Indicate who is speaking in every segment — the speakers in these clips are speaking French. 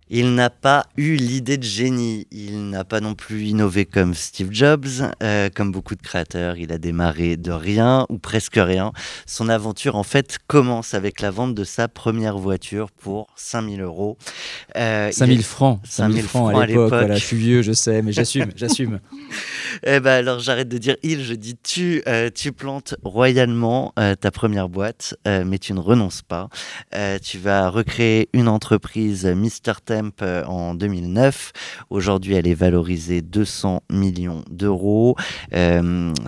Speaker 1: Il n'a pas eu l'idée de génie, il n'a pas non plus innové comme Steve Jobs, comme beaucoup de créateurs, il a démarré de rien ou presque rien. Son aventure en fait commence avec la vente de sa première voiture pour 5 000 euros.
Speaker 2: 5000 francs,
Speaker 1: 5
Speaker 2: 5000
Speaker 1: 000
Speaker 2: francs à
Speaker 1: francs à
Speaker 2: l'époque. Voilà, je
Speaker 1: l'époque.
Speaker 2: suis vieux, je sais, mais j'assume, j'assume.
Speaker 1: Eh ben alors j'arrête de dire il, je dis tu. Tu plantes royalement ta première boîte, mais tu ne renonces pas. Tu vas recréer une entreprise Mr Temp en 2009. Aujourd'hui, elle est valorisée 200 millions d'euros.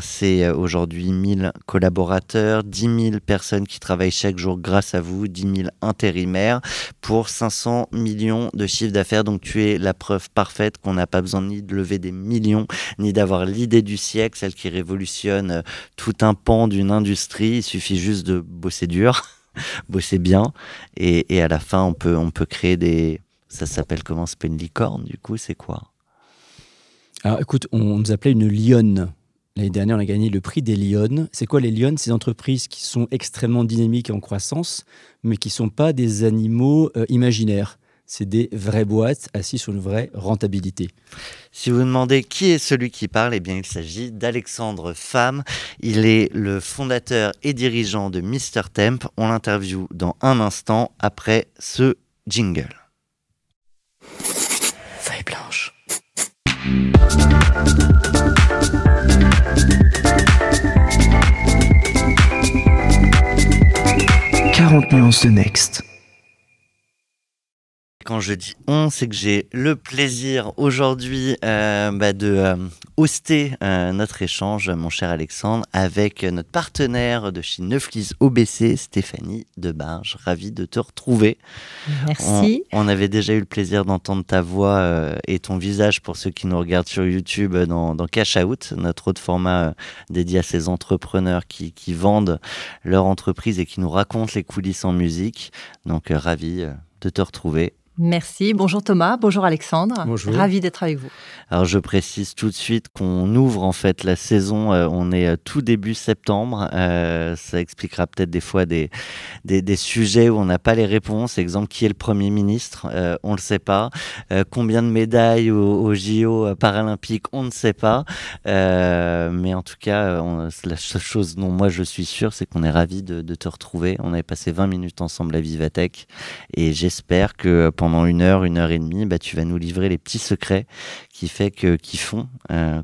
Speaker 1: C'est aujourd'hui 1000 collaborateurs, 10 000 personnes qui travaillent chaque jour grâce à vous, 10 000 intérimaires pour 500 millions de chiffre d'affaires. Donc tu es la preuve parfaite qu'on n'a pas besoin ni de lever des millions, ni d'avoir l'idée du siècle, celle qui révolutionne tout un pan d'une industrie. Il suffit juste de bosser dur, bosser bien, et à la fin, on peut créer des... Ça s'appelle comment? C'est pas une licorne, du coup, c'est quoi?
Speaker 2: Alors écoute, on nous appelait une lionne. L'année dernière, on a gagné le prix des lionnes. C'est quoi les lionnes? Ces entreprises qui sont extrêmement dynamiques et en croissance, mais qui ne sont pas des animaux imaginaires. C'est des vraies boîtes assises sur une vraie rentabilité.
Speaker 1: Si vous demandez qui est celui qui parle, eh bien, il s'agit d'Alexandre Pham. Il est le fondateur et dirigeant de Mr Temp. On l'interviewe dans un instant après ce jingle.
Speaker 2: Feuille blanche.
Speaker 3: 40 nuances de Next.
Speaker 1: Quand je dis on, c'est que j'ai le plaisir aujourd'hui de hoster notre échange, mon cher Alexandre, avec notre partenaire de chez Neuflis OBC, Stéphanie Debarge. Ravi de te retrouver.
Speaker 4: Merci.
Speaker 1: On avait déjà eu le plaisir d'entendre ta voix et ton visage pour ceux qui nous regardent sur YouTube dans Cash Out, notre autre format dédié à ces entrepreneurs qui vendent leur entreprise et qui nous racontent les coulisses en musique. Donc ravi de te retrouver.
Speaker 4: Merci. Bonjour Thomas, bonjour Alexandre.
Speaker 2: Bonjour.
Speaker 4: Ravi d'être avec vous.
Speaker 1: Alors je précise tout de suite qu'on ouvre en fait la saison, on est tout début septembre, ça expliquera peut-être des fois des sujets où on n'a pas les réponses. Exemple, qui est le Premier ministre, on ne le sait pas. Combien de médailles aux JO paralympiques, on ne sait pas. Mais en tout cas, la seule chose dont moi je suis sûr, c'est qu'on est ravis de te retrouver. On avait passé 20 minutes ensemble à Vivatech et j'espère que pendant une heure et demie, tu vas nous livrer les petits secrets qui font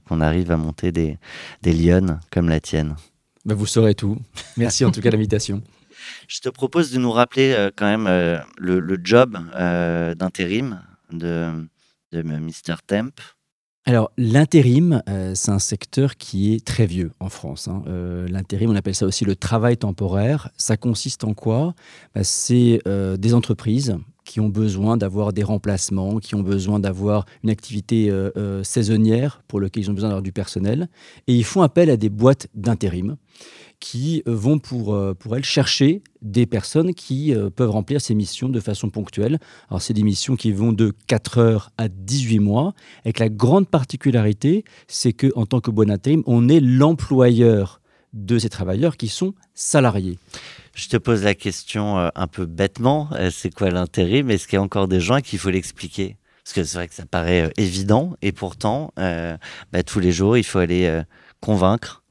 Speaker 1: qu'on arrive à monter des lionnes comme la tienne.
Speaker 2: Vous saurez tout. Merci en tout cas de l'invitation.
Speaker 1: Je te propose de nous rappeler quand même le job d'intérim de Mr Temp.
Speaker 2: Alors, l'intérim, c'est un secteur qui est très vieux en France. L'intérim, on appelle ça aussi le travail temporaire. Ça consiste en quoi? C'est des entreprises qui ont besoin d'avoir des remplacements, qui ont besoin d'avoir une activité saisonnière pour laquelle ils ont besoin d'avoir du personnel. Et ils font appel à des boîtes d'intérim qui vont pour elles chercher des personnes qui peuvent remplir ces missions de façon ponctuelle. Alors, c'est des missions qui vont de 4 heures à 18 mois, avec la grande particularité, c'est qu'en tant que boîte d'intérim, on est l'employeur de ces travailleurs qui sont salariés.
Speaker 1: Je te pose la question un peu bêtement, c'est quoi l'intérim? Est-ce qu'il y a encore des gens à qui il faut l'expliquer? Parce que c'est vrai que ça paraît évident, et pourtant, tous les jours, il faut aller convaincre.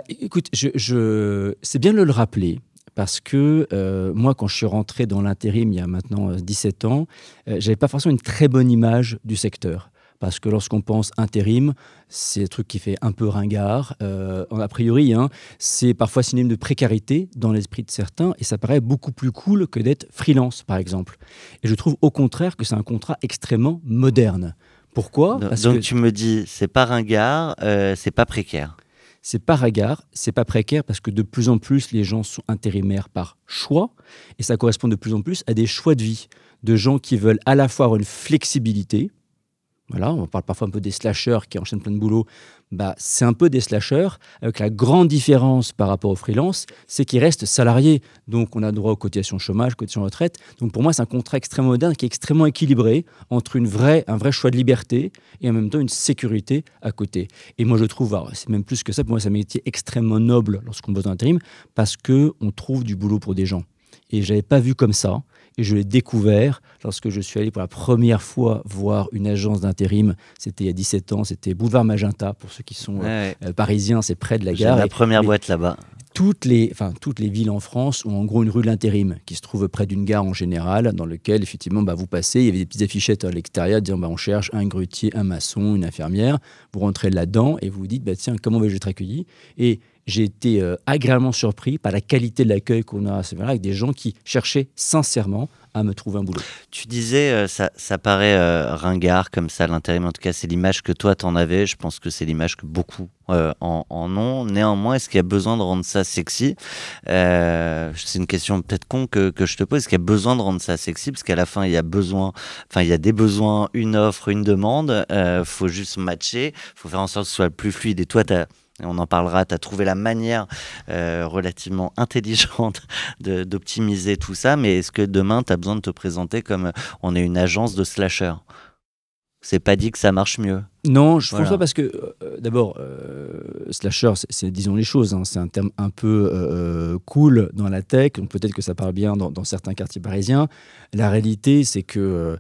Speaker 2: Écoute, c'est bien de le rappeler, parce que moi, quand je suis rentré dans l'intérim il y a maintenant 17 ans, j'avais pas forcément une très bonne image du secteur. Parce que lorsqu'on pense intérim, c'est un truc qui fait un peu ringard. A priori, c'est parfois synonyme de précarité dans l'esprit de certains, et ça paraît beaucoup plus cool que d'être freelance, par exemple. Et je trouve au contraire que c'est un contrat extrêmement moderne. Pourquoi?
Speaker 1: Donc tu me dis, c'est pas ringard, c'est pas précaire.
Speaker 2: C'est pas ringard, c'est pas précaire, parce que de plus en plus, les gens sont intérimaires par choix, et ça correspond de plus en plus à des choix de vie, de gens qui veulent à la fois avoir une flexibilité. Voilà, on parle parfois un peu des slasheurs qui enchaînent plein de boulot. C'est un peu des slasheurs, avec la grande différence par rapport aux freelance, c'est qu'ils restent salariés. Donc, on a droit aux cotisations chômage, cotisations retraite. Donc, pour moi, c'est un contrat extrêmement moderne qui est extrêmement équilibré entre un vrai choix de liberté et en même temps une sécurité à côté. Et moi, je trouve, c'est même plus que ça, pour moi, c'est un métier extrêmement noble lorsqu'on bosse dans l'intérim, parce qu'on trouve du boulot pour des gens. Et je n'avais pas vu comme ça. Et je l'ai découvert lorsque je suis allé pour la première fois voir une agence d'intérim. C'était il y a 17 ans, c'était Boulevard Magenta, pour ceux qui sont parisiens, c'est près de la
Speaker 1: J'ai
Speaker 2: gare.
Speaker 1: ma première boîte là-bas.
Speaker 2: Toutes les villes en France ont en gros une rue de l'intérim qui se trouve près d'une gare en général, dans lequel effectivement vous passez, il y avait des petites affichettes à l'extérieur disant on cherche un grutier, un maçon, une infirmière. Vous rentrez là-dedans et vous vous dites tiens, comment vais-je être accueilli? Et j'ai été agréablement surpris par la qualité de l'accueil qu'on a avec des gens qui cherchaient sincèrement à me trouver un boulot.
Speaker 1: Tu disais, ça paraît ringard comme ça, l'intérim. En tout cas, c'est l'image que toi, t'en avais. Je pense que c'est l'image que beaucoup en ont. Néanmoins, est-ce qu'il y a besoin de rendre ça sexy? C'est une question peut-être con que je te pose. Est-ce qu'il y a besoin de rendre ça sexy? Parce qu'à la fin, il y a des besoins, une offre, une demande. Faut juste matcher. Faut faire en sorte que ce soit le plus fluide. Et toi, on en parlera, tu as trouvé la manière relativement intelligente d'optimiser tout ça, mais est-ce que demain, tu as besoin de te présenter comme on est une agence de slasher? C'est pas dit que ça marche mieux.
Speaker 2: Non, je pense pas parce que, d'abord, slasher, disons les choses, c'est un terme un peu cool dans la tech, donc peut-être que ça parle bien dans certains quartiers parisiens. La réalité, c'est que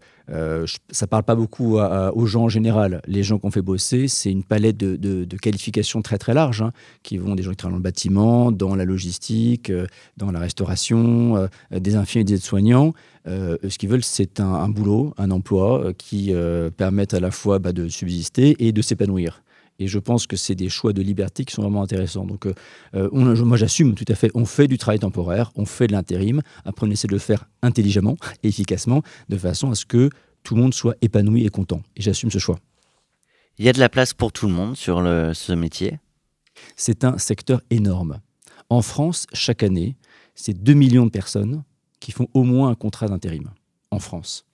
Speaker 2: ça parle pas beaucoup aux gens en général. Les gens qu'on fait bosser, c'est une palette de qualifications très très large, qui vont des gens qui travaillent dans le bâtiment, dans la logistique, dans la restauration, des infirmiers et des aides-soignants. Ce qu'ils veulent, c'est un boulot, un emploi qui permettent à la fois de subsister et de s'épanouir. Et je pense que c'est des choix de liberté qui sont vraiment intéressants. Donc, moi, j'assume tout à fait. On fait du travail temporaire, on fait de l'intérim. Après, on essaie de le faire intelligemment et efficacement, de façon à ce que tout le monde soit épanoui et content. Et j'assume ce choix.
Speaker 1: Il y a de la place pour tout le monde sur ce métier?
Speaker 2: C'est un secteur énorme. En France, chaque année, c'est 2 millions de personnes qui font au moins un contrat d'intérim en France.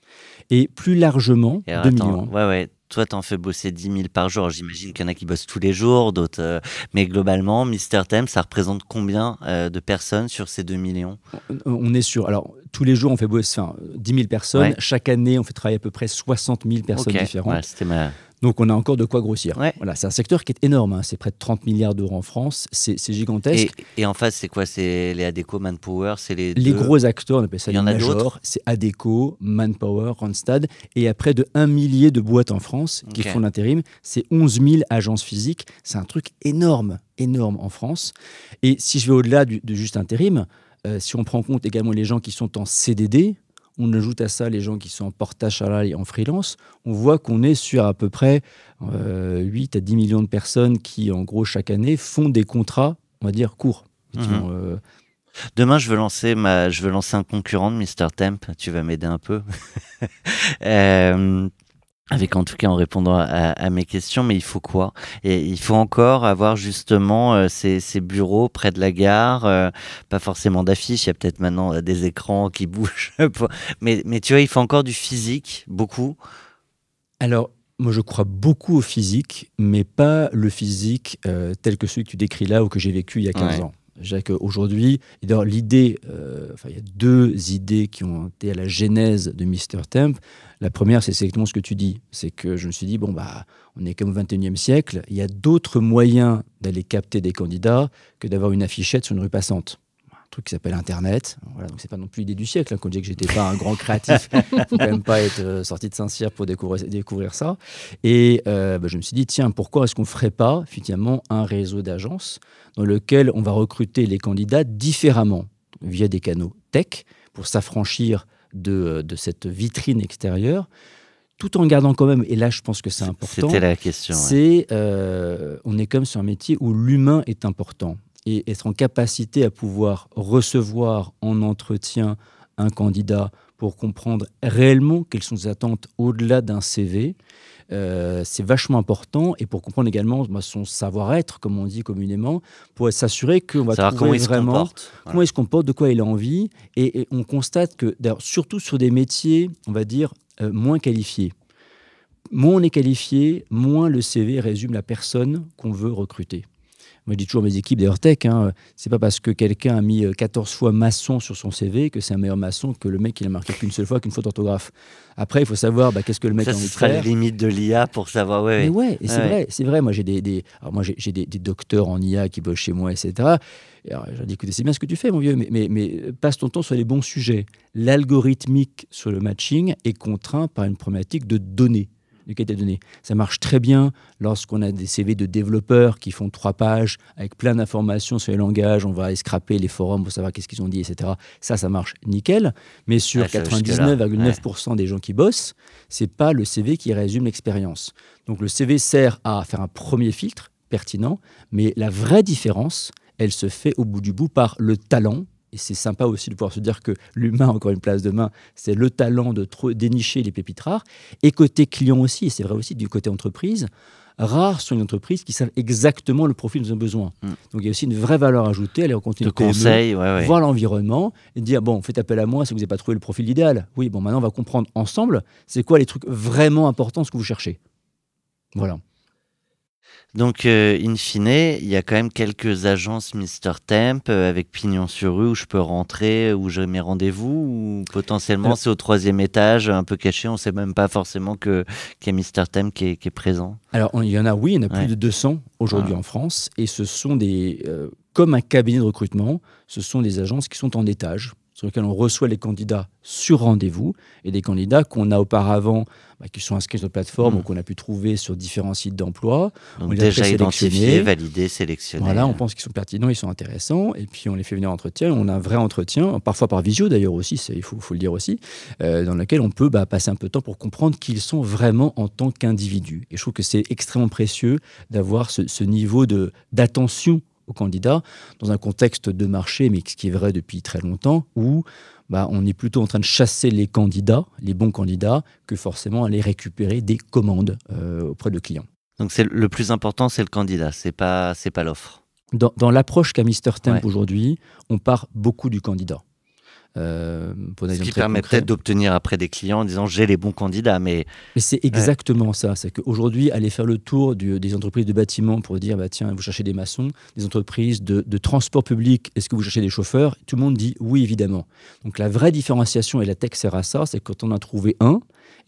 Speaker 2: Et plus largement, 2 millions.
Speaker 1: Ouais. Toi, t'en fais bosser 10 000 par jour. J'imagine qu'il y en a qui bossent tous les jours, d'autres. Mais globalement, Mr Temp, ça représente combien de personnes sur ces 2 millions?
Speaker 2: On est sur. Alors, tous les jours, on fait bosser 10 000 personnes. Ouais. Chaque année, on fait travailler à peu près 60 000 personnes différentes.
Speaker 1: Ouais, c'était
Speaker 2: Donc, on a encore de quoi grossir.
Speaker 1: Ouais.
Speaker 2: Voilà, c'est un secteur qui est énorme. C'est près de 30 milliards d'euros en France. C'est gigantesque.
Speaker 1: Et en face, c'est quoi? C'est les Adecco, Manpower? C'est les
Speaker 2: gros acteurs, on appelle ça
Speaker 1: les majors.
Speaker 2: C'est Adecco, Manpower, Randstad. Et il y a près de 1 millier de boîtes en France qui font l'intérim. C'est 11 000 agences physiques. C'est un truc énorme en France. Et si je vais au-delà de juste intérim, si on prend en compte également les gens qui sont en CDD, on ajoute à ça les gens qui sont en portage salarial et en freelance, on voit qu'on est sur à peu près 8 à 10 millions de personnes qui, en gros, chaque année, font des contrats, on va dire, courts.
Speaker 1: Demain, je veux lancer un concurrent de Mr Temp. Tu vas m'aider un peu. Avec en tout cas en répondant à mes questions, mais il faut quoi? Et il faut encore avoir justement ces bureaux près de la gare, pas forcément d'affiches, il y a peut-être maintenant des écrans qui bougent, mais tu vois, il faut encore du physique, beaucoup.
Speaker 2: Alors, moi je crois beaucoup au physique, mais pas le physique tel que celui que tu décris là ou que j'ai vécu il y a 15 ans. Aujourd'hui, l'idée, il y a 2 idées qui ont été à la genèse de Mr Temp. La première, c'est exactement ce que tu dis. C'est que je me suis dit, on est comme au XXIe siècle, il y a d'autres moyens d'aller capter des candidats que d'avoir une affichette sur une rue passante. Un truc qui s'appelle Internet. Voilà, donc c'est pas non plus l'idée du siècle. Quand je dis que j'étais pas un grand créatif, faut quand même pas être sorti de Saint-Cyr pour découvrir ça. Et je me suis dit, tiens, pourquoi est-ce qu'on ferait pas finalement un réseau d'agences dans lequel on va recruter les candidats différemment via des canaux tech pour s'affranchir de cette vitrine extérieure, tout en gardant quand même, et là je pense que c'est important,
Speaker 1: c'était la question,
Speaker 2: on est comme sur un métier où l'humain est important. Et être en capacité à pouvoir recevoir en entretien un candidat pour comprendre réellement quelles sont ses attentes au-delà d'un CV, c'est vachement important. Et pour comprendre également son savoir-être, comme on dit communément, pour s'assurer qu'on va trouver vraiment comment il se comporte, de quoi il a envie. Et on constate que, surtout sur des métiers, on va dire, moins qualifiés, moins on est qualifié, moins le CV résume la personne qu'on veut recruter. Moi, je dis toujours à mes équipes d'ailleurs tech, c'est pas parce que quelqu'un a mis 14 fois maçon sur son CV que c'est un meilleur maçon que le mec qui l'a marqué qu'une seule fois qu'une faute d'orthographe. Après, il faut savoir qu'est-ce que le mec
Speaker 1: Ça,
Speaker 2: a envie
Speaker 1: ce
Speaker 2: de
Speaker 1: sera
Speaker 2: faire.
Speaker 1: les limites de l'IA pour savoir.
Speaker 2: Mais ouais, et
Speaker 1: Ouais.
Speaker 2: c'est vrai. Moi, j'ai des docteurs en IA qui bossent chez moi, etc. Et alors, je leur dis, écoutez, c'est bien ce que tu fais, mon vieux, mais passe ton temps sur les bons sujets. L'algorithmique sur le matching est contraint par une problématique de données, de qualité de données. Ça marche très bien lorsqu'on a des CV de développeurs qui font 3 pages avec plein d'informations sur les langages. On va aller scraper les forums pour savoir qu'est-ce qu'ils ont dit, etc. Ça marche nickel. Mais sur
Speaker 1: Ouais, ça, jusque-là,
Speaker 2: 99,9% des gens qui bossent, c'est pas le CV qui résume l'expérience. Donc le CV sert à faire un premier filtre pertinent, mais la vraie différence, elle se fait au bout du bout par le talent. Et c'est sympa aussi de pouvoir se dire que l'humain a encore une place de main. C'est le talent de dénicher les pépites rares. Et côté client aussi, et c'est vrai aussi du côté entreprise, rares sont les entreprises qui savent exactement le profil dont ils ont besoin. Donc il y a aussi une vraie valeur ajoutée à aller rencontrer
Speaker 1: De
Speaker 2: une PME,
Speaker 1: conseils,
Speaker 2: voir l'environnement et dire bon, faites appel à moi si vous n'avez pas trouvé le profil idéal. Oui, bon, maintenant on va comprendre ensemble c'est quoi les trucs vraiment importants, ce que vous cherchez. Voilà.
Speaker 1: Donc, in fine, il y a quand même quelques agences Mister Temp avec pignon sur rue où je peux rentrer, où j'ai mes rendez-vous, ou potentiellement
Speaker 2: Alors,
Speaker 1: c'est au 3e étage, un peu caché, on ne sait même pas forcément qu'il y a Mister Temp qui est présent.
Speaker 2: Alors, il y en a
Speaker 1: Ouais.
Speaker 2: plus de 200 aujourd'hui en France, et ce sont comme un cabinet de recrutement, ce sont des agences qui sont en étage, sur lesquelles on reçoit les candidats sur rendez-vous, et des candidats qu'on a auparavant, qui sont inscrits sur la plateforme ou qu'on a pu trouver sur différents sites d'emploi.
Speaker 1: Donc
Speaker 2: On les a
Speaker 1: déjà
Speaker 2: présélectionnés.
Speaker 1: identifié, validé, sélectionné.
Speaker 2: Voilà, on pense qu'ils sont pertinents, ils sont intéressants, et puis on les fait venir en entretien. On a un vrai entretien, parfois par visio d'ailleurs aussi, il faut le dire aussi, dans lequel on peut passer un peu de temps pour comprendre qui ils sont vraiment en tant qu'individus. Et je trouve que c'est extrêmement précieux d'avoir ce niveau d'attention aux candidats dans un contexte de marché, mais ce qui est vrai depuis très longtemps, où on est plutôt en train de chasser les candidats, les bons candidats, que forcément aller récupérer des commandes auprès de clients.
Speaker 1: Donc le plus important, c'est le candidat, c'est pas l'offre.
Speaker 2: Dans l'approche qu'a Mister Temp aujourd'hui, on part beaucoup du candidat.
Speaker 1: Ce qui permet peut-être d'obtenir après des clients en disant j'ai les bons candidats. Mais
Speaker 2: c'est exactement ça. C'est qu'aujourd'hui, aller faire le tour des entreprises de bâtiment pour dire tiens, vous cherchez des maçons, des entreprises de transport public, est-ce que vous cherchez des chauffeurs? Tout le monde dit oui, évidemment. Donc la vraie différenciation, et la tech sert à ça, c'est quand on a trouvé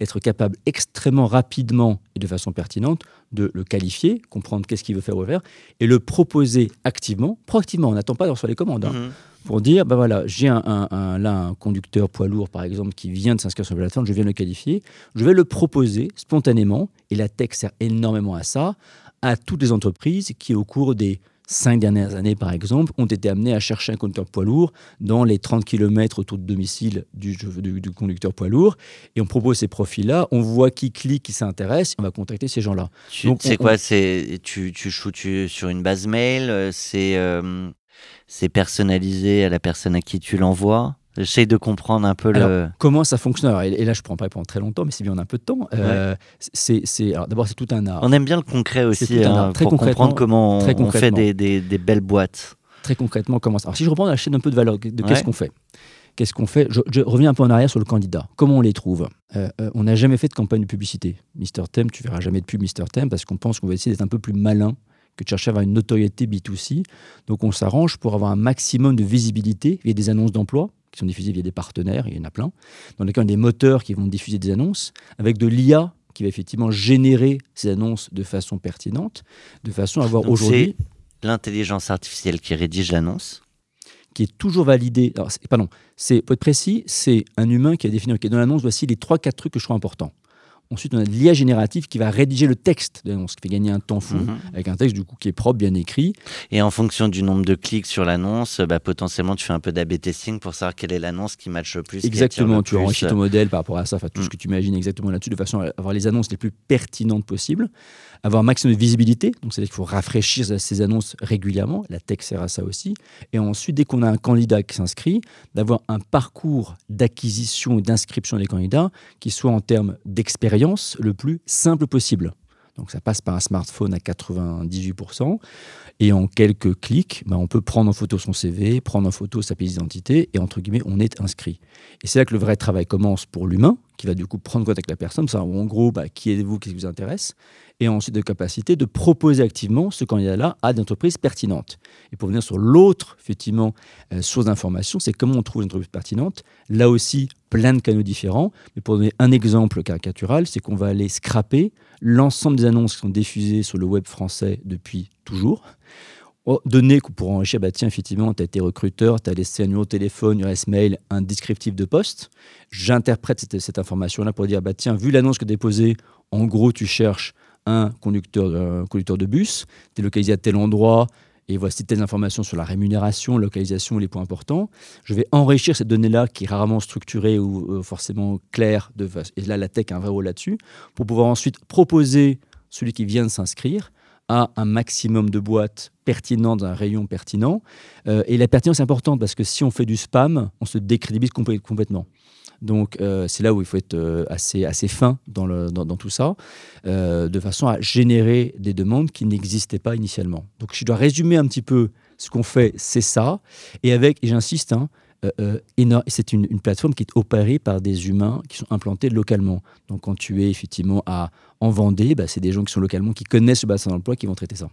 Speaker 2: être capable extrêmement rapidement et de façon pertinente de le qualifier, comprendre qu'est-ce qu'il veut faire ou faire, et le proposer activement, proactivement. On n'attend pas de recevoir les commandes. Pour dire, voilà, j'ai un conducteur poids lourd, par exemple, qui vient de s'inscrire sur la plateforme, je viens de le qualifier, je vais le proposer spontanément, et la tech sert énormément à ça, à toutes les entreprises qui, au cours des 5 dernières années, par exemple, ont été amenés à chercher un conducteur poids lourd dans les 30 km autour de domicile du conducteur poids lourd. Et on propose ces profils-là, on voit qui clique, qui s'intéresse, on va contacter ces gens-là.
Speaker 1: C'est quoi? Tu shootes sur une base mail, c'est personnalisé à la personne à qui tu l'envoies? J'essaye de comprendre un peu
Speaker 2: comment ça fonctionne. Alors, et là, je ne prends pas pendant très longtemps, mais c'est bien, on a un peu de temps. Alors, d'abord, c'est tout un art.
Speaker 1: On aime bien le concret aussi,
Speaker 2: très
Speaker 1: pour comprendre comment on fait des belles boîtes.
Speaker 2: Très concrètement, comment ça? Alors, si je reprends la chaîne un peu de valeur, qu'est-ce qu'on fait? Qu'est-ce qu'on fait? Je reviens un peu en arrière sur le candidat. Comment on les trouve? On n'a jamais fait de campagne de publicité. Mister Temp, tu verras jamais de pub Mister Temp parce qu'on pense qu'on va essayer d'être un peu plus malin que de chercher à avoir une notoriété B2C. Donc, on s'arrange pour avoir un maximum de visibilité via des annonces d'emploi qui sont diffusées via des partenaires, il y en a plein, dans lesquels on a des moteurs qui vont diffuser des annonces, avec de l'IA qui va effectivement générer ces annonces de façon pertinente, de façon à avoir aujourd'hui...
Speaker 1: C'est l'intelligence artificielle qui rédige l'annonce,
Speaker 2: qui est toujours validée. Alors, pour être précis, c'est un humain qui a défini, dans l'annonce, voici les 3-4 trucs que je trouve importants. Ensuite, on a de l'IA générative qui va rédiger le texte de l'annonce, qui fait gagner un temps fou, avec un texte du coup qui est propre, bien écrit.
Speaker 1: Et en fonction du nombre de clics sur l'annonce, potentiellement tu fais un peu d'A/B testing pour savoir quelle est l'annonce qui matche le plus.
Speaker 2: Exactement, tu enrichis ton modèle par rapport à ça, tout ce que tu imagines exactement là-dessus, de façon à avoir les annonces les plus pertinentes possibles, avoir un maximum de visibilité, donc c'est-à-dire qu'il faut rafraîchir ces annonces régulièrement, la tech sert à ça aussi, et ensuite, dès qu'on a un candidat qui s'inscrit, d'avoir un parcours d'acquisition et d'inscription des candidats qui soit en termes d'expérience le plus simple possible. Donc ça passe par un smartphone à 98%, et en quelques clics, on peut prendre en photo son CV, prendre en photo sa pièce d'identité, et entre guillemets, on est inscrit. Et c'est là que le vrai travail commence pour l'humain, qui va du coup prendre contact avec la personne, ça, en gros, qui êtes-vous, qu'est-ce qui vous intéresse, et ensuite de capacité de proposer activement ce candidat-là à des entreprises pertinentes. Et pour venir sur l'autre, effectivement, source d'information, c'est comment on trouve une entreprise pertinente. Là aussi, plein de canaux différents. Mais pour donner un exemple caricatural, c'est qu'on va aller scraper l'ensemble des annonces qui sont diffusées sur le web français depuis toujours. Données pour enrichir, tiens, effectivement, tu as été recruteur, tu as laissé un numéro de téléphone, une adresse mail, un descriptif de poste. J'interprète cette information-là pour dire, tiens, vu l'annonce que tu as déposée, en gros, tu cherches un conducteur de bus, tu es localisé à tel endroit, et voici telles informations sur la rémunération, localisation, les points importants. Je vais enrichir cette donnée-là, qui est rarement structurée ou forcément claire, et là, la tech a un vrai rôle là-dessus, pour pouvoir ensuite proposer celui qui vient de s'inscrire à un maximum de boîtes pertinentes, dans un rayon pertinent. Et la pertinence est importante, parce que si on fait du spam, on se décrédibilise complètement. Donc, c'est là où il faut être assez fin dans tout ça, de façon à générer des demandes qui n'existaient pas initialement. Donc, je dois résumer un petit peu ce qu'on fait, c'est ça. Et j'insiste, c'est une plateforme qui est opérée par des humains qui sont implantés localement. Donc, quand tu es effectivement en Vendée, c'est des gens qui sont localement, qui connaissent le bassin d'emploi, qui vont traiter ça.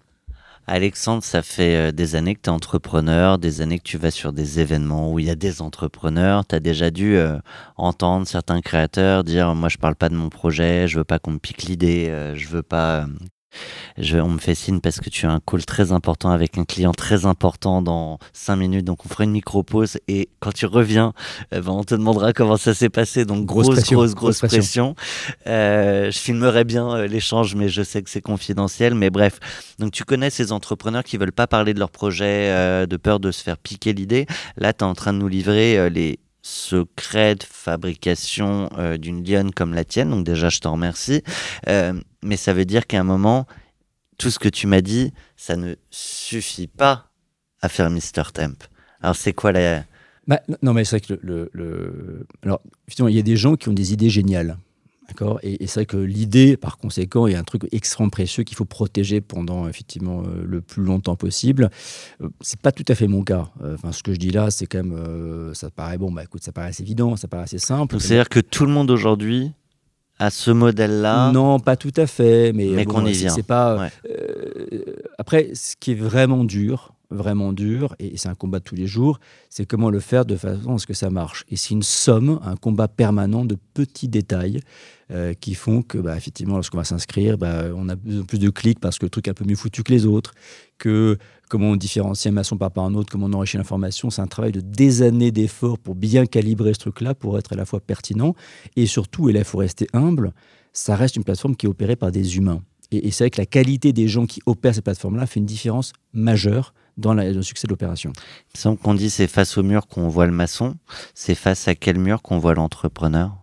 Speaker 1: Alexandre, ça fait des années que tu es entrepreneur, des années que tu vas sur des événements où il y a des entrepreneurs. Tu as déjà dû entendre certains créateurs dire « Moi, je parle pas de mon projet, je veux pas qu'on me pique l'idée, je veux pas… on me fait signe parce que tu as un call très important avec un client très important dans 5 minutes, donc on fera une micro-pause et quand tu reviens, on te demandera comment ça s'est passé, donc grosse pression. Je filmerai bien l'échange, mais je sais que c'est confidentiel, mais bref. Donc tu connais ces entrepreneurs qui veulent pas parler de leur projet, de peur de se faire piquer l'idée. Là, tu es en train de nous livrer les secret de fabrication d'une lionne comme la tienne, donc déjà je t'en remercie, mais ça veut dire qu'à un moment, tout ce que tu m'as dit, ça ne suffit pas à faire Mr Temp. Alors c'est quoi la…
Speaker 2: Non, mais c'est vrai que alors, effectivement, il y a des gens qui ont des idées géniales. D'accord, et c'est vrai que l'idée, par conséquent, est un truc extrêmement précieux qu'il faut protéger pendant effectivement le plus longtemps possible. C'est pas tout à fait mon cas. Ce que je dis là, c'est quand même, ça paraît écoute, ça paraît assez évident, ça paraît assez simple.
Speaker 1: Donc c'est-à-dire que tout le monde aujourd'hui a ce modèle-là.
Speaker 2: Non, pas tout à fait, mais
Speaker 1: qu'on y vient.
Speaker 2: C'est pas.
Speaker 1: Ouais.
Speaker 2: Après, ce qui est vraiment dur, et c'est un combat de tous les jours, c'est comment le faire de façon à ce que ça marche. Et c'est une somme, un combat permanent de petits détails qui font que, effectivement, lorsqu'on va s'inscrire, on a plus de clics parce que le truc est un peu mieux foutu que les autres, que comment on différencie un maçon par rapport à un autre, comment on enrichit l'information. C'est un travail de des années d'efforts pour bien calibrer ce truc-là, pour être à la fois pertinent. Et surtout, et là, il faut rester humble, ça reste une plateforme qui est opérée par des humains. Et c'est vrai que la qualité des gens qui opèrent cette plateforme-là fait une différence majeure dans le succès de l'opération.
Speaker 1: Il me semble qu'on dit c'est face au mur qu'on voit le maçon. C'est face à quel mur qu'on voit l'entrepreneur ?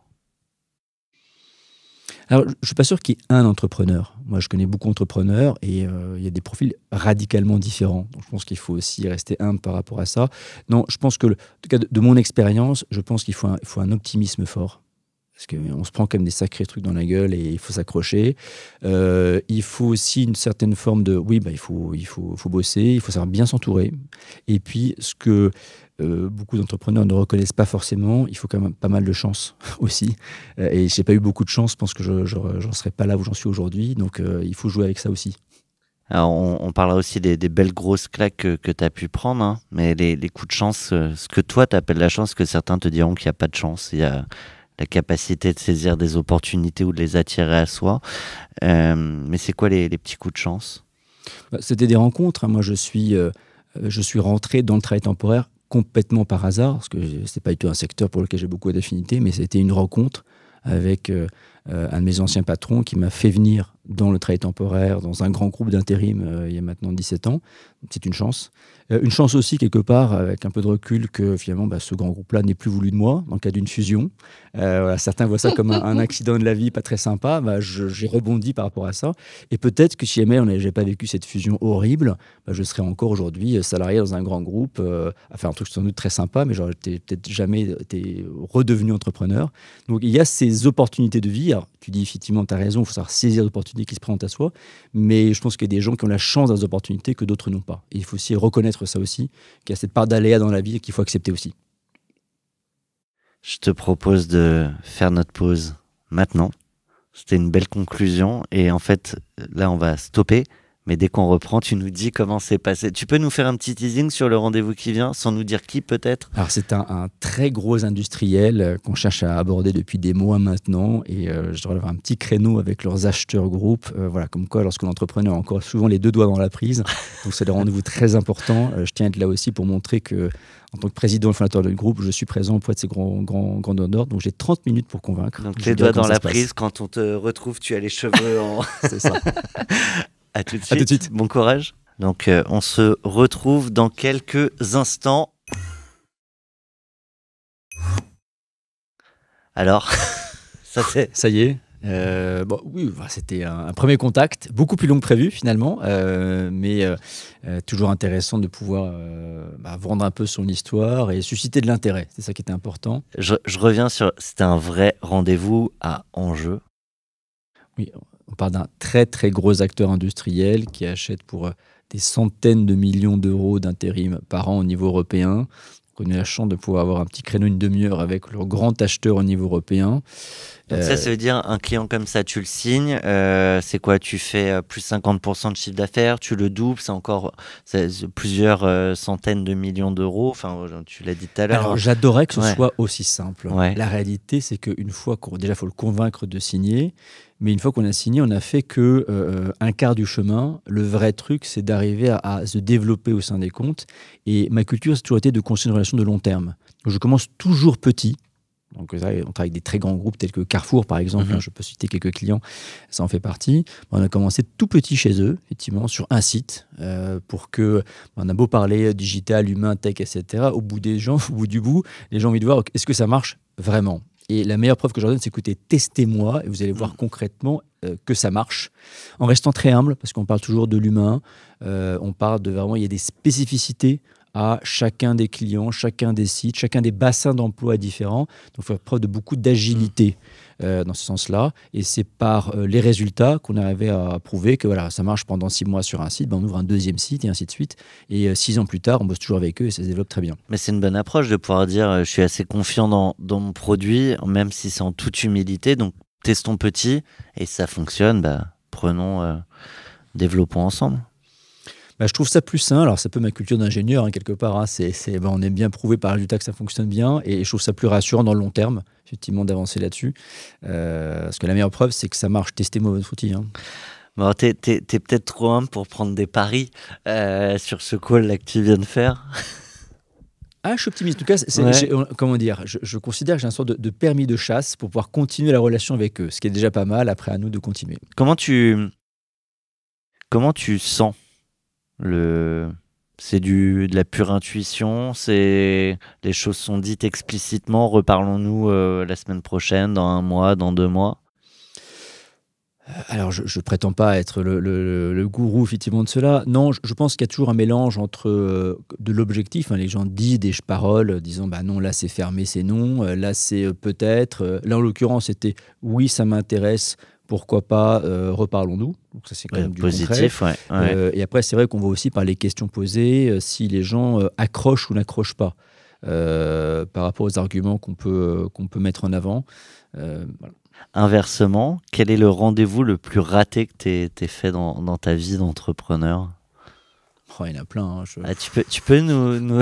Speaker 2: Alors, je ne suis pas sûr qu'il y ait un entrepreneur. Moi, je connais beaucoup d'entrepreneurs et il y a des profils radicalement différents. Donc, je pense qu'il faut aussi rester humble par rapport à ça. Non, je pense que, en tout cas, de mon expérience, je pense qu'il faut un optimisme fort. Parce qu'on se prend comme des sacrés trucs dans la gueule et il faut s'accrocher. Il faut aussi une certaine forme de… Oui, il faut bosser, il faut savoir bien s'entourer. Et puis, ce que beaucoup d'entrepreneurs ne reconnaissent pas forcément, il faut quand même pas mal de chance aussi. Et je n'ai pas eu beaucoup de chance, je pense que je n'en serais pas là où j'en suis aujourd'hui. Donc, il faut jouer avec ça aussi.
Speaker 1: Alors, on parlera aussi des belles grosses claques que tu as pu prendre, hein, mais les coups de chance, ce que toi tu appelles la chance, que certains te diront qu'il n'y a pas de chance. Il y a la capacité de saisir des opportunités ou de les attirer à soi. Mais c'est quoi les petits coups de chance ?
Speaker 2: C'était des rencontres. Moi, je suis rentré dans le travail temporaire complètement par hasard, parce que ce n'est pas du tout un secteur pour lequel j'ai beaucoup d'affinités, mais c'était une rencontre avec un de mes anciens patrons qui m'a fait venir dans le travail temporaire, dans un grand groupe d'intérim il y a maintenant 17 ans. C'est une chance. Une chance aussi, quelque part, avec un peu de recul, que finalement, ce grand groupe-là n'est plus voulu de moi, dans le cas d'une fusion. Voilà, certains voient ça comme un accident de la vie, pas très sympa. J'ai rebondi par rapport à ça. Et peut-être que si jamais je n'avais pas vécu cette fusion horrible, je serais encore aujourd'hui salarié dans un grand groupe, à faire un truc sans doute très sympa, mais j'aurais peut-être jamais été redevenu entrepreneur. Donc il y a ces opportunités de vie. Alors, tu dis effectivement, tu as raison, il faut savoir saisir les opportunités qui se présentent à soi, mais je pense qu'il y a des gens qui ont la chance d'avoir des opportunités que d'autres n'ont pas. Et il faut aussi reconnaître ça aussi, qu'il y a cette part d'aléa dans la vie et qu'il faut accepter aussi.
Speaker 1: Je te propose de faire notre pause maintenant. C'était une belle conclusion. Et en fait, là, on va stopper. Mais dès qu'on reprend, tu nous dis comment c'est passé. Tu peux nous faire un petit teasing sur le rendez-vous qui vient, sans nous dire qui peut-être?
Speaker 2: Alors c'est un très gros industriel qu'on cherche à aborder depuis des mois maintenant et je devrais avoir un petit créneau avec leurs acheteurs groupes. Voilà, comme quoi lorsque l'entrepreneur a encore souvent les deux doigts dans la prise, donc c'est des rendez-vous très importants. Je tiens à être là aussi pour montrer que en tant que président et fondateur du groupe, je suis présent auprès de ces grands donneurs. Donc j'ai 30 minutes pour convaincre.
Speaker 1: Donc les doigts dans la prise, quand on te retrouve, tu as les cheveux en...
Speaker 2: C'est ça.
Speaker 1: À tout de
Speaker 2: À tout de suite.
Speaker 1: Bon courage. Donc, on se retrouve dans quelques instants. Alors,
Speaker 2: ça y est. Bon, oui, c'était un premier contact, beaucoup plus long que prévu finalement, mais toujours intéressant de pouvoir vendre un peu son histoire et susciter de l'intérêt. C'est ça qui était important.
Speaker 1: Je reviens sur... C'était un vrai rendez-vous à enjeu.
Speaker 2: Oui, on parle d'un très très gros acteur industriel qui achète pour des centaines de millions d'euros d'intérim par an au niveau européen. On a eu la chance de pouvoir avoir un petit créneau, une demi-heure avec leur grand acheteur au niveau européen.
Speaker 1: Donc ça veut dire un client comme ça, tu le signes, c'est quoi? Tu fais plus 50% de chiffre d'affaires, tu le doubles, c'est plusieurs centaines de millions d'euros. Enfin, tu l'as dit tout à l'heure.
Speaker 2: Alors, j'adorais que ce soit aussi simple.
Speaker 1: Ouais.
Speaker 2: La réalité, c'est qu'une fois déjà, faut le convaincre de signer. Mais une fois qu'on a signé, on n'a fait que un quart du chemin. Le vrai truc, c'est d'arriver à se développer au sein des comptes. Et ma culture, c'est toujours été de construire une relation de long terme. Donc, je commence toujours petit. Donc, on travaille avec des très grands groupes tels que Carrefour, par exemple. Je peux citer quelques clients, ça en fait partie. On a commencé tout petit chez eux, effectivement, sur un site, pour que, on a beau parler digital, humain, tech, etc. Au bout du bout, les gens ont envie de voir, est-ce que ça marche vraiment? Et la meilleure preuve que je leur donne, c'est écoutez, testez-moi, et vous allez voir concrètement que ça marche, en restant très humble, parce qu'on parle toujours de l'humain, on parle de vraiment, il y a des spécificités à chacun des clients, chacun des sites, chacun des bassins d'emploi différents. Donc, il faut faire preuve de beaucoup d'agilité dans ce sens-là. Et c'est par les résultats qu'on arrivait à prouver que voilà, ça marche pendant 6 mois sur un site, on ouvre un deuxième site et ainsi de suite. Et 6 ans plus tard, on bosse toujours avec eux et ça se développe très bien.
Speaker 1: Mais c'est une bonne approche de pouvoir dire je suis assez confiant dans mon produit, même si c'est en toute humilité. Donc, testons petit et si ça fonctionne, développons ensemble.
Speaker 2: Je trouve ça plus sain. Alors, c'est un peu ma culture d'ingénieur, quelque part. Hein. On est bien prouvé par le résultat que ça fonctionne bien. Et je trouve ça plus rassurant dans le long terme, effectivement, d'avancer là-dessus. Parce que la meilleure preuve, c'est que ça marche. Testez-moi votre outil. Hein.
Speaker 1: Bon, t'es peut-être trop humble pour prendre des paris sur ce call-là que tu viens de faire.
Speaker 2: Je suis optimiste. En tout cas, comment dire, je considère que j'ai une sorte de permis de chasse pour pouvoir continuer la relation avec eux. Ce qui est déjà pas mal. Après, à nous de continuer.
Speaker 1: Comment tu sens c'est de la pure intuition, les choses sont dites explicitement, reparlons-nous la semaine prochaine, dans 1 mois, dans 2 mois?
Speaker 2: Alors, je prétends pas être le gourou effectivement de cela. Non, je pense qu'il y a toujours un mélange entre de l'objectif. Les gens disent des paroles disant non, là c'est fermé, c'est non, là c'est peut-être. Là en l'occurrence c'était oui, ça m'intéresse. Pourquoi pas, reparlons-nous. Donc ça, c'est quand même du
Speaker 1: positif,
Speaker 2: concret. Ouais. Et après, c'est vrai qu'on voit aussi par les questions posées si les gens accrochent ou n'accrochent pas par rapport aux arguments qu'on peut mettre en avant. Voilà.
Speaker 1: Inversement, quel est le rendez-vous le plus raté que tu aies fait dans ta vie d'entrepreneur?
Speaker 2: Il y en a plein.
Speaker 1: Tu peux nous...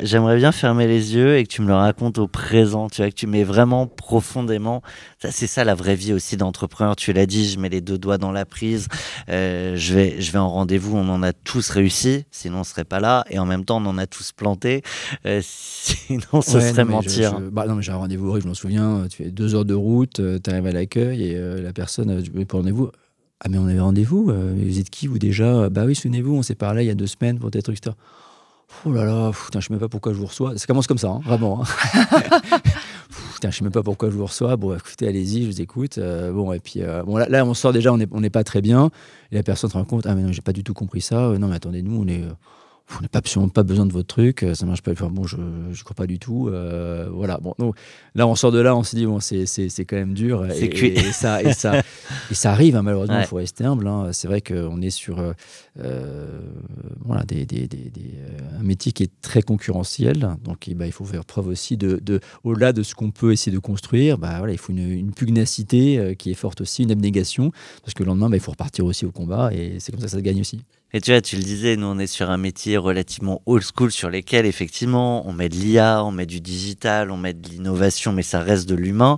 Speaker 1: J'aimerais bien fermer les yeux et que tu me le racontes au présent, que tu mets vraiment profondément. C'est ça la vraie vie aussi d'entrepreneur. Tu l'as dit, je mets les 2 doigts dans la prise. Je vais en rendez-vous, on en a tous réussi, sinon on serait pas là. Et en même temps, on en a tous planté, sinon ce serait mentir.
Speaker 2: Non, mais j'ai un rendez-vous horrible, je m'en souviens. Tu fais 2 heures de route, tu arrives à l'accueil et la personne, tu veux pour rendez-vous. Ah, mais on avait rendez-vous, vous êtes qui vous déjà? Oui, souvenez-vous, on s'est parlé il y a 2 semaines pour tes trucs, etc. Oh là là, putain, je sais même pas pourquoi je vous reçois. Ça commence comme ça, vraiment. Putain, je sais même pas pourquoi je vous reçois. Bon, écoutez, allez-y, je vous écoute. Et puis, là, on sort déjà, on n'est pas très bien. Et la personne se rend compte, mais non, j'ai pas du tout compris ça. Non, mais attendez, nous, Vous n'avez absolument pas besoin de votre truc, ça marche pas. Enfin, bon, je ne crois pas du tout. Voilà. Bon, donc, là, on sort de là, on se dit bon, c'est quand même dur.
Speaker 1: C'est cuit.
Speaker 2: Et ça arrive, hein, malheureusement. Il
Speaker 1: Ouais.
Speaker 2: faut rester humble. Hein. C'est vrai qu'on est sur voilà, un métier qui est très concurrentiel. Donc, il faut faire preuve aussi au-delà de ce qu'on peut essayer de construire. Voilà, il faut une pugnacité qui est forte aussi, une abnégation, parce que le lendemain, il faut repartir aussi au combat. Et c'est comme ça que ça se gagne aussi.
Speaker 1: Et tu vois, tu le disais, nous on est sur un métier relativement old school sur lesquels effectivement on met de l'IA, on met du digital, on met de l'innovation, mais ça reste de l'humain.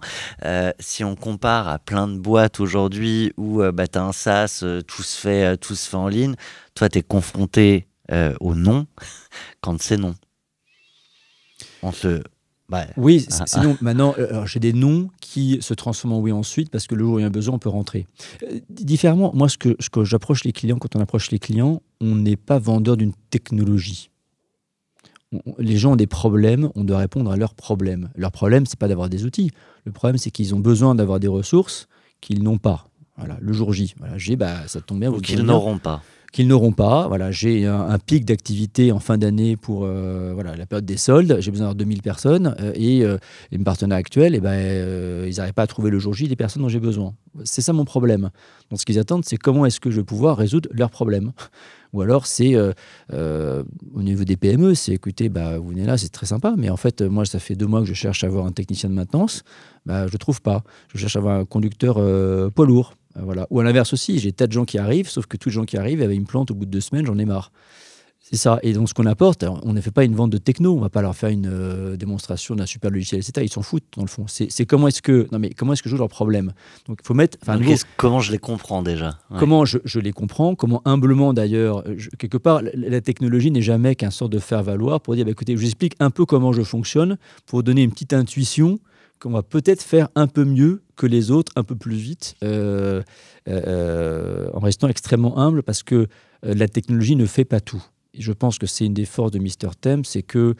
Speaker 1: Si on compare à plein de boîtes aujourd'hui où tu as un SaaS, tout se fait en ligne, toi tu es confronté au non quand c'est non. On se...
Speaker 2: Oui, sinon maintenant, j'ai des noms qui se transforment en oui ensuite parce que le jour où il y a un besoin, on peut rentrer. Différemment, moi, ce que j'approche les clients, quand on approche les clients, on n'est pas vendeur d'une technologie. Les gens ont des problèmes, on doit répondre à leurs problèmes. Leur problème, c'est pas d'avoir des outils. Le problème, c'est qu'ils ont besoin d'avoir des ressources qu'ils n'ont pas. Voilà, le jour J. Voilà, ça tombe bien.
Speaker 1: Ou qu'ils n'auront pas.
Speaker 2: Qu'ils n'auront pas. Voilà, j'ai un pic d'activité en fin d'année pour la période des soldes. J'ai besoin d'avoir 2000 personnes et mes partenaires actuels, ils n'arrivent pas à trouver le jour J des personnes dont j'ai besoin. C'est ça mon problème. Donc ce qu'ils attendent, c'est comment est-ce que je vais pouvoir résoudre leurs problèmes. Ou alors c'est au niveau des PME, c'est écoutez, vous venez là, c'est très sympa, mais en fait, moi, ça fait 2 mois que je cherche à avoir un technicien de maintenance, je ne trouve pas. Je cherche à avoir un conducteur poids lourd. Voilà. Ou à l'inverse aussi, j'ai tas de gens qui arrivent, sauf que tous les gens qui arrivent, ils me plantent au bout de 2 semaines, j'en ai marre. C'est ça. Et donc, ce qu'on apporte, on ne fait pas une vente de techno, on ne va pas leur faire une démonstration d'un super logiciel, etc. Ils s'en foutent, dans le fond. C'est comment est-ce que je joue leurs problèmes. Donc, il faut mettre.
Speaker 1: Comment je les comprends déjà. Ouais.
Speaker 2: Comment je les comprends, comment humblement d'ailleurs, quelque part, la technologie n'est jamais qu'un sort de faire-valoir pour dire écoutez, je vous explique un peu comment je fonctionne, pour donner une petite intuition qu'on va peut-être faire un peu mieux que les autres, un peu plus vite, en restant extrêmement humble, parce que la technologie ne fait pas tout. Et je pense que c'est une des forces de Mr Temp, c'est que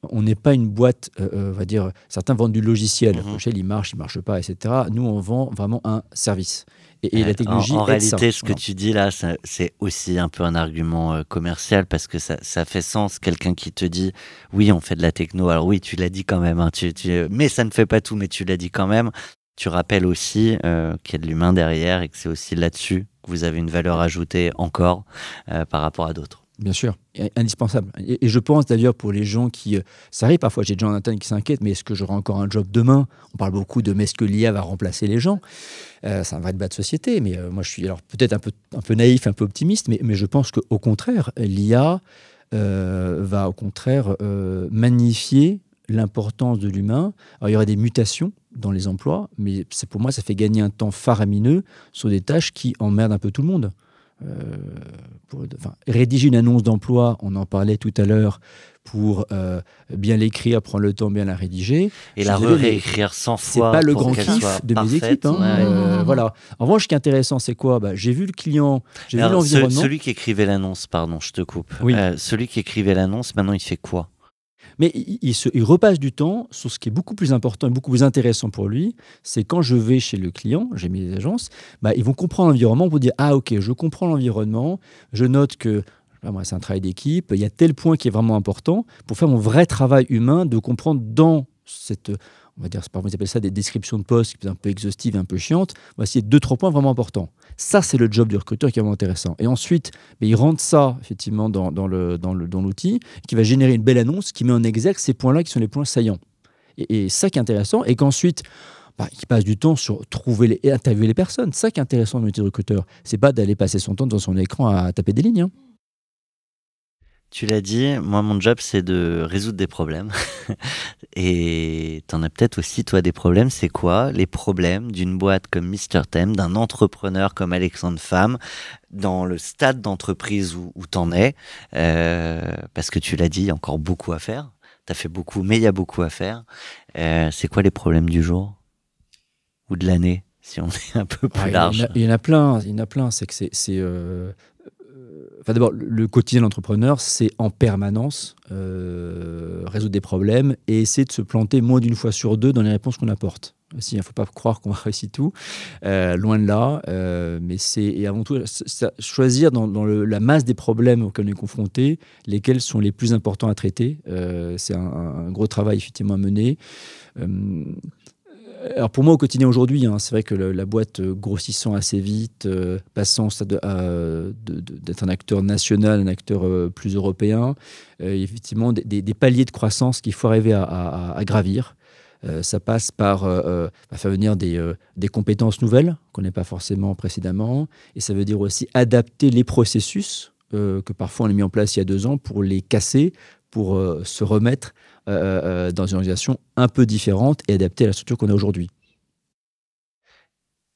Speaker 2: on n'est pas une boîte, on va dire, certains vendent du logiciel, le logiciel il marche pas, etc. Nous on vend vraiment un service. Et la technologie
Speaker 1: en réalité,
Speaker 2: ça.
Speaker 1: ce que tu dis là, c'est aussi un peu un argument commercial parce que ça fait sens. Quelqu'un qui te dit oui, on fait de la techno. Alors oui, tu l'as dit quand même, hein, mais ça ne fait pas tout, mais tu l'as dit quand même. Tu rappelles aussi qu'il y a de l'humain derrière et que c'est aussi là-dessus que vous avez une valeur ajoutée encore par rapport à d'autres.
Speaker 2: Bien sûr, indispensable. Et je pense d'ailleurs pour les gens qui... ça arrive parfois, j'ai des gens en interne qui s'inquiètent, mais est-ce que j'aurai encore un job demain? On parle beaucoup de mais est-ce que l'IA va remplacer les gens? C'est un vrai débat de société, mais moi je suis alors peut-être un peu naïf, un peu optimiste, mais je pense qu'au contraire, l'IA va au contraire magnifier l'importance de l'humain. Alors il y aura des mutations dans les emplois, mais pour moi ça fait gagner un temps faramineux sur des tâches qui emmerdent un peu tout le monde. Rédiger une annonce d'emploi, on en parlait tout à l'heure, pour bien l'écrire, prendre le temps de bien la rédiger.
Speaker 1: Et la réécrire 100 fois.
Speaker 2: C'est pas le grand kiff de mes équipes. Voilà. En revanche, ce qui est intéressant, c'est quoi? J'ai vu le client, j'ai vu l'environnement.
Speaker 1: Celui qui écrivait l'annonce, pardon, je te coupe.
Speaker 2: Oui.
Speaker 1: Celui qui écrivait l'annonce, maintenant, il fait quoi?
Speaker 2: Mais il repasse du temps sur ce qui est beaucoup plus important et beaucoup plus intéressant pour lui. C'est quand je vais chez le client, j'ai mis les agences, ils vont comprendre l'environnement pour dire ah ok, je comprends l'environnement, je note que c'est un travail d'équipe, il y a tel point qui est vraiment important pour faire mon vrai travail humain de comprendre dans cette, on va dire, parfois ils appellent ça des descriptions de poste qui sont un peu exhaustives et un peu chiantes. Voici 2-3 points vraiment importants. Ça, c'est le job du recruteur qui est vraiment intéressant. Et ensuite, il rentre ça effectivement dans l'outil, qui va générer une belle annonce qui met en exergue ces points-là qui sont les points saillants. Et ça qui est intéressant, et qu'ensuite, il passe du temps sur trouver et interviewer les personnes. Ça qui est intéressant dans le métier de recruteur, c'est pas d'aller passer son temps devant son écran à taper des lignes.
Speaker 1: Tu l'as dit, moi mon job c'est de résoudre des problèmes et t'en as peut-être aussi toi des problèmes. C'est quoi les problèmes d'une boîte comme Mr Temp, d'un entrepreneur comme Alexandre Pham, dans le stade d'entreprise où t'en es, parce que tu l'as dit, il y a encore beaucoup à faire, t'as fait beaucoup mais il y a beaucoup à faire. C'est quoi les problèmes du jour ou de l'année si on est un peu plus large?
Speaker 2: Il y en a plein, c'est que c'est d'abord, le quotidien de l'entrepreneur, c'est en permanence résoudre des problèmes et essayer de se planter moins d'une fois sur 2 dans les réponses qu'on apporte. aussi. Il ne faut pas croire qu'on va réussir tout. Loin de là. Mais c'est avant tout choisir dans la masse des problèmes auxquels on est confronté, lesquels sont les plus importants à traiter. C'est un gros travail effectivement à mener. Alors pour moi au quotidien aujourd'hui, c'est vrai que la boîte grossissant assez vite, passant d'être un acteur national, un acteur plus européen, effectivement des paliers de croissance qu'il faut arriver à gravir. Ça passe par faire venir des compétences nouvelles qu'on n'a pas forcément précédemment, et ça veut dire aussi adapter les processus que parfois on a mis en place il y a 2 ans pour les casser, pour se remettre dans une organisation un peu différente et adaptée à la structure qu'on a aujourd'hui.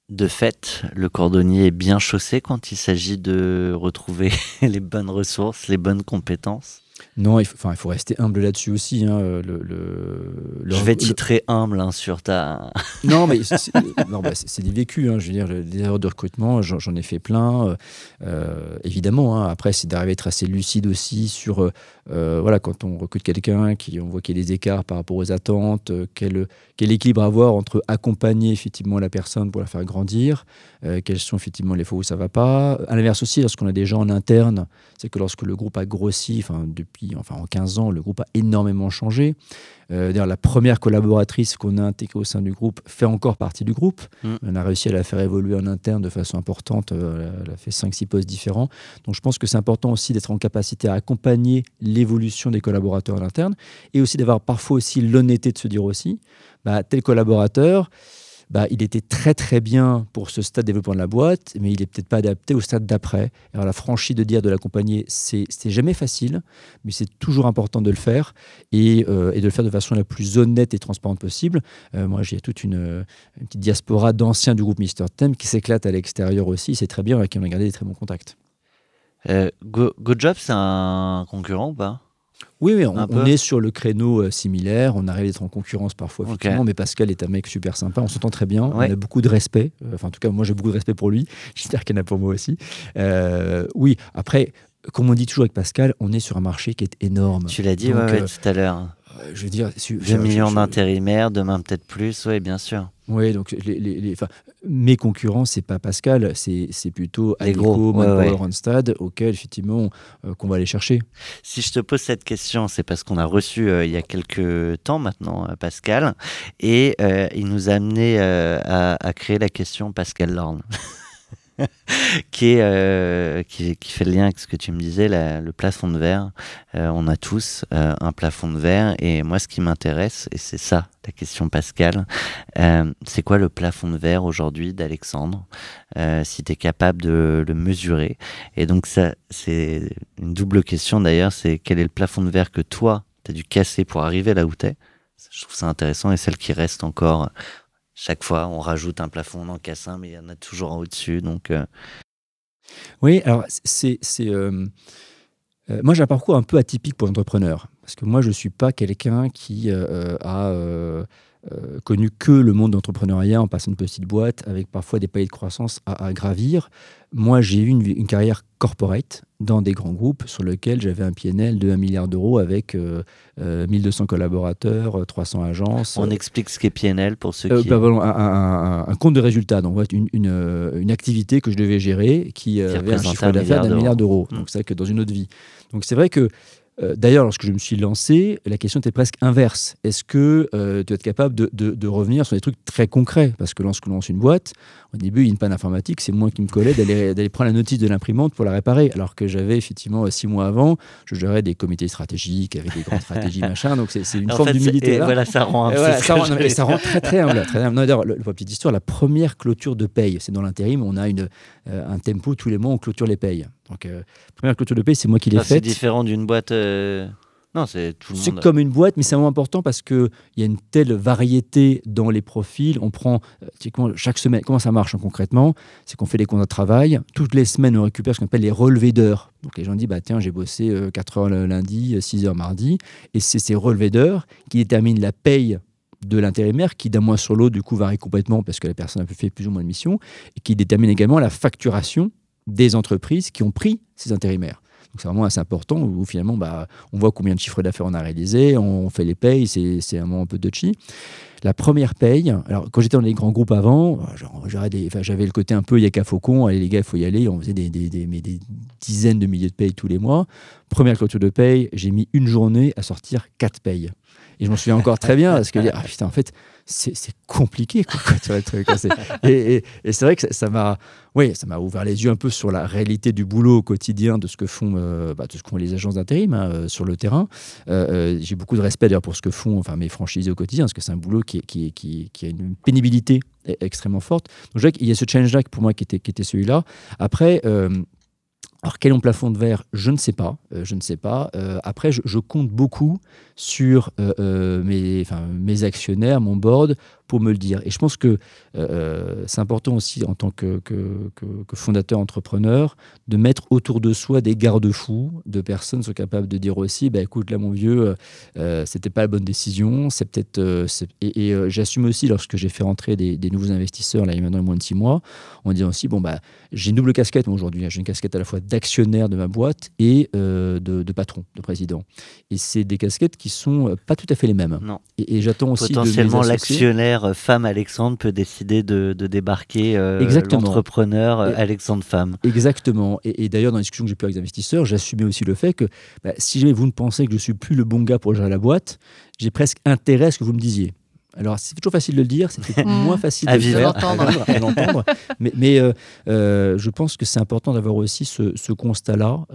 Speaker 1: De fait, le cordonnier est bien chaussé quand il s'agit de retrouver les bonnes ressources, les bonnes compétences.
Speaker 2: Non, il faut rester humble là-dessus aussi.
Speaker 1: Je vais titrer humble sur ta...
Speaker 2: Non, mais c'est des vécus. Je veux dire, des erreurs de recrutement, j'en ai fait plein. Évidemment, après, c'est d'arriver à être assez lucide aussi sur... quand on recrute quelqu'un, on voit qu'il y a des écarts par rapport aux attentes, quel équilibre avoir entre accompagner effectivement la personne pour la faire grandir, quels sont effectivement les fois où ça ne va pas. À l'inverse aussi, lorsqu'on a des gens en interne, c'est que lorsque le groupe a grossi, en 15 ans, le groupe a énormément changé. D'ailleurs, la première collaboratrice qu'on a intégrée au sein du groupe fait encore partie du groupe. On a réussi à la faire évoluer en interne de façon importante. Elle a fait 5-6 postes différents. Donc, je pense que c'est important aussi d'être en capacité à accompagner l'évolution des collaborateurs en interne et aussi d'avoir parfois aussi l'honnêteté de se dire aussi, tel collaborateur, il était très très bien pour ce stade de développement de la boîte, mais il n'est peut-être pas adapté au stade d'après. Alors la franchise de dire de l'accompagner, c'est jamais facile, mais c'est toujours important de le faire et de le faire de façon la plus honnête et transparente possible. Moi, j'ai toute une petite diaspora d'anciens du groupe Mr Temp qui s'éclate à l'extérieur aussi. C'est très bien, avec qui on a gardé des très bons contacts.
Speaker 1: GoJob, c'est un concurrent ou pas ?
Speaker 2: Oui, on est sur le créneau similaire. On arrive à être en concurrence parfois, effectivement, mais Pascal est un mec super sympa. On s'entend très bien. Ouais. On a beaucoup de respect. En tout cas, moi, j'ai beaucoup de respect pour lui. J'espère qu'il y en a pour moi aussi. Oui, après, comme on dit toujours avec Pascal, on est sur un marché qui est énorme.
Speaker 1: Tu l'as dit tout à l'heure.
Speaker 2: Je veux dire,
Speaker 1: 2 millions d'intérimaires, demain peut-être plus, oui, bien sûr.
Speaker 2: Oui, donc mes concurrents, c'est pas Pascal, c'est plutôt Alico, Manpower, Randstad, auxquels effectivement qu'on va aller chercher.
Speaker 1: Si je te pose cette question, c'est parce qu'on a reçu il y a quelques temps maintenant Pascal, et il nous a amené à créer la question Pascal Lorne. qui fait le lien avec ce que tu me disais, le plafond de verre. On a tous un plafond de verre, et moi ce qui m'intéresse, et c'est ça la question Pascal, c'est quoi le plafond de verre aujourd'hui d'Alexandre, si tu es capable de le mesurer. Et donc ça, c'est une double question d'ailleurs, c'est quel est le plafond de verre que toi tu as dû casser pour arriver là où tu es. Je trouve ça intéressant, et celle qui reste encore. Chaque fois, on rajoute un plafond, on en casse un, mais il y en a toujours un au-dessus. Donc,
Speaker 2: Oui, alors moi, j'ai un parcours un peu atypique pour l'entrepreneur. Parce que moi, je ne suis pas quelqu'un qui a connu que le monde d'entrepreneuriat en passant une petite boîte avec parfois des paliers de croissance à gravir. Moi, j'ai eu une carrière corporate dans des grands groupes sur lesquels j'avais un PNL de 1 milliard d'euros avec 1200 collaborateurs, 300 agences.
Speaker 1: On explique ce qu'est PNL pour ceux qui...
Speaker 2: un compte de résultats, donc une activité que je devais gérer qui avait un chiffre d'affaires d'1 milliard d'euros. Donc c'est vrai que dans une autre vie. Donc c'est vrai que d'ailleurs, lorsque je me suis lancé, la question était presque inverse. Est-ce que tu vas être capable de revenir sur des trucs très concrets ? Parce que lorsqu'on lance une boîte, au début, il y a une panne informatique, c'est moi qui me collais d'aller prendre la notice de l'imprimante pour la réparer. Alors que j'avais effectivement 6 mois avant, je gérais des comités stratégiques avec des grandes stratégies, machin. Donc c'est une forme d'humilité.
Speaker 1: Voilà, ça rend
Speaker 2: ça rend très très humble. Très humble. D'ailleurs, pour la petite histoire, la première clôture de paye, c'est dans l'intérim, on a un tempo tous les mois, on clôture les payes. Donc, première clôture de paye, c'est moi qui l'ai faite.
Speaker 1: C'est différent d'une boîte. Non, c'est tout le monde.
Speaker 2: C'est comme une boîte, mais c'est vraiment important parce qu'il y a une telle variété dans les profils. On prend typiquement chaque semaine. Comment ça marche concrètement ? C'est qu'on fait des contrats de travail. Toutes les semaines, on récupère ce qu'on appelle les relevés d'heures. Donc les gens disent tiens, j'ai bossé 4 heures le lundi, 6 heures mardi. Et c'est ces relevés d'heures qui déterminent la paye de l'intérimaire, qui d'un mois sur l'autre, du coup, varie complètement parce que la personne a fait plus ou moins de missions, et qui détermine également la facturation des entreprises qui ont pris ces intérimaires. Donc c'est vraiment assez important où finalement on voit combien de chiffres d'affaires on a réalisé, on fait les payes, c'est un moment un peu touchy. La première paye, alors quand j'étais dans les grands groupes avant, j'avais le côté un peu Yaka Faucon, allez les gars, il faut y aller, on faisait des dizaines de milliers de payes tous les mois. Première clôture de paye, j'ai mis une journée à sortir 4 payes. Et je m'en souviens encore très bien parce que putain, en fait, c'est compliqué quoi, tu vois, le truc. Et c'est vrai que ça m'a ouvert les yeux un peu sur la réalité du boulot au quotidien de ce que font, les agences d'intérim sur le terrain. J'ai beaucoup de respect d'ailleurs pour ce que font mes franchisés au quotidien, parce que c'est un boulot qui a une pénibilité extrêmement forte. Donc je dirais qu'il y a ce change-là pour moi qui était celui-là. Après, alors, quel est mon plafond de verre ? Je ne sais pas. Après, je compte beaucoup sur mes actionnaires, mon board, pour me le dire. Et je pense que c'est important aussi, en tant que fondateur entrepreneur, de mettre autour de soi des garde-fous, de personnes qui sont capables de dire aussi, écoute, là, mon vieux, c'était pas la bonne décision. C'est peut-être. J'assume aussi, lorsque j'ai fait rentrer des nouveaux investisseurs, là, il y a maintenant moins de 6 mois, en disant aussi, j'ai une double casquette, moi, aujourd'hui. J'ai une casquette à la fois d'actionnaire de ma boîte et de patron, de président. Et c'est des casquettes qui sont pas tout à fait les mêmes.
Speaker 1: Non.
Speaker 2: Et j'attends aussi
Speaker 1: potentiellement
Speaker 2: de mes associés.
Speaker 1: l'actionnaire femme Alexandre peut décider de débarquer l'entrepreneur Alexandre femme.
Speaker 2: Exactement. Et d'ailleurs, dans la discussion que j'ai pu avec les investisseurs, j'assumais aussi le fait que si jamais vous ne pensez que je suis plus le bon gars pour gérer la boîte, j'ai presque intérêt à ce que vous me disiez. Alors, c'est toujours facile de le dire, c'est peut-être moins facile de le faire, à l'entendre. Mais je pense que c'est important d'avoir aussi ce constat-là.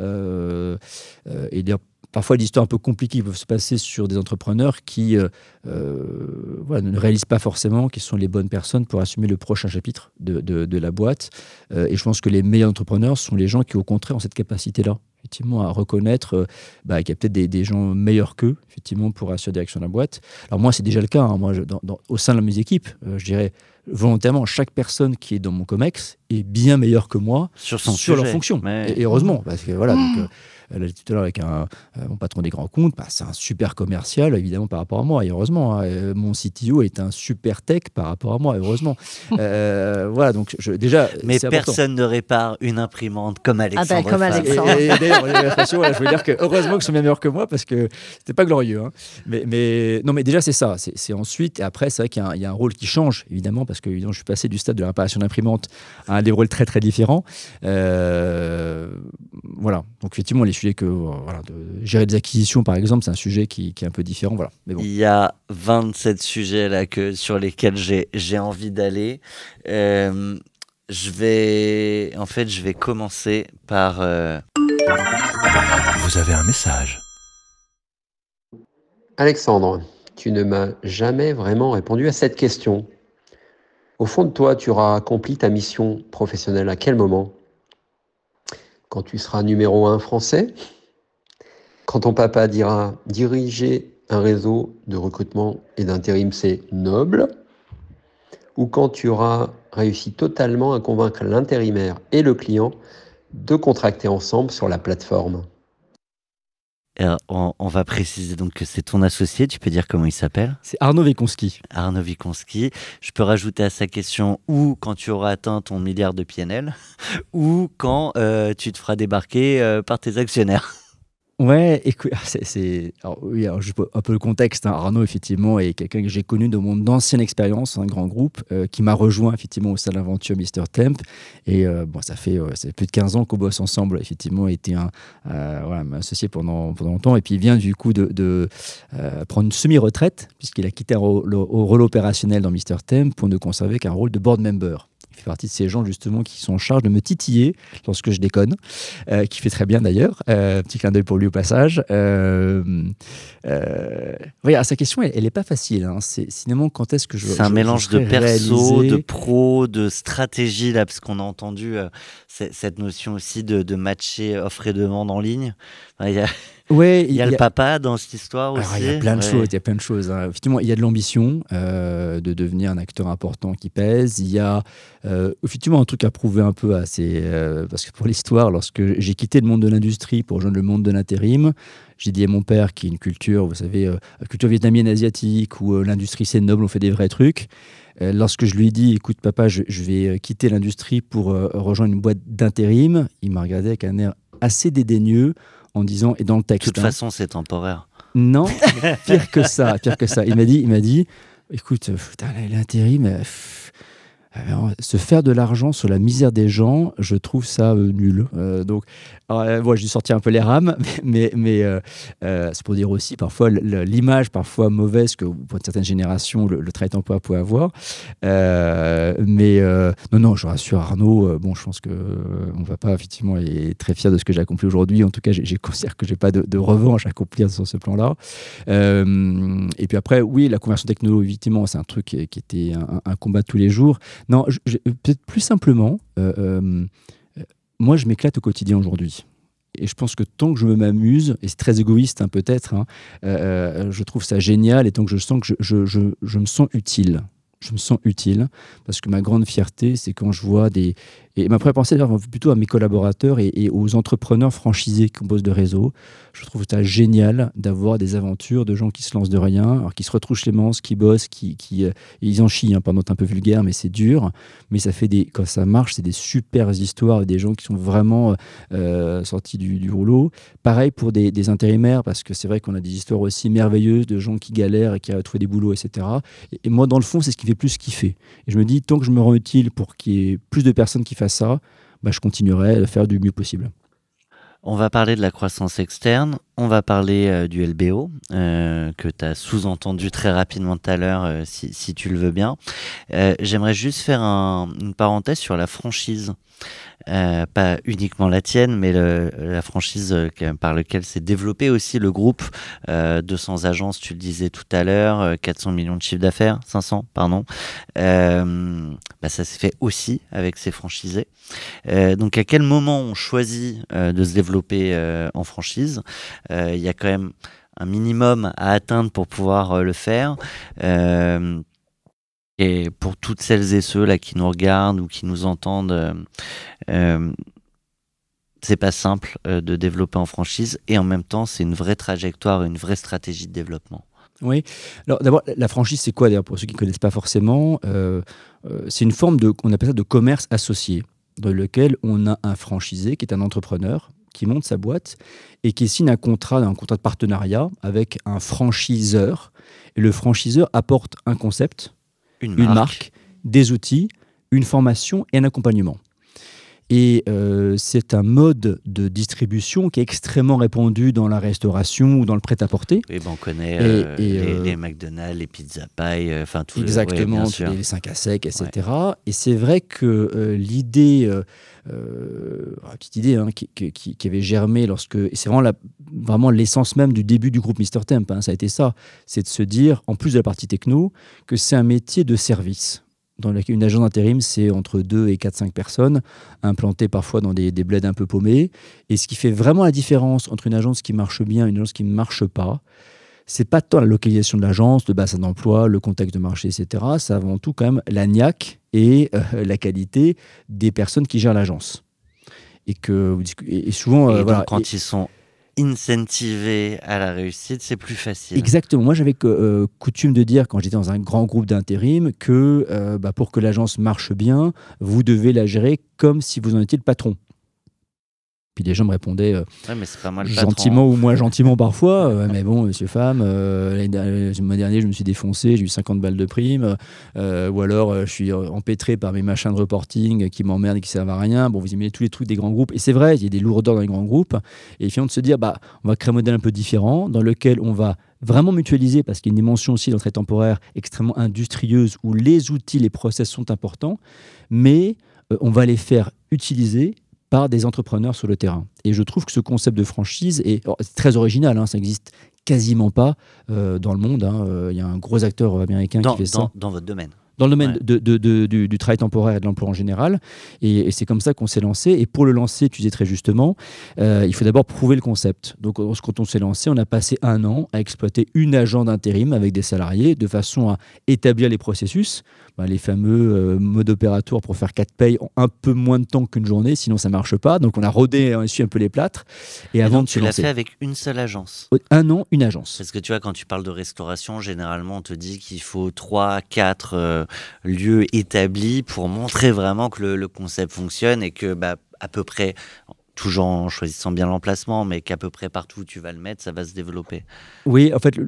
Speaker 2: Et d'ailleurs, parfois, des histoires un peu compliquées peuvent se passer sur des entrepreneurs qui ne réalisent pas forcément qu'ils sont les bonnes personnes pour assumer le prochain chapitre de la boîte. Et je pense que les meilleurs entrepreneurs sont les gens qui, au contraire, ont cette capacité-là, effectivement, à reconnaître qu'il y a peut-être des gens meilleurs qu'eux, effectivement, pour assurer la direction de la boîte. Alors moi, c'est déjà le cas. Moi, au sein de mes équipes, je dirais volontairement, chaque personne qui est dans mon COMEX est bien meilleure que moi sur leur fonction. Et heureusement, parce que voilà, donc, elle a dit tout à l'heure avec mon patron des grands comptes, c'est un super commercial, évidemment, par rapport à moi, et heureusement. Mon CTO est un super tech par rapport à moi, heureusement. Voilà, donc
Speaker 1: mais personne ne répare une imprimante comme Alexandre.
Speaker 4: Comme Alexandre.
Speaker 2: Et d'ailleurs, j'ai l'impression, je veux dire que heureusement qu'ils sont bien meilleurs que moi, parce que c'était pas glorieux. Hein. Mais déjà, c'est ça. C'est ensuite, et après, c'est vrai qu'il y a un rôle qui change, évidemment, parce que évidemment, je suis passé du stade de la réparation d'imprimante à des rôles très, très différents. Voilà. Donc, effectivement, les sujets de gérer des acquisitions, par exemple, c'est un sujet qui est un peu différent. Voilà. Mais bon.
Speaker 1: Il y a 27 sujets là sur lesquels j'ai envie d'aller. Je vais commencer par...
Speaker 3: Vous avez un message.
Speaker 5: Alexandre, tu ne m'as jamais vraiment répondu à cette question. Au fond de toi, tu auras accompli ta mission professionnelle à quel moment ? Quand tu seras numéro 1 français ? Quand ton papa dira « diriger un réseau de recrutement et d'intérim, c'est noble » ? Ou quand tu auras réussi totalement à convaincre l'intérimaire et le client de contracter ensemble sur la plateforme ?
Speaker 1: On va préciser donc que c'est ton associé, tu peux dire comment il s'appelle ?
Speaker 2: C'est Arnaud Wikonski.
Speaker 1: Arnaud Wikonski. Je peux rajouter à sa question ou quand tu auras atteint ton milliard de PNL ou quand tu te feras débarquer par tes actionnaires.
Speaker 2: Ouais, écoute, alors, juste un peu le contexte. Arnaud, effectivement, est quelqu'un que j'ai connu de mon ancienne expérience, un grand groupe, qui m'a rejoint effectivement au sein de l'aventure Mr Temp. Et ça fait plus de 15 ans qu'on bosse ensemble. Effectivement, il était m'a associé pendant longtemps. Et puis il vient du coup de prendre une semi-retraite, puisqu'il a quitté au rôle opérationnel dans Mr Temp pour ne conserver qu'un rôle de board member. Il fait partie de ces gens justement qui sont en charge de me titiller lorsque je déconne, qui fait très bien d'ailleurs. Petit clin d'œil pour lui au passage. Sa question, elle n'est pas facile. Hein. C'est finalement quand est-ce que
Speaker 1: c'est un mélange de perso, de pro, de stratégie là, parce qu'on a entendu cette notion aussi de matcher offre et demande en ligne. Il y a le papa dans cette histoire aussi.
Speaker 2: Il y a plein de choses. Hein. Effectivement, il y a de l'ambition de devenir un acteur important qui pèse. Il y a effectivement un truc à prouver un peu parce que pour l'histoire, lorsque j'ai quitté le monde de l'industrie pour rejoindre le monde de l'intérim, j'ai dit à mon père, qui est une culture, vous savez, culture vietnamienne asiatique, où l'industrie c'est noble, on fait des vrais trucs. Lorsque je lui ai dit, écoute papa, je vais quitter l'industrie pour rejoindre une boîte d'intérim, il m'a regardé avec un air assez dédaigneux en disant, et dans le
Speaker 1: De
Speaker 2: texte...
Speaker 1: toute façon, c'est temporaire.
Speaker 2: Non, pire que ça. Il m'a dit, écoute, l'intérim, se faire de l'argent sur la misère des gens, je trouve ça nul. Donc, j'ai sorti un peu les rames, mais c'est pour dire aussi parfois l'image parfois mauvaise que pour une certaine génération le travail temporaire peut avoir. Non, je rassure Arnaud. Je pense que on va pas effectivement être très fier de ce que j'ai accompli aujourd'hui. En tout cas, j'ai considère que j'ai pas de revanche à accomplir sur ce plan-là. Et puis après, oui, la conversion technologique, évidemment, c'est un truc qui était un combat de tous les jours. Non, peut-être plus simplement, moi je m'éclate au quotidien aujourd'hui. Et je pense que tant que je m'amuse, et c'est très égoïste peut-être, je trouve ça génial, et tant que je sens que je me sens utile. Je me sens utile, parce que ma grande fierté, c'est quand je vois des... Et ma première pensée, d'ailleurs, plutôt à mes collaborateurs et aux entrepreneurs franchisés qui composent de réseaux. Je trouve ça génial d'avoir des aventures de gens qui se lancent de rien, alors qui se retroussent les manches, qui bossent, ils en chient, pendant un peu vulgaire, mais c'est dur. Mais ça fait quand ça marche, c'est des super histoires, des gens qui sont vraiment sortis du rouleau. Pareil pour des intérimaires, parce que c'est vrai qu'on a des histoires aussi merveilleuses de gens qui galèrent et qui arrivent à trouver des boulots, etc. Et moi, dans le fond, c'est ce qui fait plus kiffer. Et je me dis, tant que je me rends utile pour qu'il y ait plus de personnes qui fassent ça, je continuerai à faire du mieux possible.
Speaker 1: On va parler de la croissance externe, on va parler du LBO, que tu as sous-entendu très rapidement tout à l'heure, si tu le veux bien. J'aimerais juste faire une parenthèse sur la franchise. Pas uniquement la tienne, mais la franchise par laquelle s'est développé aussi le groupe. 200 agences, tu le disais tout à l'heure, 400 millions de chiffre d'affaires, 500, pardon. Ça s'est fait aussi avec ces franchisés. Donc à quel moment on choisit de se développer en franchise? Il y a quand même un minimum à atteindre pour pouvoir le faire. Et pour toutes celles et ceux là qui nous regardent ou qui nous entendent, c'est pas simple de développer en franchise, et en même temps c'est une vraie trajectoire, une vraie stratégie de développement.
Speaker 2: Oui. Alors d'abord, la franchise, c'est quoi d'ailleurs pour ceux qui ne connaissent pas forcément? C'est une forme on appelle ça de commerce associé, dans lequel on a un franchisé qui est un entrepreneur qui monte sa boîte et qui signe un contrat de partenariat avec un franchiseur. Et le franchiseur apporte un concept, une marque, des outils, une formation et un accompagnement. Et c'est un mode de distribution qui est extrêmement répandu dans la restauration ou dans le prêt-à-porter.
Speaker 1: Oui, on connaît les McDonald's, les Pizza Pie, tout.
Speaker 2: Exactement, les 5 à sec, etc. Ouais. Et c'est vrai que l'idée, petite idée qui avait germé et c'est vraiment l'essence même du début du groupe Mr Temp, ça a été ça, c'est de se dire, en plus de la partie techno, que c'est un métier de service. Dans une agence d'intérim, c'est entre 2 et 4-5 personnes, implantées parfois dans des bleds un peu paumés. Et ce qui fait vraiment la différence entre une agence qui marche bien et une agence qui ne marche pas, c'est pas tant la localisation de l'agence, le bassin d'emploi, le contexte de marché, etc. C'est avant tout quand même la niaque et la qualité des personnes qui gèrent l'agence. Et souvent...
Speaker 1: donc, quand ils sont incentiver à la réussite, c'est plus facile.
Speaker 2: Exactement. Moi, j'avais coutume de dire, quand j'étais dans un grand groupe d'intérim, que pour que l'agence marche bien, vous devez la gérer comme si vous en étiez le patron. Puis les gens me répondaient
Speaker 1: mais c'est pas moi le
Speaker 2: gentiment
Speaker 1: patron,
Speaker 2: ou moins gentiment parfois. Mais bon, monsieur Femme, le mois dernier, je me suis défoncé, j'ai eu 50 balles de prime. Ou alors, je suis empêtré par mes machins de reporting qui m'emmerdent et qui servent à rien. Bon, vous imaginez tous les trucs des grands groupes. Et c'est vrai, il y a des lourdeurs dans les grands groupes. Et finalement, de se dire, on va créer un modèle un peu différent dans lequel on va vraiment mutualiser, parce qu'il y a une dimension aussi dans le travail temporaire extrêmement industrieuse où les outils, les process sont importants, mais on va les faire utiliser par des entrepreneurs sur le terrain. Et je trouve que ce concept de franchise est très original, ça n'existe quasiment pas dans le monde. Il y a un gros acteur américain qui fait ça.
Speaker 1: Dans votre domaine.
Speaker 2: Dans le domaine du travail temporaire et de l'emploi en général. Et c'est comme ça qu'on s'est lancé. Et pour le lancer, tu disais très justement, il faut d'abord prouver le concept. Donc quand on s'est lancé, on a passé 1 an à exploiter une agence d'intérim avec des salariés de façon à établir les processus. Les fameux modes opératoires pour faire 4 payes en un peu moins de temps qu'une journée, sinon ça ne marche pas. Donc on a rodé, on a essuyé un peu les plâtres. Et avant
Speaker 1: donc,
Speaker 2: de se
Speaker 1: lancer.
Speaker 2: Tu
Speaker 1: l'as fait avec une seule agence?
Speaker 2: 1 an, une agence.
Speaker 1: Parce que tu vois, quand tu parles de restauration, généralement on te dit qu'il faut 3-4 lieux établis pour montrer vraiment que le concept fonctionne et que à peu près toujours en choisissant bien l'emplacement, mais qu'à peu près partout où tu vas le mettre, ça va se développer.
Speaker 2: Oui, en fait,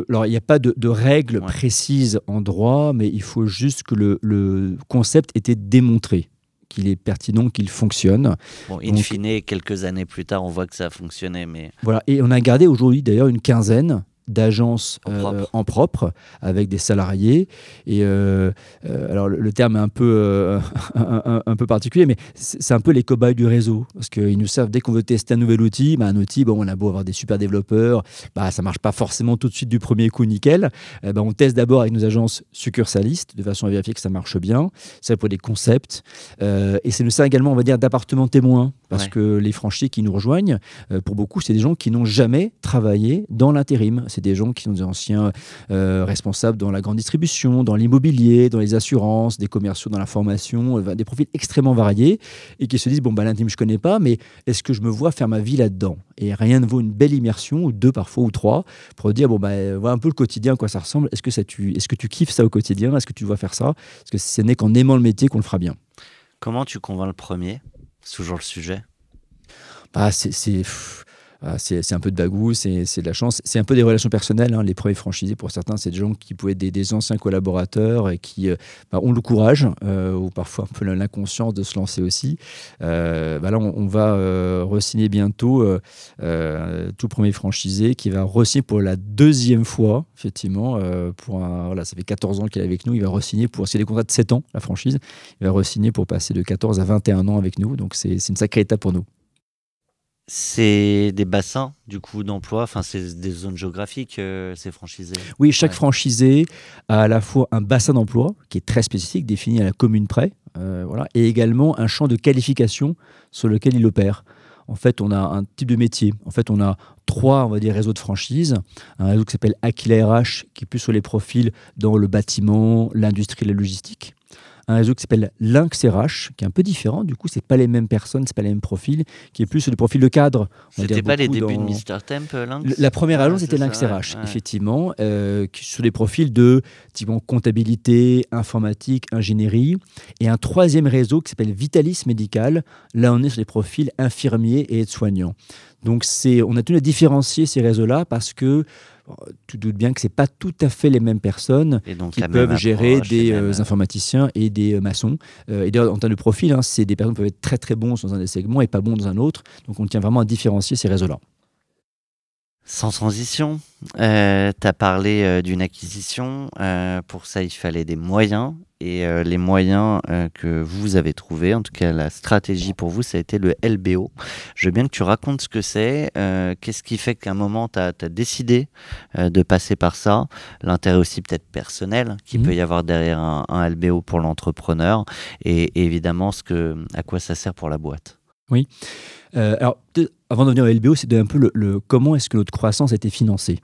Speaker 2: alors il n'y a pas de règles
Speaker 1: Ouais.
Speaker 2: précises en droit, mais il faut juste que le concept ait été démontré, qu'il est pertinent, qu'il fonctionne.
Speaker 1: Bon, in
Speaker 2: Donc,
Speaker 1: fine, quelques années plus tard, on voit que ça a fonctionné, mais
Speaker 2: voilà. Et on a gardé aujourd'hui d'ailleurs une quinzaine d'agences
Speaker 1: En propre.
Speaker 2: en propre avec des salariés. Et alors le terme est un peu, un peu particulier, mais c'est un peu les cobayes du réseau. Parce qu'ils nous servent, dès qu'on veut tester un nouvel outil, un outil, bon, on a beau avoir des super développeurs, ça ne marche pas forcément tout de suite du premier coup nickel. On teste d'abord avec nos agences succursalistes de façon à vérifier que ça marche bien. C'est pour des concepts. Et ça nous sert également, on va dire, d'appartement témoin. Parce
Speaker 1: Ouais.
Speaker 2: que les franchisés qui nous rejoignent, pour beaucoup, c'est des gens qui n'ont jamais travaillé dans l'intérim. C'est des gens qui sont des anciens responsables dans la grande distribution, dans l'immobilier, dans les assurances, des commerciaux dans la formation, des profils extrêmement variés et qui se disent, l'intérim, je ne connais pas, mais est-ce que je me vois faire ma vie là-dedans? Et rien ne vaut une belle immersion, ou deux parfois, ou trois, pour dire, voilà un peu le quotidien, à quoi ça ressemble. Est-ce que tu kiffes ça au quotidien? Est-ce que tu vois faire ça? Parce que ce n'est qu'en aimant le métier qu'on le fera bien.
Speaker 1: comment tu convaincs le premier? C'est toujours le sujet.
Speaker 2: C'est un peu de bagou, c'est de la chance. C'est un peu des relations personnelles. Les premiers franchisés, pour certains, c'est des gens qui pouvaient être des anciens collaborateurs et qui ont le courage, ou parfois un peu l'inconscience de se lancer aussi. Là, on va re-signer bientôt tout premier franchisé qui va re-signer pour la deuxième fois, effectivement. Ça fait 14 ans qu'il est avec nous. Il va re-signer c'est des contrats de 7 ans, la franchise. Il va re-signer pour passer de 14 à 21 ans avec nous. Donc, c'est une sacrée étape pour nous.
Speaker 1: C'est des bassins, du coup, d'emploi. Enfin, c'est des zones géographiques, ces franchisés.
Speaker 2: Oui, chaque
Speaker 1: Ouais.
Speaker 2: franchisé a à la fois un bassin d'emploi qui est très spécifique, défini à la commune près, et également un champ de qualification sur lequel il opère. En fait, on a un type de métier. En fait, on a 3, on va dire, réseaux de franchise. Un réseau qui s'appelle Aquila RH, qui est plus sur les profils dans le bâtiment, l'industrie, la logistique. Un réseau qui s'appelle Lynx RH, qui est un peu différent. Du coup, c'est pas les mêmes personnes, c'est pas les mêmes profils, qui est plus sur le profil de cadre. On va
Speaker 1: C'était
Speaker 2: dire
Speaker 1: pas les
Speaker 2: beaucoup
Speaker 1: débuts de
Speaker 2: dans-
Speaker 1: Mr. Temp, Lynx?
Speaker 2: La première agence
Speaker 1: Ouais,
Speaker 2: était
Speaker 1: c'est
Speaker 2: Lynx
Speaker 1: ça,
Speaker 2: RH,
Speaker 1: ouais.
Speaker 2: effectivement, sur des profils de typiquement comptabilité, informatique, ingénierie. Et un troisième réseau qui s'appelle Vitalis Médical. Là, on est sur des profils infirmiers et aides-soignants. Donc, on a tenu à différencier ces réseaux-là parce que tu doutes bien que ce n'est pas tout à fait les mêmes personnes
Speaker 1: Et donc,
Speaker 2: qui
Speaker 1: la même
Speaker 2: peuvent gérer
Speaker 1: approche, les
Speaker 2: des
Speaker 1: mêmes,
Speaker 2: informaticiens et des maçons. Et d'ailleurs, en termes de profil, c'est des personnes qui peuvent être très très bons dans un des segments et pas bons dans un autre. Donc, on tient vraiment à différencier ces réseaux-là.
Speaker 1: Sans transition, tu as parlé d'une acquisition. Pour ça, il fallait des moyens. Et les moyens que vous avez trouvés, en tout cas la stratégie pour vous, ça a été le LBO. Je veux bien que tu racontes ce que c'est. Qu'est-ce qui fait qu'à un moment, tu as décidé de passer par ça? L'intérêt aussi peut-être personnel qu'il peut y avoir derrière un LBO pour l'entrepreneur. Et évidemment, à quoi ça sert pour la boîte.
Speaker 2: Oui. Alors, avant de venir au LBO, c'est un peu comment est-ce que notre croissance a été financée.